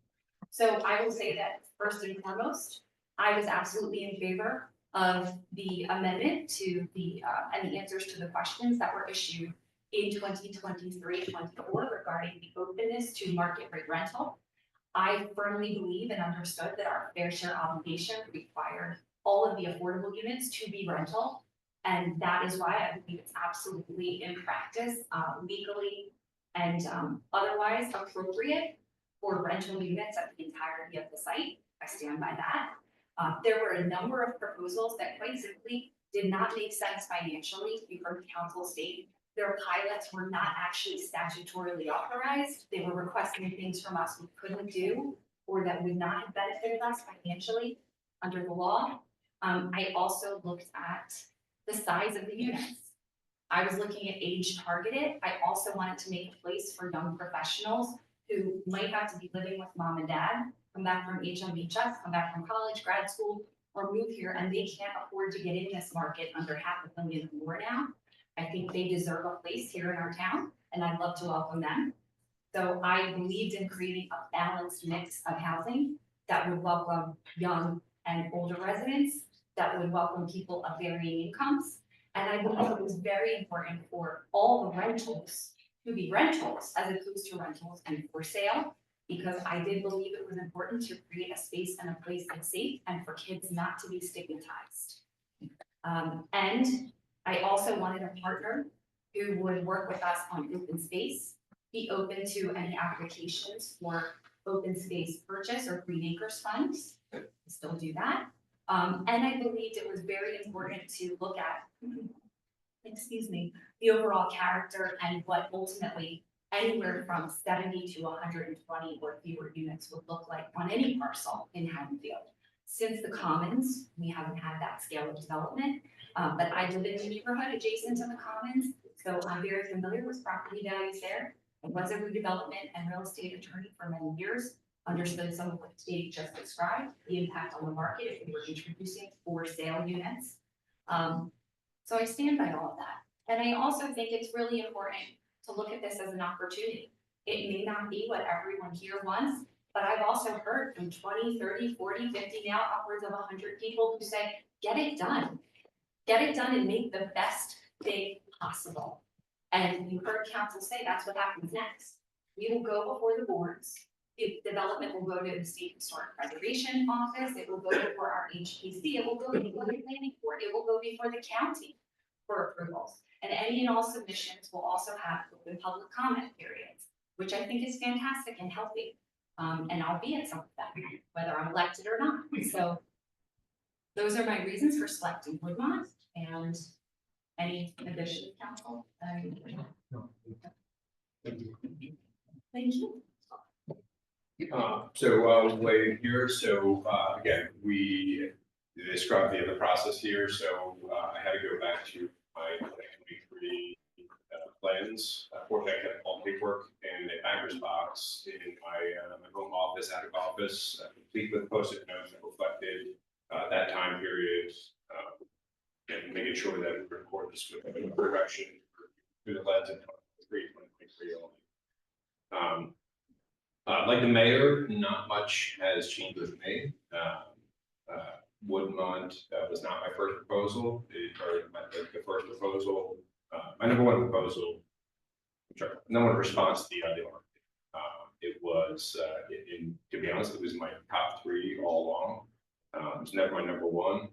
So I will say that first and foremost, I was absolutely in favor of the amendment to the and the answers to the questions that were issued in 2023-24 regarding the openness to market rate rental. I firmly believe and understood that our fair share obligation required all of the affordable units to be rental. And that is why I believe it's absolutely in practice, legally and otherwise appropriate for rental units at the entirety of the site. I stand by that. There were a number of proposals that quite simply did not make sense financially. You heard council state their pilots were not actually statutorily authorized. They were requesting things from us we couldn't do or that would not have benefited us financially under the law. I also looked at the size of the units. I was looking at age targeted. I also wanted to make a place for young professionals who might have to be living with mom and dad, come back from HMHS, come back from college, grad school, or move here, and they can't afford to get in this market under $500,000 more now. I think they deserve a place here in our town, and I'd love to welcome them. So I believed in creating a balanced mix of housing that would welcome young and older residents, that would welcome people of varying incomes. And I believe it was very important for all the rentals to be rentals as opposed to rentals and for sale, because I did believe it was important to create a space and a place that's safe and for kids not to be stigmatized. And I also wanted a partner who would work with us on open space, be open to any applications for open space purchase or Green Acres funds, still do that. And I believed it was very important to look at, the overall character and what ultimately anywhere from 70 to 120 or fewer units would look like on any parcel in Haddonfield. Since the Commons, we haven't had that scale of development, but I live in the neighborhood adjacent to the Commons, so I'm very familiar with property values there. I was a redevelopment and real estate attorney for many years, understood some of what Dave just described, the impact on the market if we were introducing for sale units. So I stand by all of that. And I also think it's really important to look at this as an opportunity. It may not be what everyone here wants, but I've also heard from 20, 30, 40, 50, now upwards of 100 people who say, get it done. Get it done and make the best thing possible. And you heard council say that's what happens next. We will go before the boards. The development will go to the State Historic Preservation Office. It will go before our HPC. It will go before the planning board. It will go before the county for approvals. And any and all submissions will also have open public comment periods, which I think is fantastic and healthy. And I'll be at some of them, whether I'm elected or not. So those are my reasons for selecting Woodmont. And any additions, council? Thank you. Wait here, again, we described the process here, I had to go back to my 2023 plans. Fortunately, I kept all the paperwork in a banker's box in my home office, out of office, complete with post-it notes that reflected that time period, and making sure that we record this with the direction through the lens of 2023 only. Like the mayor, not much has changed with me. Woodmont was not my first proposal. The first proposal, my number one proposal, number one response to the RFP. It was, to be honest, it was my top three all along. It was never my number one.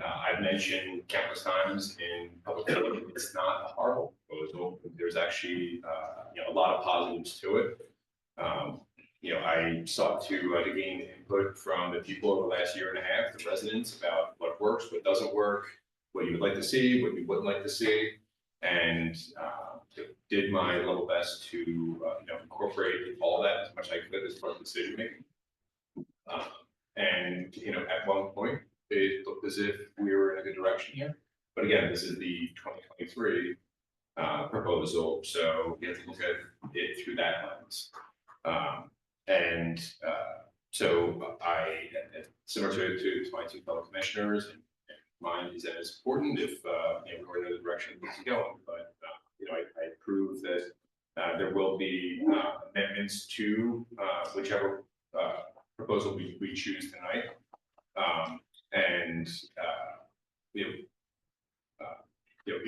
I've mentioned countless times in public, it's not a horrible proposal. There's actually a lot of positives to it. I sought to gain input from the people over the last year and a half, the residents, about what works, what doesn't work, what you would like to see, what you wouldn't like to see, and did my level best to incorporate all that as much as I could as part of decision making. At one point, it looked as if we were in a good direction here. But again, this is the 2023 proposal, so you have to look at it through that lens. Similar to my two fellow commissioners, and mine is as important if we were in the direction this is going. But I approve that there will be amendments to whichever proposal we choose tonight.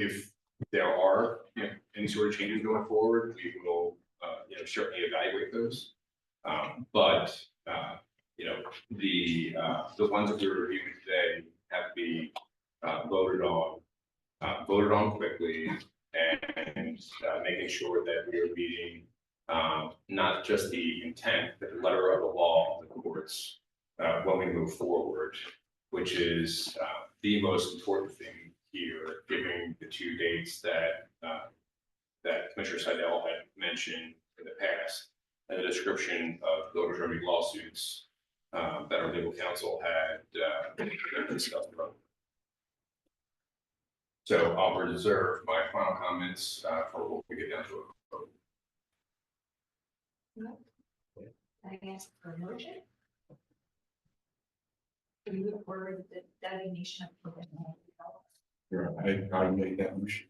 If there are any sort of changes going forward, we will certainly evaluate those. The ones that we're reviewing today have to be voted on quickly, and making sure that we are meeting not just the intent, but the letter of the law of the courts when we move forward, which is the most important thing here, given the two dates that Commissioner Seidel had mentioned in the past, and the description of builders remedy lawsuits that our legal counsel had discussed about. So I'll reserve my final comments for when we get down to it. I guess for a motion. To move forward with the designation of professional development. I make that motion.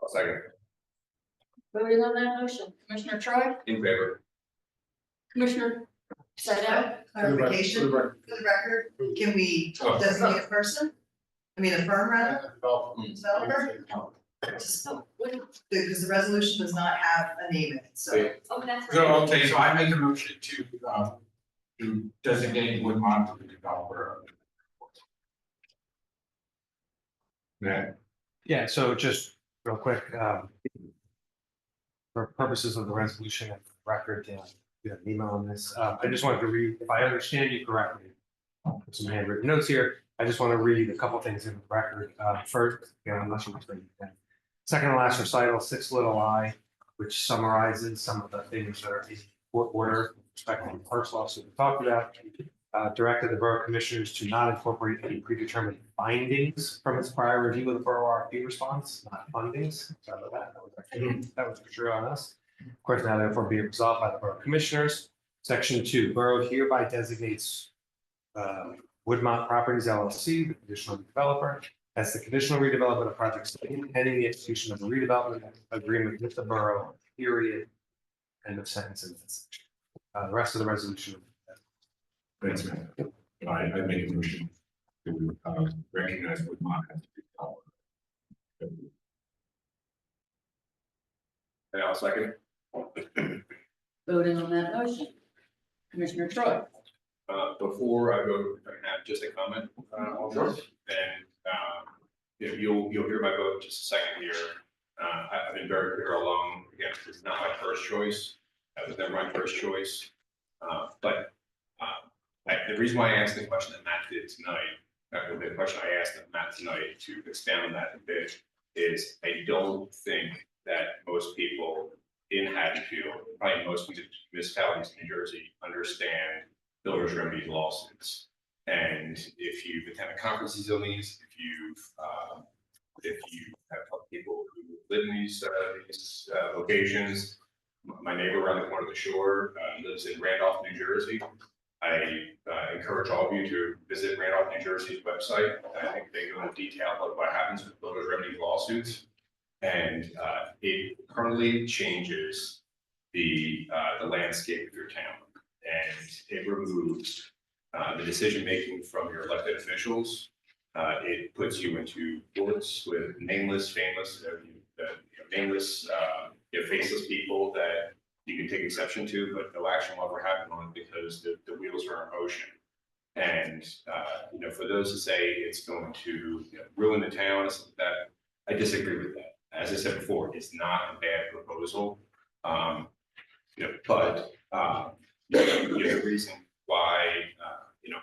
I'll second. Voting on that motion, Commissioner Troy, In favor. Commissioner Seidel, Clarification, for the record, can we designate a person? I mean, a firm rather, developer? Because the resolution does not have a name in it, so. Oh, that's. Okay, so I make a motion to designate Woodmont as the developer. Yeah, so just real quick, for purposes of the resolution and record, we have an email on this. I just wanted to read, if I understand you correctly, I'll put some handwritten notes here. I just want to read a couple things in the record. First, unless you want to read that. Second to last recital, 6i, which summarizes some of the things that are in court order with respect to the parcel lawsuit we talked about. Directed the borough commissioners to not incorporate any predetermined findings from its prior review of the borough RFP response, not fundings. Sorry about that. That was for sure on us. Of course, now therefore be resolved by the borough commissioners. Section 2, borough hereby designates Woodmont Properties LLC, the conditional developer, as the conditional redevelopment of projects pending the execution of the redevelopment agreement with the borough, period. End of sentence in this section. The rest of the resolution. Thanks, man. I make a motion to recognize Woodmont as the developer. And I'll second. voting on that motion, Commissioner Troy, Before I go, if I can have just a comment on this, and you'll hear my vote in just a second here. I've been very clear along, again, it's not my first choice. That was never my first choice. The reason why I asked the question that Matt did tonight, the question I asked Matt tonight to expand on that a bit, is I don't think that most people in Haddonfield, probably most municipalities in New Jersey, understand builders remedy lawsuits. And if you've attended conferences on these, if you have helped people who live in these locations, my neighbor around the corner of the shore lives in Randolph, New Jersey. I encourage all of you to visit Randolph, New Jersey's website. I think they go into detail about what happens with builders remedy lawsuits. And it currently changes the landscape of your town. And it removes the decision-making from your elected officials. It puts you into courts with nameless, faceless people that you can take exception to, but no action will ever happen on because the wheels are in motion. And, for those who say it's going to ruin the town, that I disagree with that. As I said before, it's not a bad proposal. But the reason why,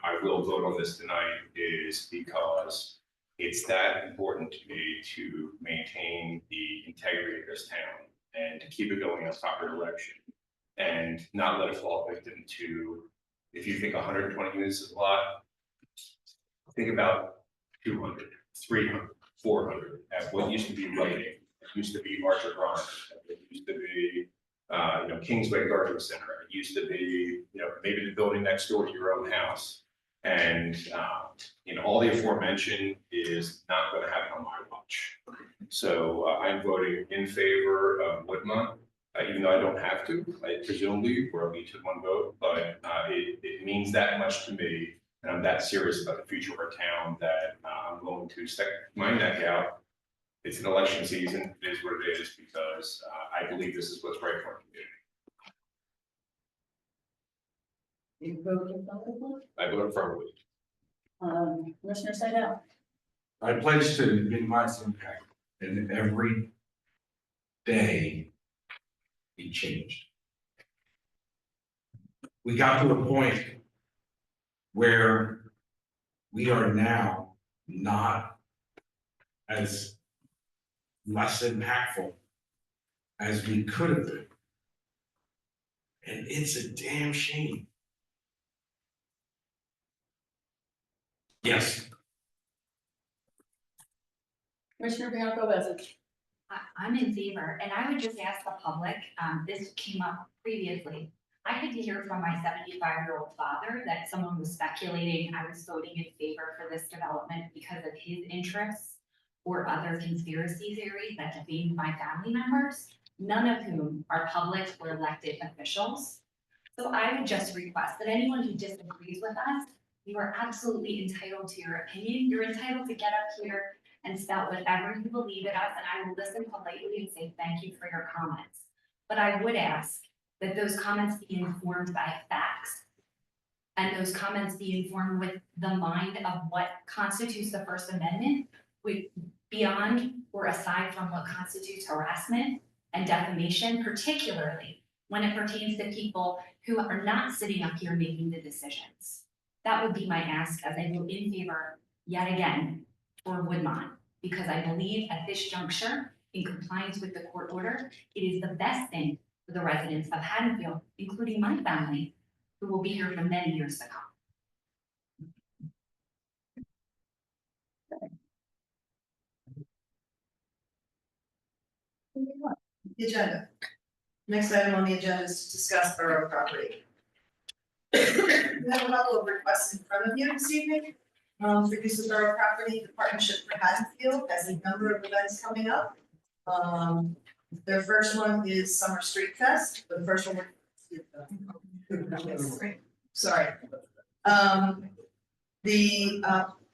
I will vote on this tonight is because it's that important to me to maintain the integrity of this town and to keep it going in a proper direction and not let it fall victim to, if you think 120 units is a lot, think about 200, 300, 400 at what used to be Rite Aid, it used to be Archer Grant, it used to be Kingsway Garden Center. It used to be, maybe the building next door to your own house. And, all the aforementioned is not going to happen on my watch. So I'm voting in favor of Woodmont, even though I don't have to. I presumably we're only to one vote, but it means that much to me. And I'm that serious about the future of our town that I'm willing to stick my neck out. It's an election season. It is what it is because I believe this is what's right for our community. You voted affirmatively? I vote affirmatively. Commissioner Seidel. I pledge to minimize impact, and every day be changed. We got to a point where we are now not as less impactful as we could have been. And it's a damn shame. Yes. Commissioner Bianco Bezich. I'm in favor, and I would just ask the public, this came up previously. I had to hear from my 75-year-old father that someone was speculating I was voting in favor for this development because of his interests or other conspiracy theories that defamed my family members, none of whom are public or elected officials. So I would just request that anyone who disagrees with us, you are absolutely entitled to your opinion. You're entitled to get up here and spout whatever you believe in us, and I will listen politely and say thank you for your comments. But I would ask that those comments be informed by facts, and those comments be informed with the mind of what constitutes the First Amendment, beyond or aside from what constitutes harassment and defamation, particularly when it pertains to people who are not sitting up here making the decisions. That would be my ask, as I vote in favor yet again for Woodmont, because I believe at this juncture, in compliance with the court order, it is the best thing for the residents of Haddonfield, including my family, who will be here for many years to come. The agenda. Next item on the agenda is to discuss borough property. We have a couple of requests in front of you this evening. For use of borough property, the Partnership for Haddonfield has a number of events coming up. Their first one is Summer Street Fest. The first one. Sorry. The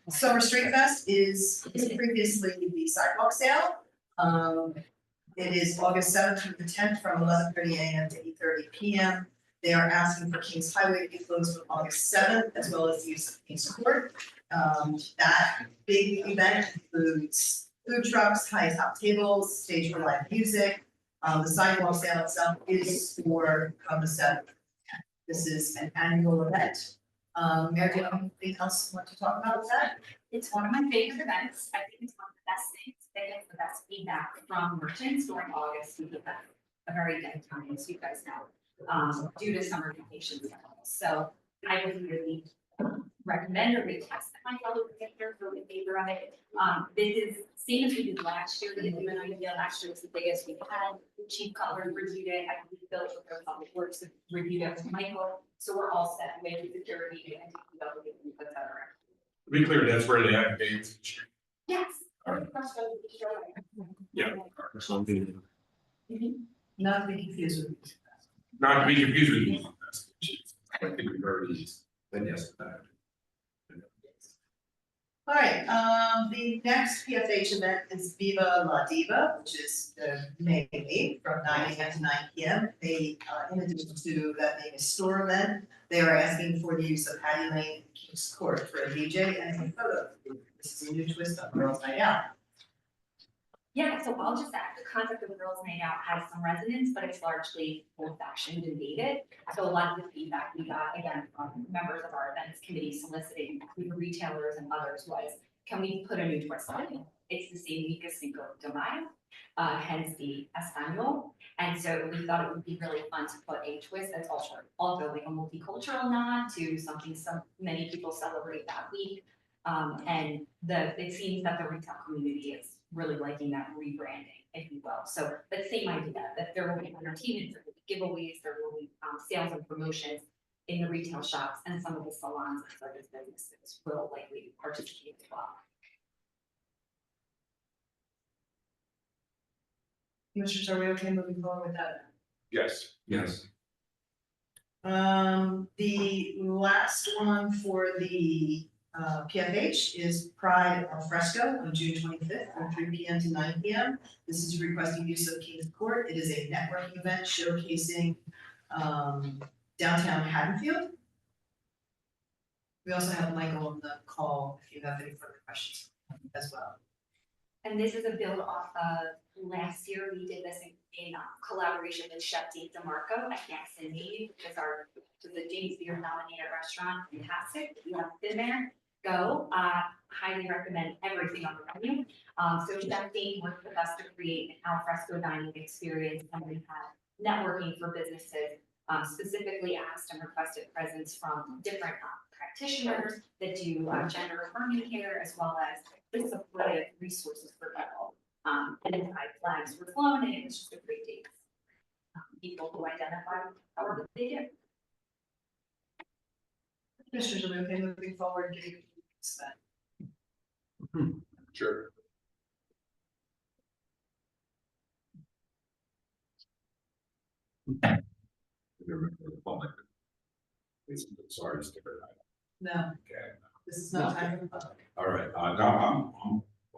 Summer Street Fest is previously the sidewalk sale. It is August 7th through the 10th from 11:30 a.m. to 8:30 p.m. They are asking for Kings Highway to be closed from August 7th, as well as the use of Kings Court. That big event includes food trucks, high top tables, stage for live music. The sidewalk sale itself is for the 7th. This is an annual event. Mary, do you have anything else you want to talk about with that? It's one of my favorite events. I think it's one of the best things that gets the best feedback from merchants during August, we get that a very good time, as you guys know, due to summer vacations. So I would really recommend or retest that my fellow projector for in favor of it. This is same as we did last year. The agreement idea last year was the biggest we've had. Chief Cutler reviewed it. I believe Bill with their public works reviewed it with Michael. So we're all set with security and et cetera. To be clear, that's where they have gates. Yes. Yeah. Not to be confused with. Not to be confused with you. I think we've already, then yes. All right, the next PFH event is Viva La Diva, which is May 8th from 9 AM to 9 PM. They, in addition to that being a store event, they are asking for the use of Hattie Lane and Kings Court for a DJ and a photo. This is a new twist on Girls Night Out. Yeah, so I'll just add, the concept of the Girls Night Out has some resonance, but it's largely old fashioned and dated. So a lot of the feedback we got, again, from members of our events committee soliciting with retailers and others was, can we put a new twist on it? It's the same week as Cinco de Mayo, hence the Espanol. And so we thought it would be really fun to put a twist that's also like a multicultural nod to something so many people celebrate that week. And it seems that the retail community is really liking that rebranding, if you will. So that same idea that there will be entertainment, there will be giveaways, there will be sales and promotions in the retail shops, and some of the salons and service businesses will likely participate as well. Commissioners, are we okay moving forward with that? Yes. Yes. The last one for the PFH is Pride al Fresco on June 25th from 3 PM to 9 PM. This is requesting use of Kings Court. It is a networking event showcasing downtown Haddonfield. We also have Michael on the call if you have any further questions as well. And this is a build off of last year, we did this in collaboration with Chef Dave DeMarco at Jackson Mead, because the James Beard nominated restaurant, fantastic. If you haven't been there, go. Highly recommend everything on the menu. So Chef Dave worked with us to create an al fresco dining experience, and we had networking for businesses, specifically asked and requested presence from different practitioners that do gender affirming care, as well as this array of resources for people. And flags were flown, and it was just a great day. People who identify however they do. Commissioners, are we okay moving forward? Getting this event? Sure. Sorry, just different. No, Okay. this is not time for the public. All right, no,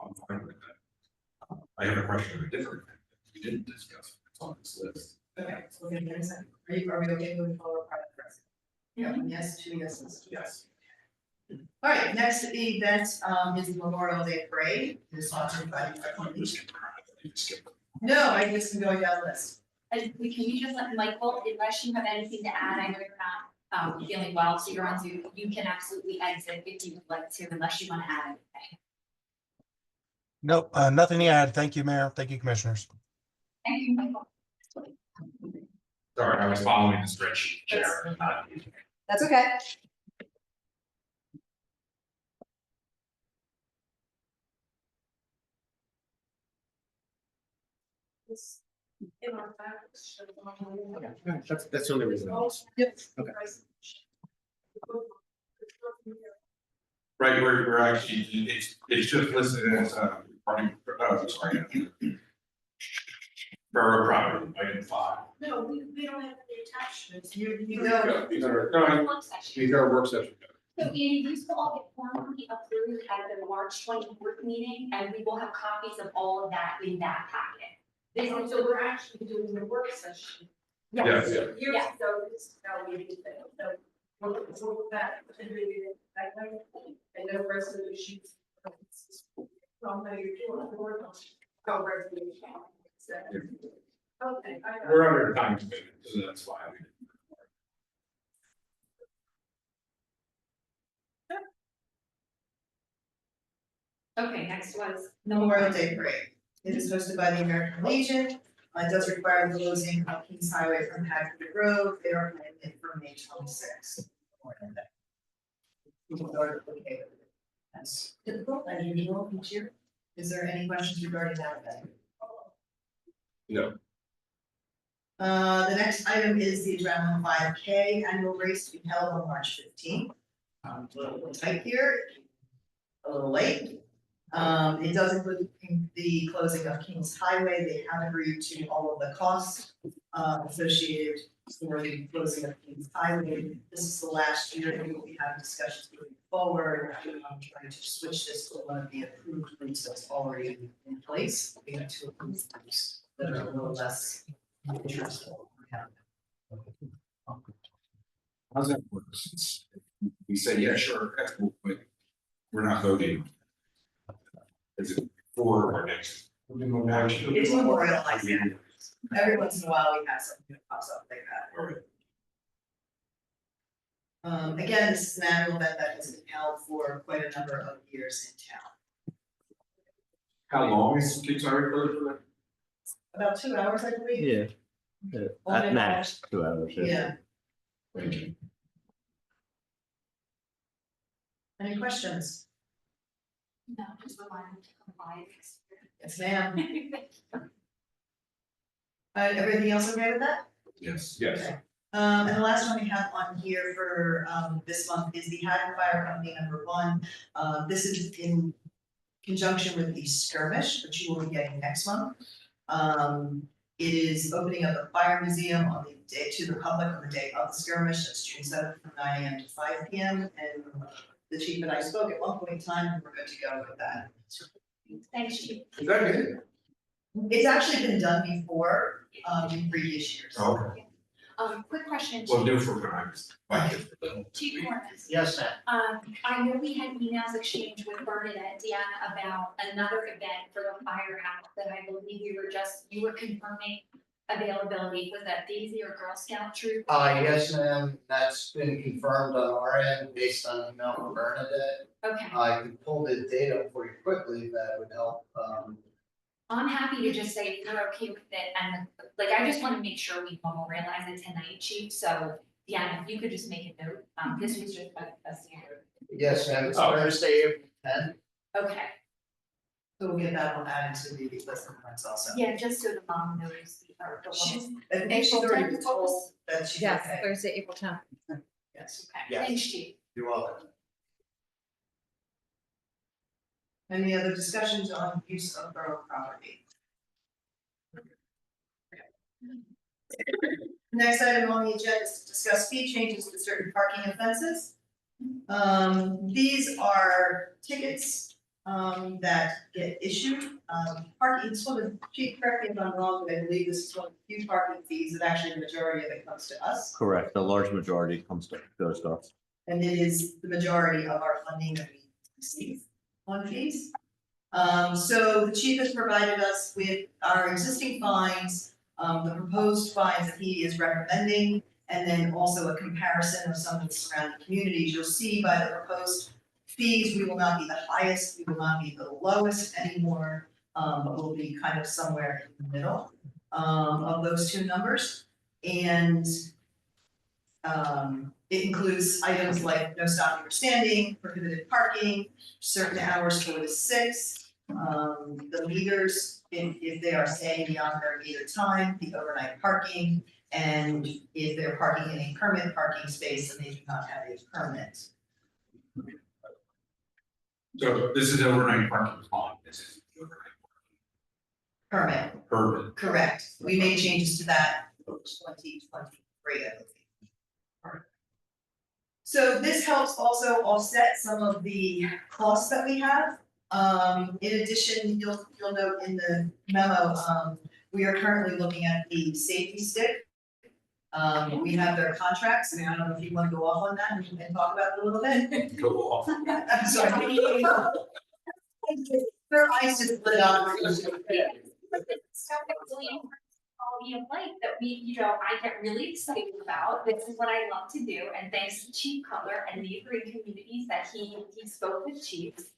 I'm fine with that. I have a question of a different thing that we didn't discuss, it's on this list. Okay, so we're gonna get a second. Are we okay moving forward? Pride al Fresco? Yeah, yes, 2 yeses. Yes. All right, next event is the Memorial Day Parade. It is sponsored by the Foundation. No, I just am going down the list. And can you just let Michael, unless you have anything to add, I know you're not feeling well, so you're on Zoom, you can absolutely exit if you would like to, unless you want to add anything. Nope, nothing to add. Thank you, Mayor. Thank you, Commissioners. Thank you, Michael. Sorry, I was following the spreadsheet, Sharon. That's okay. That's the only reason. Yep. Okay. Right, we're actually, it's just listed as, sorry, borough property, item 5. No, we don't have the attachments. You Yeah, these are, Work session. these are work session. So Andy, these will all get formally approved at the March 24th meeting, and we will have copies of all of that in that packet. This is, so we're actually doing the work session. Yes. Yes. Years Yes. ago, this is how we did it, so we'll that, and we did it that way, and no resolutions. From how you're doing, no resolution. Okay. We're under time commitment, so that's why we. Okay, next was. Memorial Day Parade. It is hosted by the American Legion. It does require the closing of Kings Highway from Haddonfield Road. They are planning it for May 26th. That's typical and usual each year. Is there any questions regarding that event? No. The next item is the Adrenaline 5K annual race to be held on March 15th. A little tight here, a little late. It does include the closing of Kings Highway. They have agreed to all of the costs associated for the closing of Kings Highway. This is the last year we will be having discussions moving forward. I'm trying to switch this to one of the approved routes that's already in place. We have two approved routes that are a little less interesting. How's that work? We say, yeah, sure, that's cool, but we're not voting. Is it for or next? It's memorialized. Every once in a while, we have something that pops up like that. Again, this is an annual event that has been held for quite a number of years in town. How long is Kings Highway closed for that? About 2 hours, I believe. Yeah, On and at off. max 2 hours. Yeah. Thank you. Any questions? No, just remind them to comply. Yes, ma'am. Everything else okay with that? Yes. Yes. Okay. And the last one we have on here for this month is the Haddon Fire Company #1. This is in conjunction with the skirmish, which you will be getting next month. It is opening up a fire museum on the day to the public on the day of the skirmish. That's June 7th from 9 AM to 5 PM. And the chief and I spoke at one point in time, and we're good to go with that. Thanks, Chief. Is that good? It's actually been done before, in previous years. Okay. Quick question. Well, do for times. Chief Cornish. Yes, ma'am. I know we had emails exchanged with Bernadette, Deanna, about another event for the firehouse that I believe you were confirming availability. Was that Daisy or Girl Scout troop? Yes, ma'am, that's been confirmed on our end based on email from Bernadette. Okay, I can pull the data for you quickly, if that would help. I'm happy to just say if you're okay with it, and like, I just wanna make sure we memorialize it tonight, Chief, so, yeah, if you could just make a note, this was just a standard. Yes, ma'am, it's Thursday, April 10th. Okay, So we'll get that one added to the list of events also. yeah, just so the mom knows, or the woman. I think she's already been told that she's Yes, okay. Thursday, April 10th. Yes. Okay, Yes. thanks, Chief. You're welcome. Any other discussions on use of borough property? Next item on the agenda is to discuss fee changes to certain parking offenses. These are tickets that get issued. Parking, this one, Chief, correct me if I'm wrong, but I believe this is one of the few parking fees that actually the majority of it comes to us. Correct, the large majority comes to those stuff. And it is the majority of our funding that we receive on fees. So the chief has provided us with our existing fines, the proposed fines that he is recommending, and then also a comparison of some of the surrounding communities. You'll see by the proposed fees, we will not be the highest, we will not be the lowest anymore, but we'll be kind of somewhere in the middle of those two numbers. And it includes items like no stopping or standing, prohibited parking, certain hours 4 to 6, the meters, if they are staying beyond their meter time, the overnight parking, and if they're parking in a permit parking space and they do not have a permit. So this is overnight parking on, this is overnight Permit, permit. correct. We made changes to that in 2023, I believe. So this helps also offset some of the costs that we have. In addition, you'll note in the memo, we are currently looking at the safety stick. We have their contracts, and I don't know if you want to go off on that and talk about it a little bit. Go off. I'm sorry. Their eyes just lit up. Quality of life that I get really excited about. This is what I love to do, and thanks to Chief Cutler and neighboring communities that he spoke with chiefs.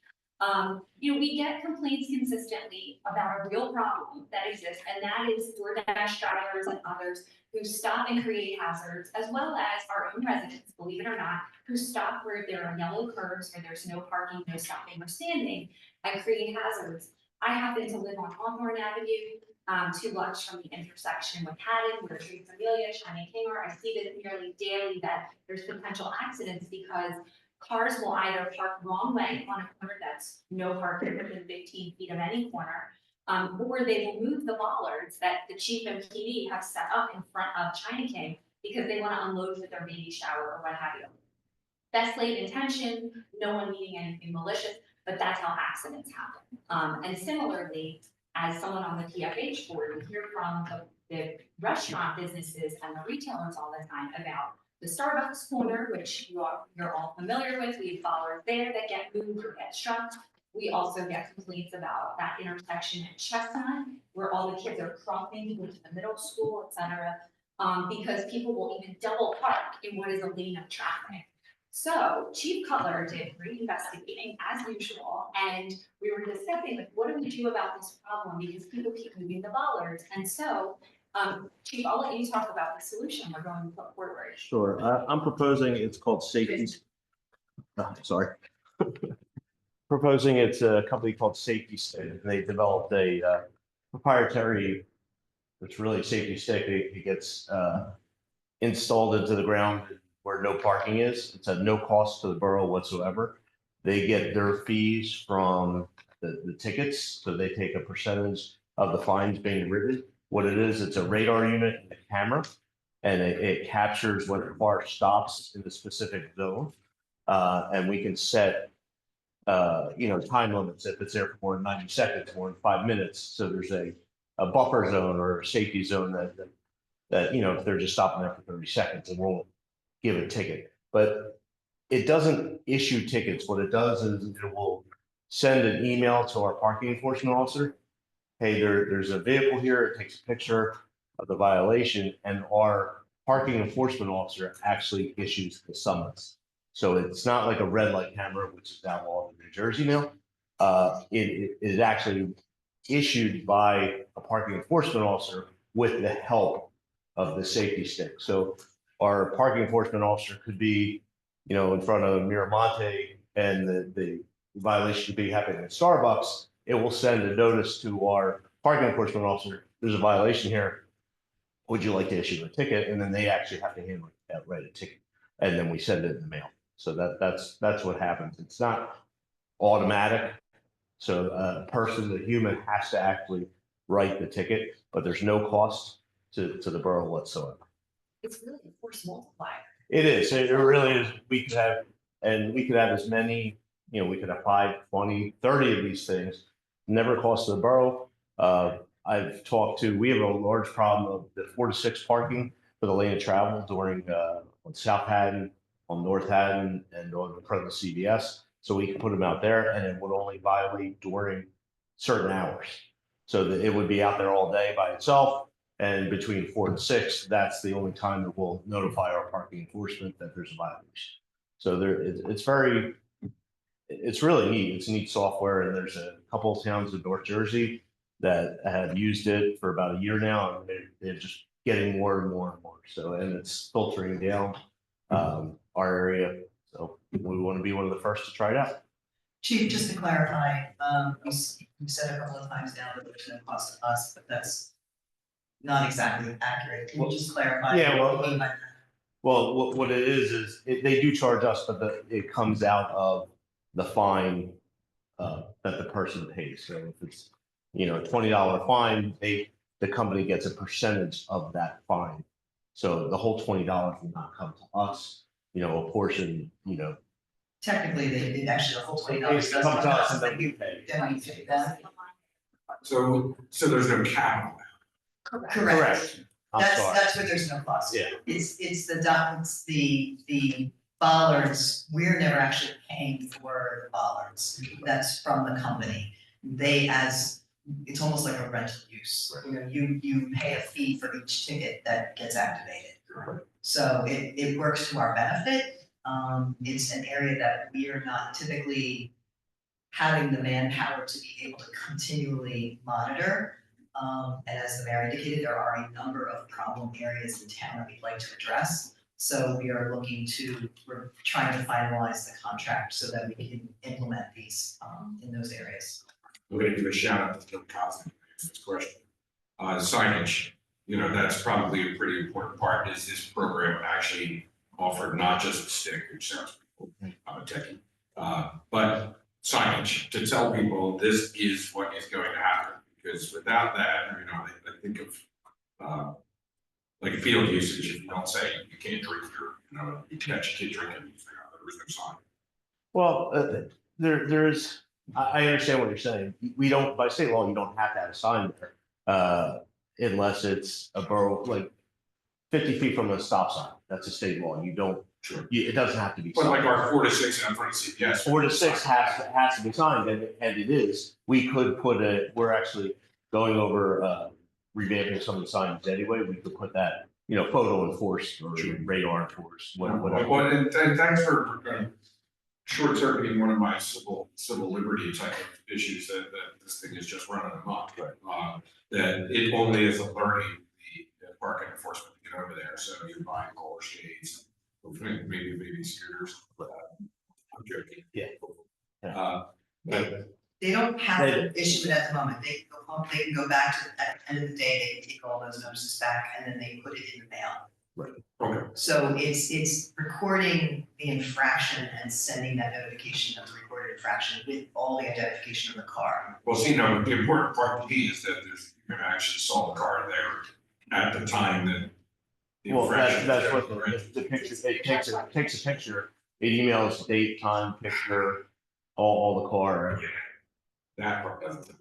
We get complaints consistently about a real problem that exists, and that is DoorDash drivers and others who stop and create hazards, as well as our own residents, believe it or not, who stop where there are yellow curbs, where there's no parking, no stopping or standing, and create hazards. I happen to live on Hawthorne Avenue, 2 blocks from the intersection with Haddon, where Trees Amelia, Shining King are. I see this nearly daily that there's potential accidents because cars will either park wrong way on a corner that's no parking within 15 feet of any corner, or they will move the bollards that the chief and PD have set up in front of China King because they want to unload with their baby shower or what have you. Best laid intention, no one meaning anything malicious, but that's how accidents happen. And similarly, as someone on the TFH board, we hear from the restaurant businesses and the retailers all the time about the Starbucks corner, which you're all familiar with. We have bollards there that get moved or get struck. We also get complaints about that intersection at Chestnut, where all the kids are crossing to go to the middle school, et cetera, because people will even double park in what is a lane of traffic. So Chief Cutler did great investigating as usual, and we were discussing, like, what do we do about this problem? Because people keep moving the bollards. And so, Chief, I'll let you talk about the solution we're going to put forward. Sure. I'm proposing, it's called Safety. Sorry. Proposing it's a company called Safety Stick. They developed a proprietary, it's really a safety stick. It gets installed into the ground where no parking is. It's at no cost to the borough whatsoever. They get their fees from the tickets, so they take a percentage of the fines being written. What it is, it's a radar unit and a camera, and it captures when a car stops in the specific zone. And we can set time limits if it's there for more than 90 seconds, more than 5 minutes. So there's a buffer zone or a safety zone that if they're just stopping there for 30 seconds, it won't give a ticket. But it doesn't issue tickets. What it does is it will send an email to our parking enforcement officer. Hey, there's a vehicle here. It takes a picture of the violation, and our parking enforcement officer actually issues the summons. So it's not like a red light camera, which is outlawed in New Jersey now. It is actually issued by a parking enforcement officer with the help of the safety stick. So our parking enforcement officer could be, in front of Miramonte, and the violation could be happening at Starbucks. It will send a notice to our parking enforcement officer. There's a violation here. Would you like to issue a ticket? And then they actually have to handle it, write a ticket, and then we send it in the mail. So that's what happens. It's not automatic. So a person, a human, has to actually write the ticket, but there's no cost to the borough whatsoever. It's really a force multiplier. It is. It really is. We could have as many, we could have 5, 20, 30 of these things. Never cost the borough. We have a large problem of the 4 to 6 parking for the lane of travel during on South Haddon, on North Haddon, and on the front of the CVS. So we can put them out there, and it would only violate during certain hours. So that it would be out there all day by itself. And between 4 and 6, that's the only time that we'll notify our parking enforcement that there's a violation. So it's really neat. It's neat software, and there's a couple of towns in North Jersey that have used it for about a year now, and they're just getting more and more and more. So, and it's filtering down our area. So we want to be one of the first to try it out. Chief, just to clarify, you said a couple of times now that there's no cost to us, but that's not exactly accurate. Can you just clarify? Yeah, what you mean by that? Well, what it is they do charge us, but it comes out of the fine that the person pays. So if it's a $20 fine, the company gets a percentage of that fine. So the whole $20 will not come to us. A portion, Technically, they actually the whole $20 does come come to us, and then we we pay. pay them. So there's no cap. Correct. I'm sorry. That's where there's no cost. Yeah. It's the bollards. We're never actually paying for the bollards. That's from the company. It's almost like a rental use. You pay a fee for each ticket that gets activated. So it works to our benefit. It's an area that we are not typically having the manpower to be able to continually monitor. And as the mayor indicated, there are a number of problem areas in town that we'd like to address. So we are we're trying to finalize the contract so that we can implement these in those areas. I'm gonna give a shout out to Bill Cosby for this question. Signage, that's probably a pretty important part. Is this program actually offered not just a stick, which sounds pretty cool, I'm a techie, but signage to tell people this is what is going to happen. Because without that, I think of like field usage. If you don't say you can't drink here, you catch a kid drinking, you figure out there is no sign. Well, there's, I understand what you're saying. We don't, by state law, you don't have to have a sign there, unless it's a borough, like 50 feet from a stop sign. That's a state law. You don't, it doesn't have to be. But signed. like our 4 to 6 and I'm trying to see, yes. 4 to 6 has to be signed, and it is. We could put we're actually going over revamping some of the signs anyway. We could put that, photo enforced or radar enforced, whatever. Well, and thanks for short circuiting one of my civil liberty type of issues that this thing is just running amok. But that it only is alerting the parking enforcement to get over there. So you're buying roller shades, maybe scooters. I'm joking. Yeah. They don't have to issue it at the moment. They can go back to, at the end of the day, they can take all those notices back and then they put it in the mail. Right. Okay. So it's recording the infraction and sending that notification of the recorded infraction with all the identification of the car. Well, see, no, the important part to me is that you can actually saw the car there at the time that. Well, that's what the picture, it takes a picture, it emails date, time, picture, all the car. That part doesn't.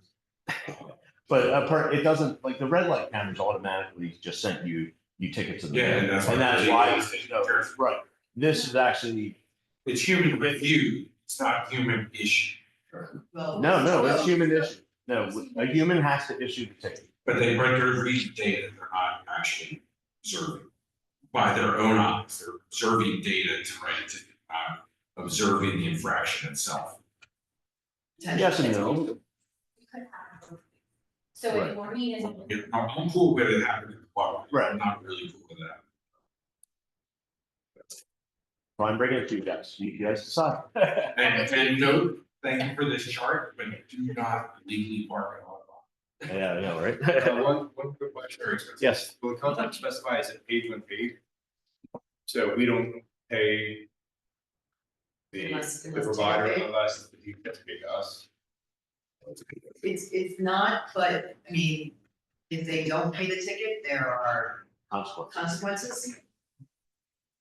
But it doesn't, like the red light cameras automatically just sent you tickets in the mail. And that's why, right, this is actually. It's human review, it's not human issue. Well, No, it's human issue. No, a human has to issue the ticket. But they're reading data, they're not actually observing. By their own eyes, they're observing data to write a ticket, not observing the infraction itself. Yes and no. So Right. if Maureen is. I'm cool with it happening in the public. Right. I'm not really cool with that. Fine, bring it to you guys. You guys decide. And note, thank you for this chart, but do not legally park on. Yeah, I know, right? One quick question. Yes. Will the contract specify is it paid when paid? So we don't pay the provider unless the deed gets paid to us. It's not, but I mean, if they don't pay the ticket, there are consequences.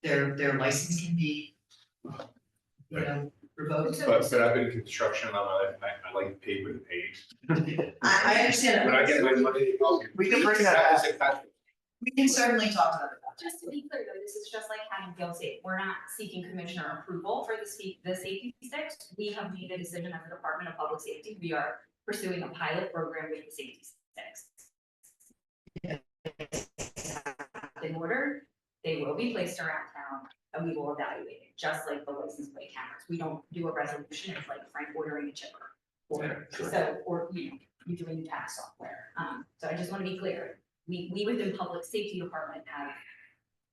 Their license can be, revoked. But I've been in construction all my life, I like paid when paid. I understand that. When I get my money, We can bring that up. We can certainly talk to them about that. Just to be clear though, this is just like Haddonfield State. We're not seeking commissioner approval for the safety sticks. We have made a decision as a Department of Public Safety. We are pursuing a pilot program with the safety sticks. In order, they will be placed around town and we will evaluate it, just like the license plate cameras. We don't do a resolution. It's like Frank ordering a chipper. Or you doing tax software. So I just want to be clear. We within Public Safety Department have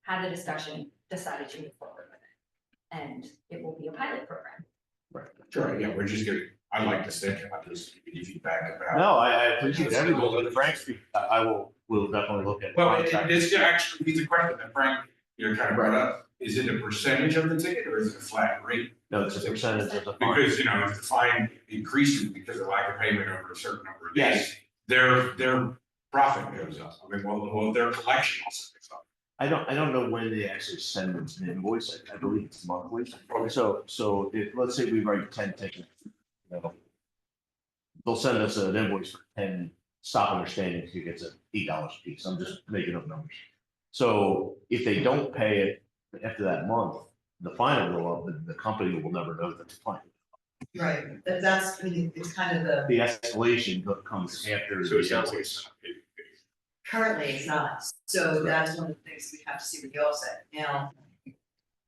had the discussion, decided to move forward with it. And it will be a pilot program. Right, sure, yeah, we're just giving, I like to think, I just give you feedback about. No, I appreciate everything. Frank, we'll definitely look at. Well, it's actually, it's a question that Frank, kind of brought up. Is it a percentage of the ticket or is it a flat rate? No, it's a percentage of the fine. Because, if the fine increases because of lack of payment over a certain number of days, their profit goes up. I mean, well, their collection also goes up. I don't know when they actually send an invoice. I believe it's monthly. So let's say we write 10 tickets, they'll send us an invoice for 10 stop understanding tickets at $8 a piece. I'm just making up numbers. So if they don't pay it after that month, the fine will go up, but the company will never know that it's fine. Right, that's, it's kind of The escalation comes after. So it sounds like it's not paid. currently it's not. So that's one of the things we have to see with the offset. Now,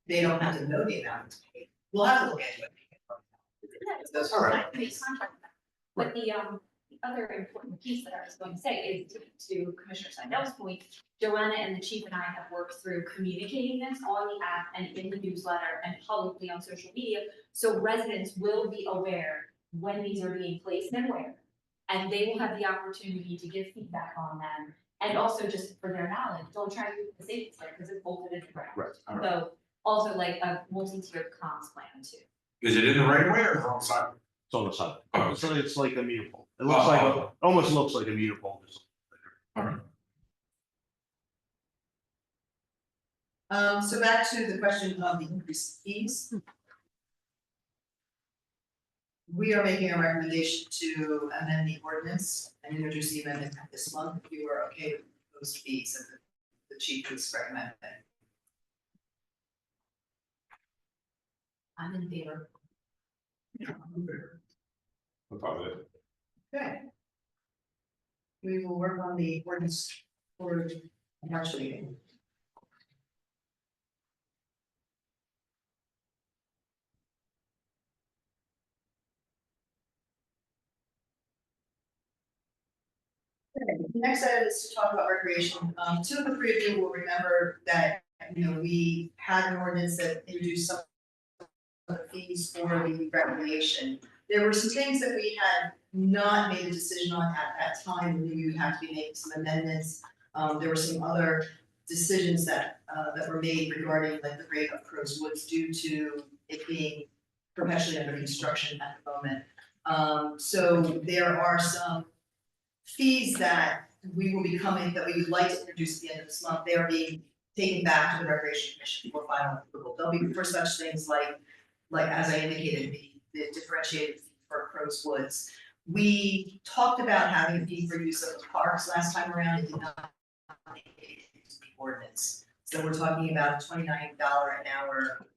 they don't have to know the amount it's paid. We'll have to look into it. those All are right. But the other important piece that I was going to say is to Commissioner Seidel's point, Joanna and the chief and I have worked through communicating this on the app and in the newsletter and publicly on social media. So residents will be aware when these are being placed and where. And they will have the opportunity to give feedback on them. And also just for their knowledge, don't try to do the safety stick because it's bolted into the ground. Right. So also like a multi-tiered comms plan too. Is it in the right of way or is it on the side? It's on the side. Oh. It's like a meter pole. It looks like, almost looks like a meter pole. So back to the question of the increased fees. We are making a recommendation to amend the ordinance and introduce the amendment this month, if you are okay with those fees and the chief is recommending. I'm in favor. On top of it. Okay. We will work on the ordinance for March meeting. Okay, the next item is to talk about recreation. Two of the three of you will remember that, we had an ordinance that introduced some of the fees for the recreation. There were some things that we had not made a decision on at that time, and we would have to be making some amendments. There were some other decisions that were made regarding like the rate of Crow's Woods due to it being perpetually under construction at the moment. So there are some fees that we will be coming, that we would like to introduce at the end of this month. They are being taken back to the Recreation Commission for final approval. They'll be for such things like as I indicated, the differentiated fee for Crow's Woods. We talked about having a fee for use of the parks last time around. It did not make it into the ordinance. So we're talking about $29 an hour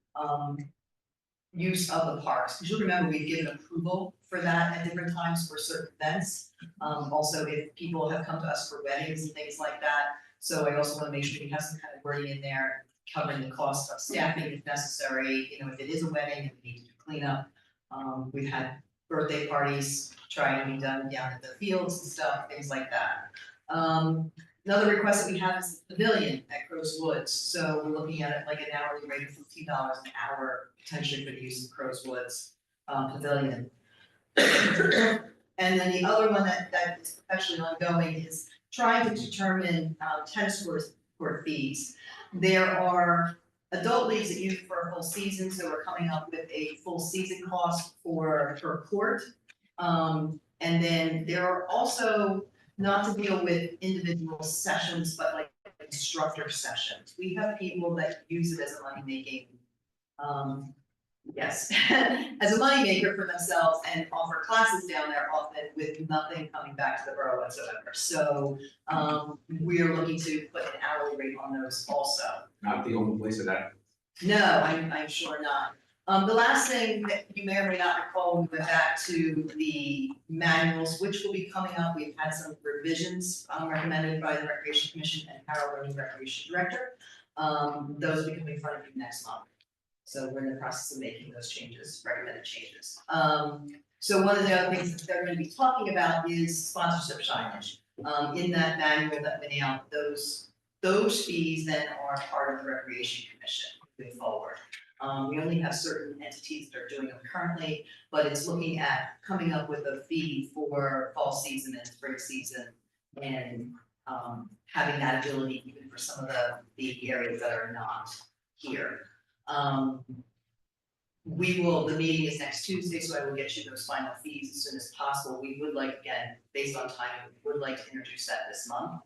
use of the parks. Because you'll remember we've given approval for that at different times for certain events. Also, if people have come to us for weddings and things like that. So I also want to make sure we have some kind of wording in there covering the cost of staffing if necessary. If it is a wedding and we need to do cleanup. We've had birthday parties trying to be done down at the fields and stuff, things like that. Another request that we have is the pavilion at Crow's Woods. So we're looking at it like an hourly rate of $15 an hour potentially for the use of Crow's Woods pavilion. And then the other one that is actually ongoing is trying to determine tennis court fees. There are adult leagues that use it for a full season, so we're coming up with a full season cost per court. And then there are also, not to deal with individual sessions, but like instructor sessions. We have people that use it as a money-making, yes, as a moneymaker for themselves and offer classes down there often with nothing coming back to the borough whatsoever. So we are looking to put an hourly rate on those also. Not the only place of that. No, I'm sure not. The last thing that you may or may not recall, we went back to the manuals, which will be coming up. We've had some revisions recommended by the Recreation Commission and Harold, our new Recreation Director. Those will be coming in front of you next month. So we're in the process of making those changes, recommended changes. So one of the other things that they're going to be talking about is sponsorship signage. In that manual that went out, those fees then are part of the Recreation Commission moving forward. We only have certain entities that are doing them currently, but it's looking at coming up with a fee for fall season and spring season and having that ability even for some of the areas that are not here. The meeting is next Tuesday, so I will get you those final fees as soon as possible. We would like, again, based on timing, we would like to introduce that this month,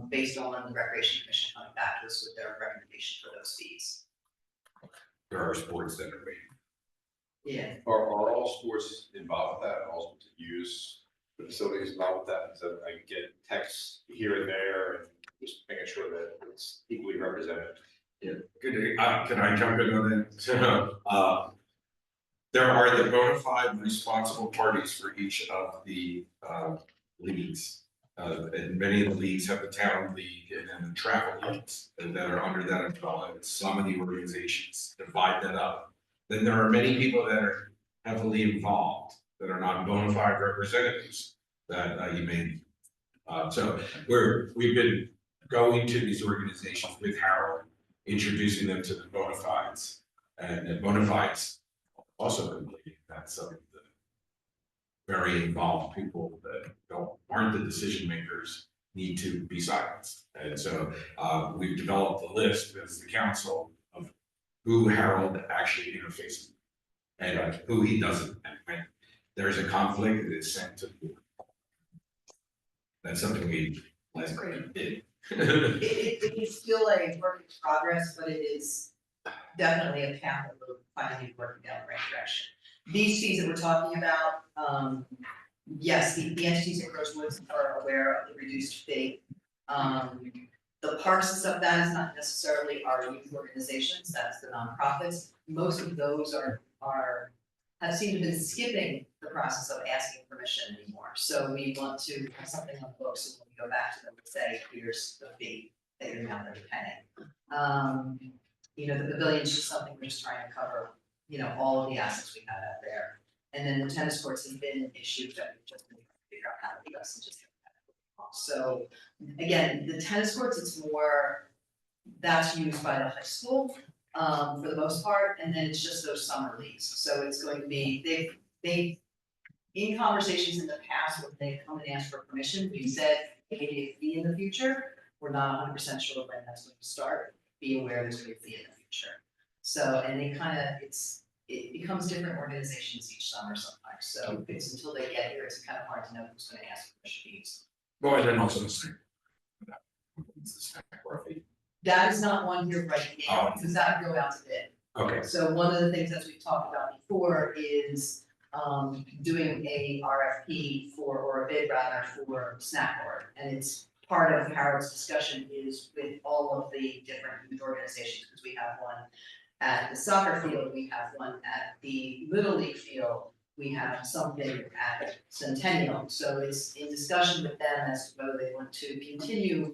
based on the Recreation Commission coming back to us with their recommendation for those fees. There are sports that are waiting. Yeah. Are all sports involved with that, all to use the facilities involved with that, so I get texts here and there and just making sure that it's equally represented? Yeah. Good. Can I jump in on that? There are the bona fide responsible parties for each of the leagues. And many of the leagues have the town league and then the travel leagues that are under that umbrella. And some of the organizations divide that up. Then there are many people that are heavily involved, that are not bona fide representatives that you made. So we've been going to these organizations with Harold, introducing them to the bona fides, and the bona fides also completing that. So the very involved people that aren't the decision makers need to be silenced. And so we've developed a list as the council of who Harold actually interfaces with and who he doesn't. And when there's a conflict, it is sent to the board. That's something we That's great. did. It is still a work in progress, but it is definitely a path that we're finally working down the right direction. These fees that we're talking about, yes, the entities in Gross Woods are aware of the reduced fee. The parks and stuff, that is not necessarily our youth organizations, that's the nonprofits. Most of those have seemed to have been skipping the process of asking permission anymore. So we want to have something on the books, and when we go back to them and say, here's the fee that you're now going to be paying. You know, the pavilion's just something we're just trying to cover, you know, all of the assets we have out there. And then the tennis courts have been an issue that we've just been trying to figure out how to address and just get that off. So again, the tennis courts, it's more, that's used by the high school for the most part, and then it's just those summer leagues. So it's going to be, they've in conversations in the past when they come and ask for permission, we said, hey, fee in the future, we're not 100% sure when that's going to start. Be aware there's going to be a fee in the future. So, and they kind of, it becomes different organizations each summer sometimes. So it's until they get here, it's kind of hard to know who's going to ask for fees. Well, and then also the snack. It's the snack bar fee. That is not one here right now, because that would go out to bid. Okay. So one of the things that we've talked about before is doing a RFP or a bid rather for snack board. And it's part of Harold's discussion is with all of the different youth organizations, because we have one at the soccer field, we have one at the Little League field, we have something at Centennial. So it's in discussion with them as to whether they want to continue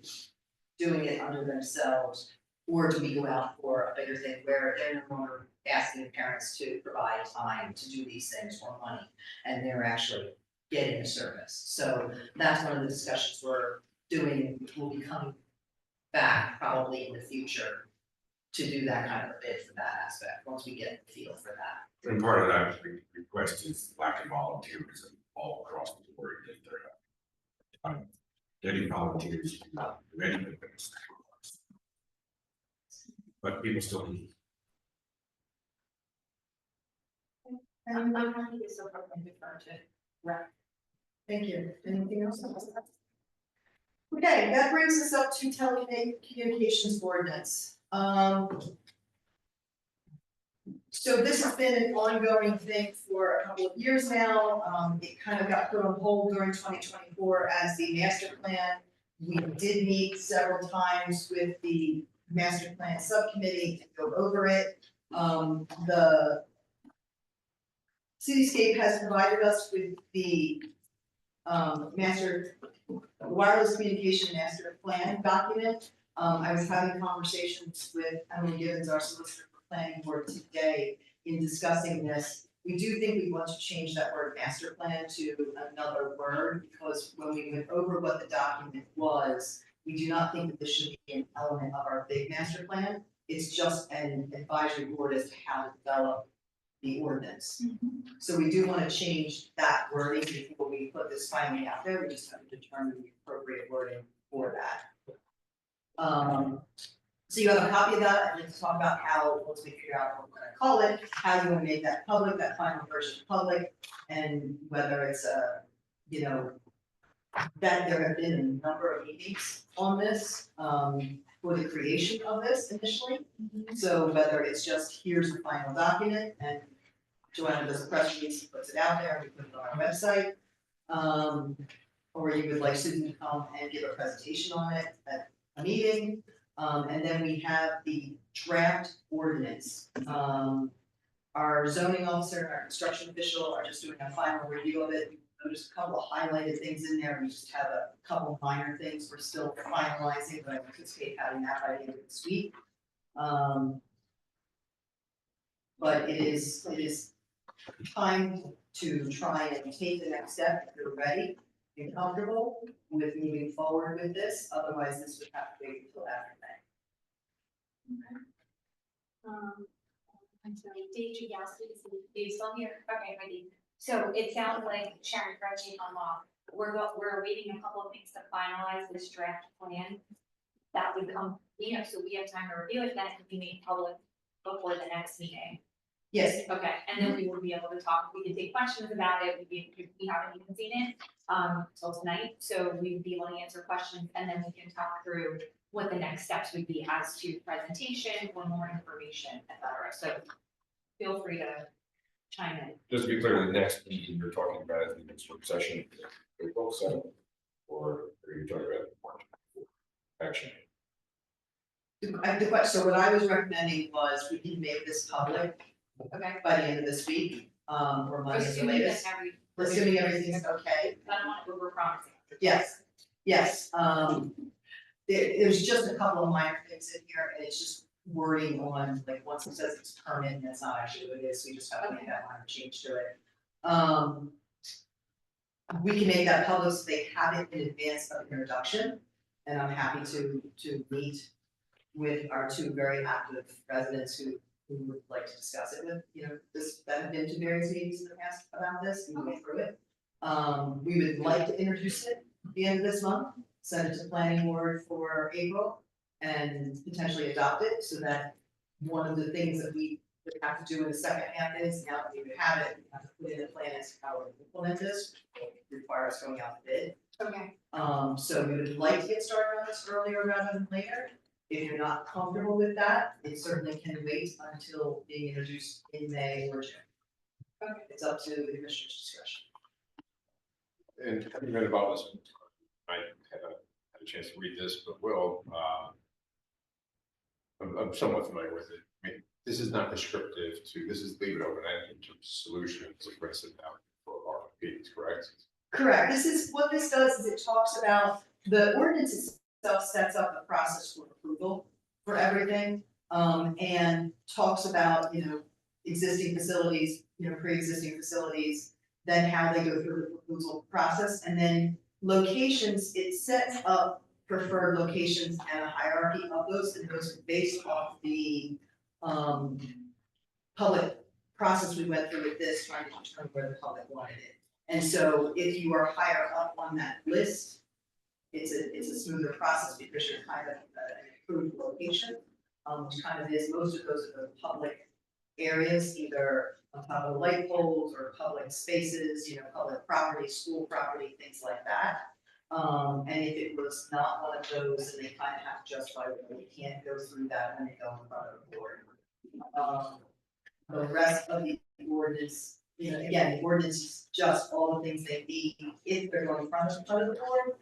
doing it under themselves, or do we go out for a bigger thing where they're no longer asking parents to provide time to do these things or money, and they're actually getting a service. So that's one of the discussions we're doing. We'll be coming back probably in the future to do that kind of a bid for that aspect, once we get the feel for that. And part of that request is lack of volunteers all across the board. Getting volunteers to not do anything but snack bars. But people still need. I'm happy to so far defer to rec. Thank you. Anything else? Okay, that brings us up to telecommunications ordinance. So this has been an ongoing thing for a couple of years now. It kind of got put on hold during 2024 as the master plan. We did meet several times with the master plan subcommittee to go over it. The Cityscape has provided us with the wireless communication master plan document. I was having conversations with Emily Gibbons, our solicitor for planning board today, in discussing this. We do think we want to change that word master plan to another word, because when we went over what the document was, we do not think that this should be an element of our big master plan. It's just an advisory board as to how to develop the ordinance. So we do want to change that wording before we put this finally out there. We just have to determine the appropriate wording for that. So you have a copy of that. I'd like to talk about how, once we figure out what we're going to call it, how you want to make that public, that final version public, and whether it's you know, that there have been a number of meetings on this for the creation of this initially. So whether it's just here's the final document and Joanna does a press release, puts it out there, and we put it on our website. Or you would like Susan to come and give a presentation on it at a meeting. And then we have the draft ordinance. Our zoning officer and our construction official are just doing a final review of it. There's a couple of highlighted things in there. We just have a couple of minor things we're still finalizing, but I anticipate having that by the end of this week. But it is time to try and take the next step if you're ready and comfortable with moving forward with this, otherwise this would have to wait until after May. I'm sorry, Dave Chagowski, is Dave still here? Okay, ready. So it sounds like Sharon, correct me if I'm wrong, we're waiting a couple of things to finalize this draft plan. That would come, so we have time to review it, that can be made public before the next meeting. Yes, Okay, and then we will be able to talk, we can take questions about it, we haven't even seen it, till tonight, so we would be able to answer questions, and then we can talk through what the next steps would be as to presentation or more information, et cetera, so feel free to chime in. Just to be clear, the next meeting you're talking about is the next work session, April 7th, or are you talking about March 4th? Action. so what I was recommending was we can make this public Okay. by the end of this week, or Monday at the Assuming that latest. every, Assuming everything's okay. I don't want to overpromise. Yes, yes, there's just a couple of minor things in here, and it's just wording on, like, once it says it's permanent, that's not actually what it is, we just have to make that minor change to it. We can make that public so they have it in advance of introduction, and I'm happy to meet with our two very active residents who would like to discuss it with, that have been to various meetings in the past about this, and go through it. We would like to introduce it at the end of this month, send it to planning board for April, and potentially adopt it, so that one of the things that we would have to do in the second half is, now that we would have it, we have to put in a plan as to how we implement this, which requires going out to bid. Okay. So we would like to get started on this earlier rather than later. If you're not comfortable with that, it certainly can wait until being introduced in May or June. Okay. It's up to the commissioner's discretion. And having read about this, I had a chance to read this, but I'm somewhat familiar with it. I mean, this is not prescriptive this is leave it open-ended in terms of solutions, like brings it down for RFPs, correct? Correct. What this does is it talks about, the ordinance itself sets up a process for approval for everything, and talks about, existing facilities, pre-existing facilities, then how they go through the proposal process, and then locations, it sets up preferred locations and a hierarchy of those, and those are based off the public process we went through with this, trying to determine where the public wanted it. And so if you are higher up on that list, it's a smoother process because you're kind of an approved location, which kind of is, most of those are the public areas, either on top of light poles or public spaces, public property, school property, things like that. And if it was not one of those, then they kind of have to justify why you can't go through that when they go in front of the board. The rest of the ordinance, again, the ordinance is just all the things they need if they're going in front of the board,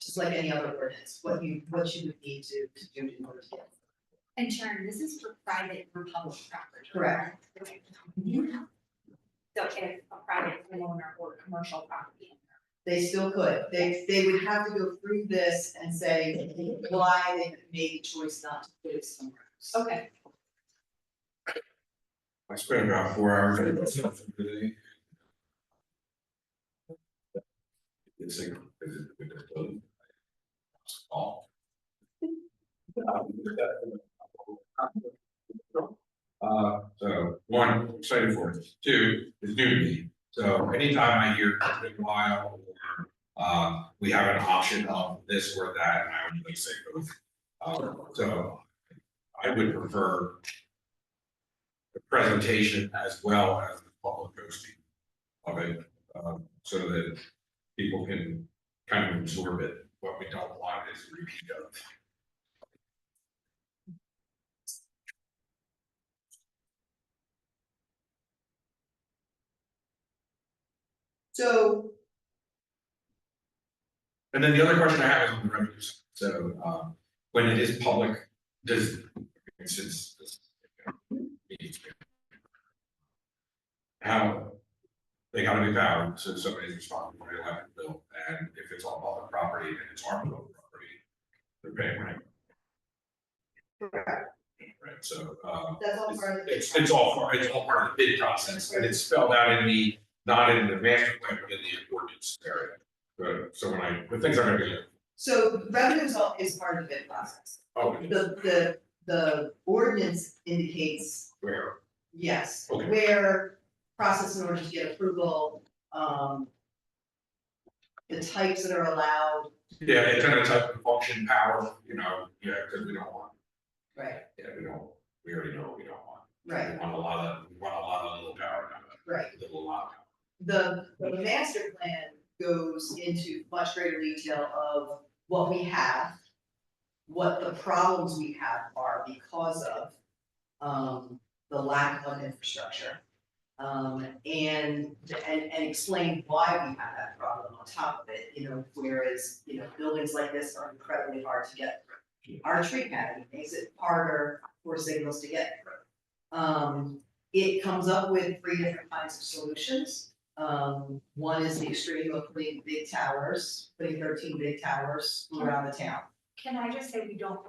just like any other ordinance, what you would need to do in order to get. And Sharon, this is for private or public property. Correct. Okay. So if a private owner or commercial property owner. They still could, they would have to go through this and say why they made the choice not to put it somewhere else. Okay. I spent about 4 hours on this today. It's like, so one, excited for it. Two, it's new to me. So anytime I hear a while or we have an option of this or that, I would really say both. So I would prefer the presentation as well as the public posting of it, so that people can kind of absorb it. What we don't want is a repeat of. So, And then the other question I have is on the revenue side. So when it is public, does since how they gotta be valid, so somebody's responsible for the electric bill, and if it's on public property and it's our public property, they're paying rent. Right, so, That's all part of the. it's all part of the bid process, and it's spelled out in the, not in the master plan, but in the ordinance area. So the things I'm gonna do. So revenue is part of the bid process. Oh, The ordinance indicates, where? yes, Okay. where process in order to get approval, the types that are allowed, Yeah, and kind of type of function, power, yeah, because we don't want, right, we already know what we don't want. right, We want a lot of little power, right. little lot. The master plan goes into much greater detail of what we have, what the problems we have are because of the lack of infrastructure. And explain why we have that problem on top of it, whereas, buildings like this are incredibly hard to get through. Our tree pattern makes it harder for signals to get through. It comes up with 3 different kinds of solutions. One is the extreme of putting big towers, putting 13 big towers around the town. Can I just say we don't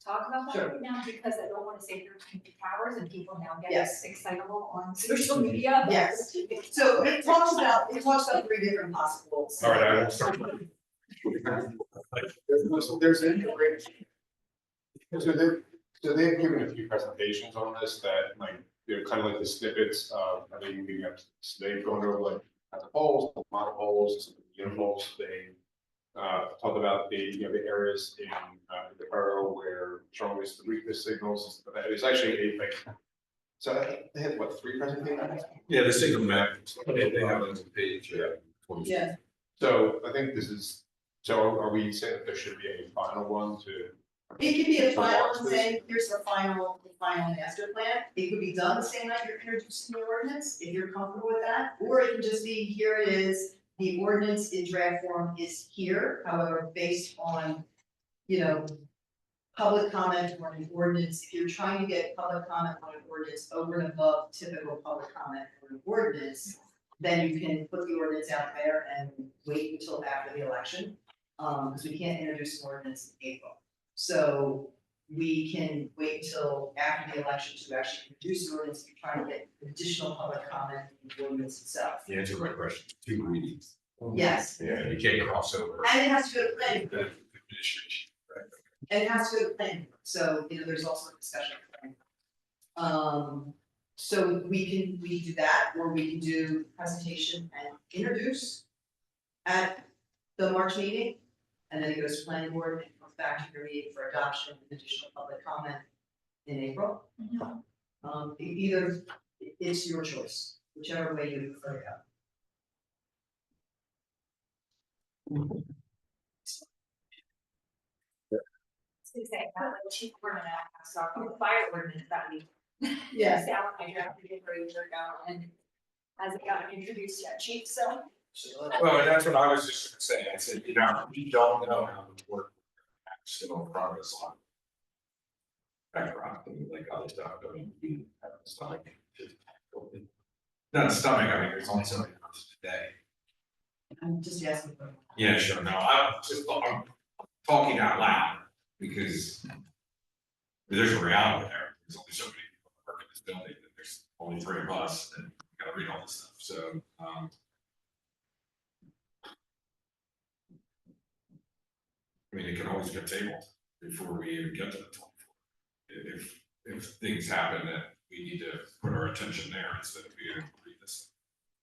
talk about that Sure. right now, because I don't wanna say 13 towers and people now get Yes. excitable on social media. Yes, so it talks about 3 different possibilities. All right, I will start. There's an integration. So they've given a few presentations on this that they're kind of like the snippets of, I think they've gone over like the poles, the model poles, some unit poles. They talk about the areas in the borough where strongest, the weakest signals. It was actually so I think they had what, 3 presentations? Yeah, the single map, they have on the page. Yeah. So I think so are we saying that there should be a final one to? It could be a final and saying, here's the final master plan. It could be done the same night you're introducing the ordinance, if you're comfortable with that. Or it can just be, here it is, the ordinance in draft form is here, however, based on, public comment on an ordinance. If you're trying to get public comment on an ordinance over and above typical public comment on an ordinance, then you can put the ordinance out there and wait until after the election. Because we can't introduce an ordinance in April. So we can wait until after the election to actually introduce an ordinance if you're trying to get additional public comment on the ordinance itself. The answer to my question, 2 readings. Yes. Yeah, you can't cross over. And it has to go to planning board. Administration. Right. And it has to go to planning board. So, there's also a discussion. So we can do that, or we can do presentation and introduce at the March meeting. And then it goes to planning board and comes back to your meeting for adoption and additional public comment in April. Either, it's your choice, whichever way you prefer to go. To say, like chief ordinance, the fire ordinance that we. Yes. Down, I drafted it for a year ago, and hasn't gotten introduced yet, chief, so. Well, and that's what I was just gonna say, I said, we don't know how the work still in progress on. Background, and like other stuff, we have a stomach. Not a stomach, there's only so many months today. I'm just asking for. Yeah, sure, no, I'm talking out loud, because there's a reality there, there's only so many people that work in this building, and there's only 3 of us, and we gotta read all this stuff, so, it can always get tabled before we even get to the 24th. If things happen that we need to put our attention there instead of being able to read this.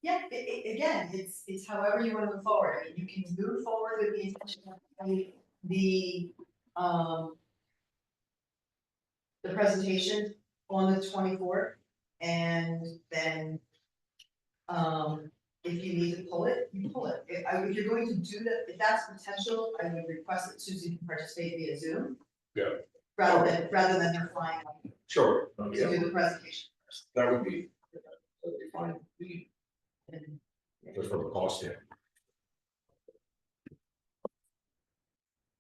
Yeah, again, it's however you want to move forward. You can move forward with the intention of having the presentation on the 24th, and then if you need to pull it, you pull it. If you're going to do that, if that's potential, I would request that Susie can participate via Zoom. Yeah. Rather than her flying Sure. to do the presentation first. That would be fine. Just for the cost, yeah.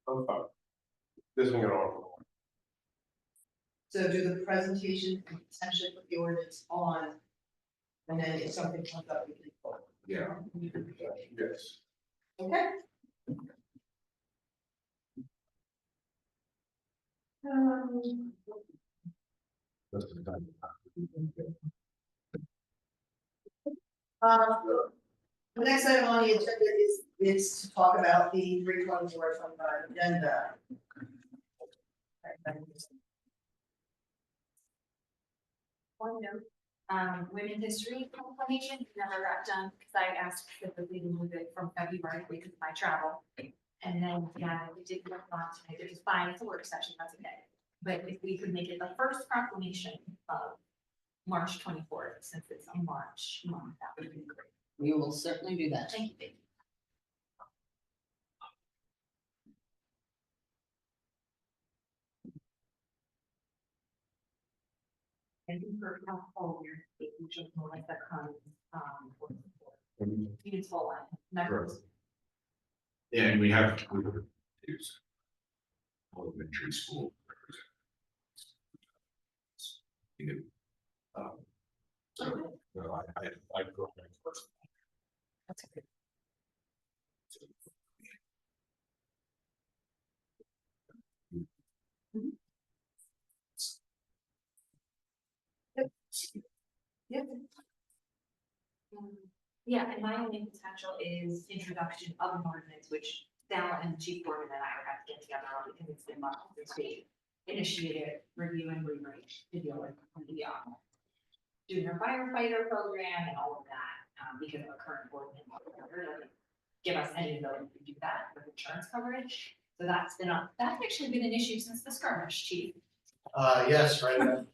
I'm fine. This one on. So do the presentation and potentially put the ordinance on, and then if something comes up, we can pull it. Yeah. Yes. Okay. The next item on the agenda is to talk about the 3/24/25 agenda. One note, women history proclamation never got done because I asked specifically to move it from February because of my travel. And then, yeah, we did work on tonight, it was fine, it's a work session, that's okay. But if we could make it the first proclamation of March 24th, since it's a March month, that would be great. We will certainly do that. Thank you, baby. Thank you for all your, just more like that comes, it's full line, never. Yeah, and we have use elementary school. So, I grew up in first. That's good. Yep. Yeah, and my only potential is introduction of an ordinance, which Sal and Chief Gordon and I are have to get together on because it's been months since we initiated review and rewrite to deal with the junior firefighter program and all of that, because of the current ordinance doesn't give us any ability to do that with insurance coverage. So that's actually been an issue since the skirmish, Chief. Yes, right.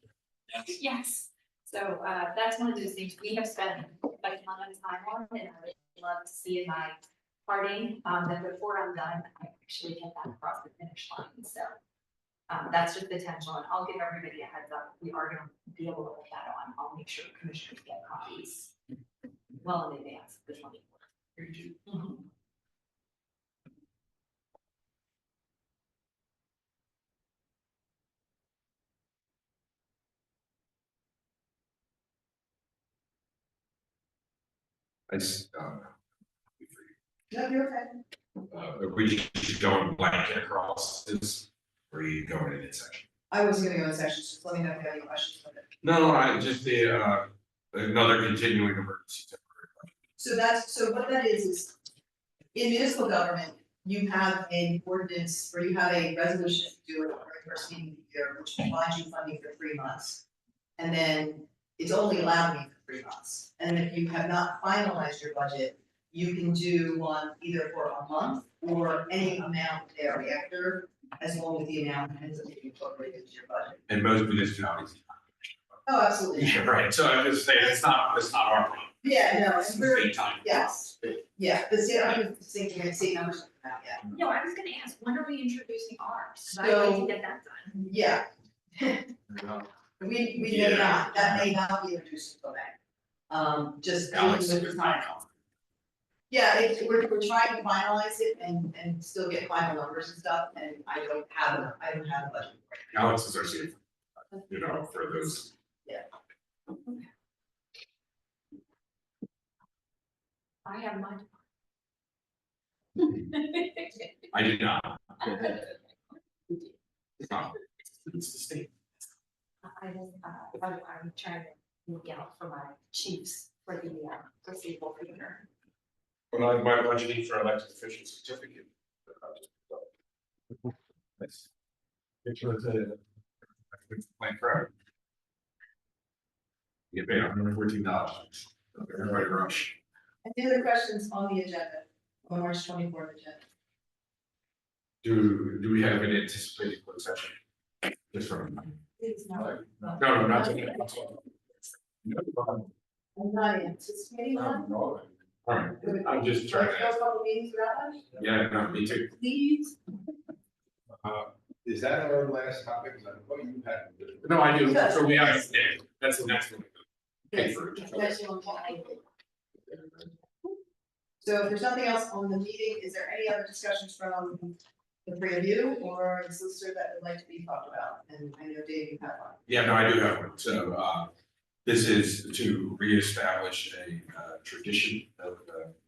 Yes, so that's one of those things we have spent a ton of time on, and I would love to see in my parting, that before I'm done, I actually get that across the finish line, so. That's just potential, and I'll give everybody a heads up, we are gonna be able to put that on, I'll make sure commissioners get copies well in advance of the 24th. No, you're okay. We just going blanket across this, or you going in section? I was gonna go in sections, just let me know if you have any questions with it. No, I just the another continuing emergency. So what that is in municipal government, you have an ordinance or you have a resolution to do it at the very first meeting of the year, which provides you funding for 3 months. And then it's only allowed me for 3 months. And if you have not finalized your budget, you can do one either for a month or any amount thereafter, as long as the amount ends up being incorporated into your budget. And most municipalities. Oh, absolutely. Yeah, right, so I'm just saying, it's not our problem. Yeah, no, It's and we're, big time. yes, yeah, the state, I was thinking the state numbers are out yet. No, I was gonna ask, when are we introducing ours? I'd So- like to get that done. Yeah. We may not, that may not be introduced until May. Just. Alex, with the time. Yeah, we're trying to finalize it and still get final numbers and stuff, and I don't have a budget. Alex is our CFO, you know, for those. Yeah. I have mine. I did not. It's the state. I'm trying to look out for my chiefs for the foreseeable future. When I my budgeting for elected official certificate. Nice. It was a. Plan for. You pay $114. Everybody rush. Any other questions on the agenda, on March 24th agenda? Do we have an anticipated closed session? Just from. It's not. No, not today. I'm not anticipating one. All right, I'm just trying Let's to. go a couple meetings without one. Yeah, no, me too. Please. Is that our last topic? Because I know you had. No, I do, so we have, that's the next one. Yes, that's the one. So if there's nothing else on the meeting, is there any other discussions from the three of you or the solicitor that would like to be talked about? And I know Dave, you have one. Yeah, no, I do have one, so, this is to reestablish a, tradition that,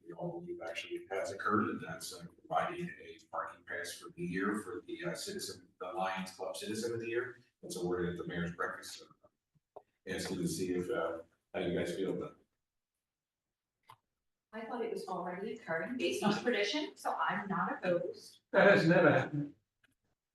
we all believe actually has occurred, and that's providing a parking pass for the year for the, citizen, the Lions Club Citizen of the Year. It's awarded at the mayor's breakfast, so. Asking to see if, how you guys feel about it. I thought it was already occurring based on tradition, so I'm not opposed. That has never happened.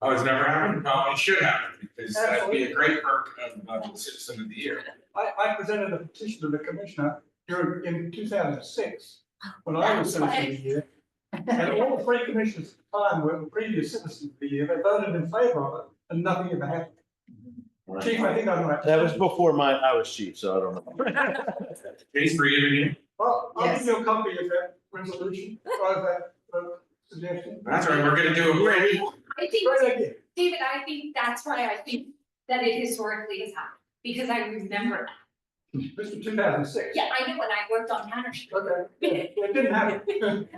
Oh, it's never happened? Well, it should happen, because that'd be a great perk of Citizen of the Year. I presented a petition to the commissioner in 2006, when I was citizen of the year. And all the three commissioners at the time were previous citizens of the year, they voted in favor of it, and nothing ever happened. Chief, I think I'm right. That was before I was chief, so I don't know. Case for you. Well, I'll give you a copy of that resolution, or that suggestion. That's right, we're gonna do a great. I think, Great idea. David, I think that's why I think that it historically has happened, because I remember that. This was 2006. Yeah, I know when I worked on Manor Street. Okay, it didn't happen.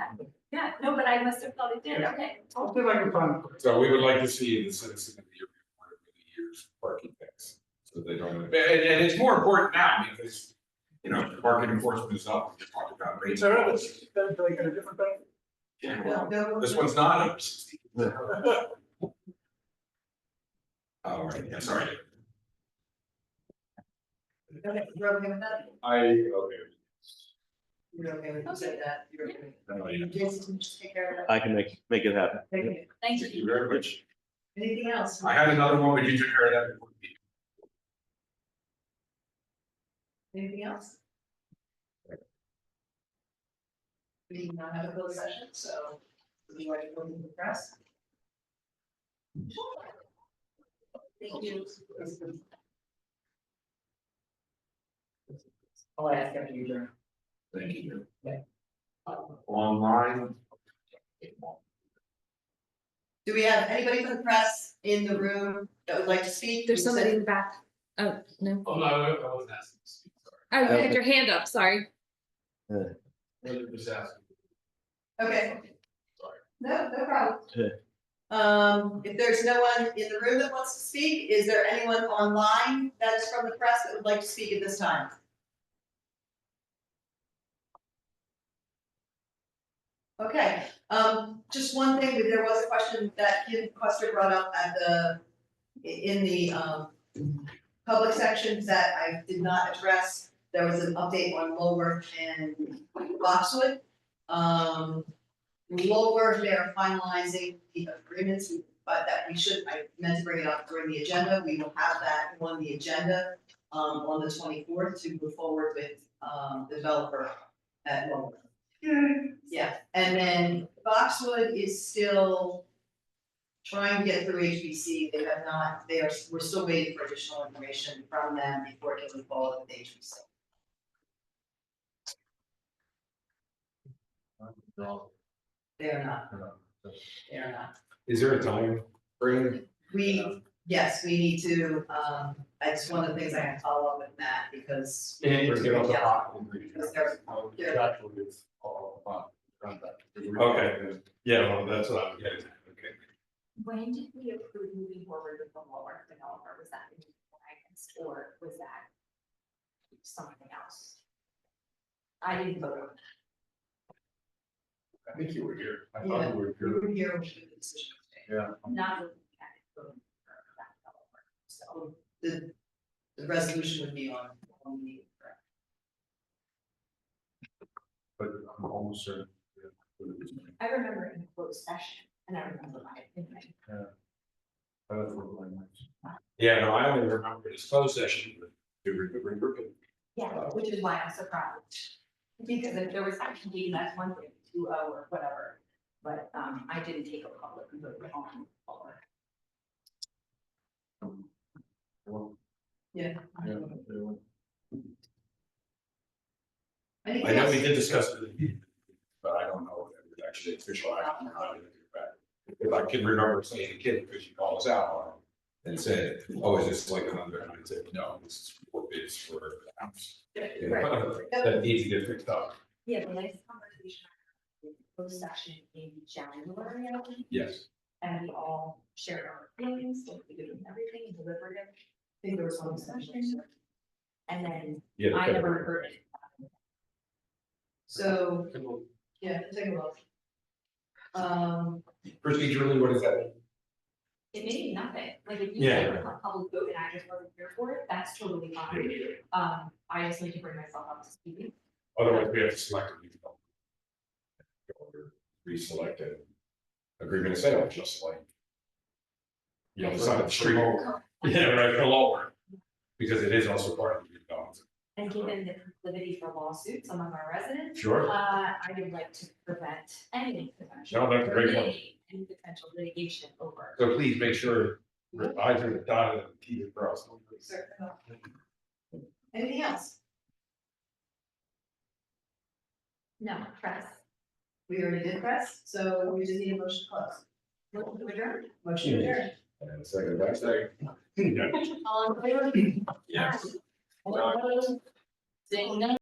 Yeah, no, but I must have thought it did, okay. I'll see if I can find it. So we would like to see the Citizen of the Year report of the year's parking things, so they don't, and it's more important now because, you know, parking enforcement is up, we talked about rates. So others, then they get a different thing. Yeah, well, this one's not under 60. All right, yeah, sorry. Okay, you're okay with that? Okay. You're okay with that? You're okay with Oh, yeah. that? Jason, just take care of that. I can make it happen. Thank you. Thank Thank you. you very much. Anything else? I had another one, but you took care of that before. Anything else? We do not have a closed session, so we want to go to the press. Thank you. I'll ask after you, Jeremy. Thank you. Yeah. Online. Do we have anybody from the press in the room that would like to speak? There's somebody in the back. Oh, no. Oh, no, I wasn't asking. Oh, you had your hand up, sorry. Just asking. Okay. No problem. Yeah. If there's no one in the room that wants to speak, is there anyone online that is from the press that would like to speak at this time? Okay, just one thing, there was a question that Kim Custer brought up at in the public sections that I did not address. There was an update on Lower and Boxwood. Lower, they're finalizing the agreements, but that I meant to bring it up during the agenda. We will have that on the agenda on the 24th to move forward with the developer at Lower. Yeah, and then Boxwood is still trying to get through HBC. They have not, we're still waiting for additional information from them before it can move forward with HBC. They are not. They are not. Is there a time frame? Yes, we need to, it's one of the things I have to follow up with Matt because. Get off the hot. Because they're- Okay, yeah, well, that's what I'm getting at, okay. When did we approve moving forward with the Lower developer? Was that in August or was that something else? I didn't vote on I think you were here. I Yeah. thought you were We here. were here when the decision was made. Yeah. that, not looking at it, voting for that developer. So The resolution would be on the. But I'm almost certain. I remember in closed session and I remember my opinion. Yeah, no, I only remember this closed session. Yeah, which is why I'm surprised. Because if there was actually, that's one thing, 2-0 or whatever, but I didn't take a public vote on Lower. Yeah. I know we did discuss it, but I don't know if it was actually official action or not. If I can remember saying to kid, because you called us out on it and said, oh, is this like another, and I said, no, this is for bids for the house. That needs to get fixed up. Yeah, the last conversation, I had was closed session in January, I believe. Yes. And we all shared our feelings, what we did with everything and delivered it. I think there was one session. And then Yeah. I never heard it. So, yeah, take a look. Procedurally, what does that mean? It may be nothing, like if you Yeah. say a public vote and I just wasn't here for it, that's totally fine. I just need to bring myself up to speed. Otherwise, we have to select a new developer. reselected agreement of sale, just like. You know, the side of the street, yeah, right, for lower, because it is also part of the redevelopment. And given the proclivity for lawsuits among our residents. Sure. I would like to prevent any potential. No, that's a great point. Any potential litigation over. So please make sure your I's are dotted and T's are crossed. Anything else? No, press. We already did press, so we just need a motion to close. Motion to adjourn. Motion to adjourn. And a second, back second. Yeah. All in favor? Yes. All opposed? Seeing none.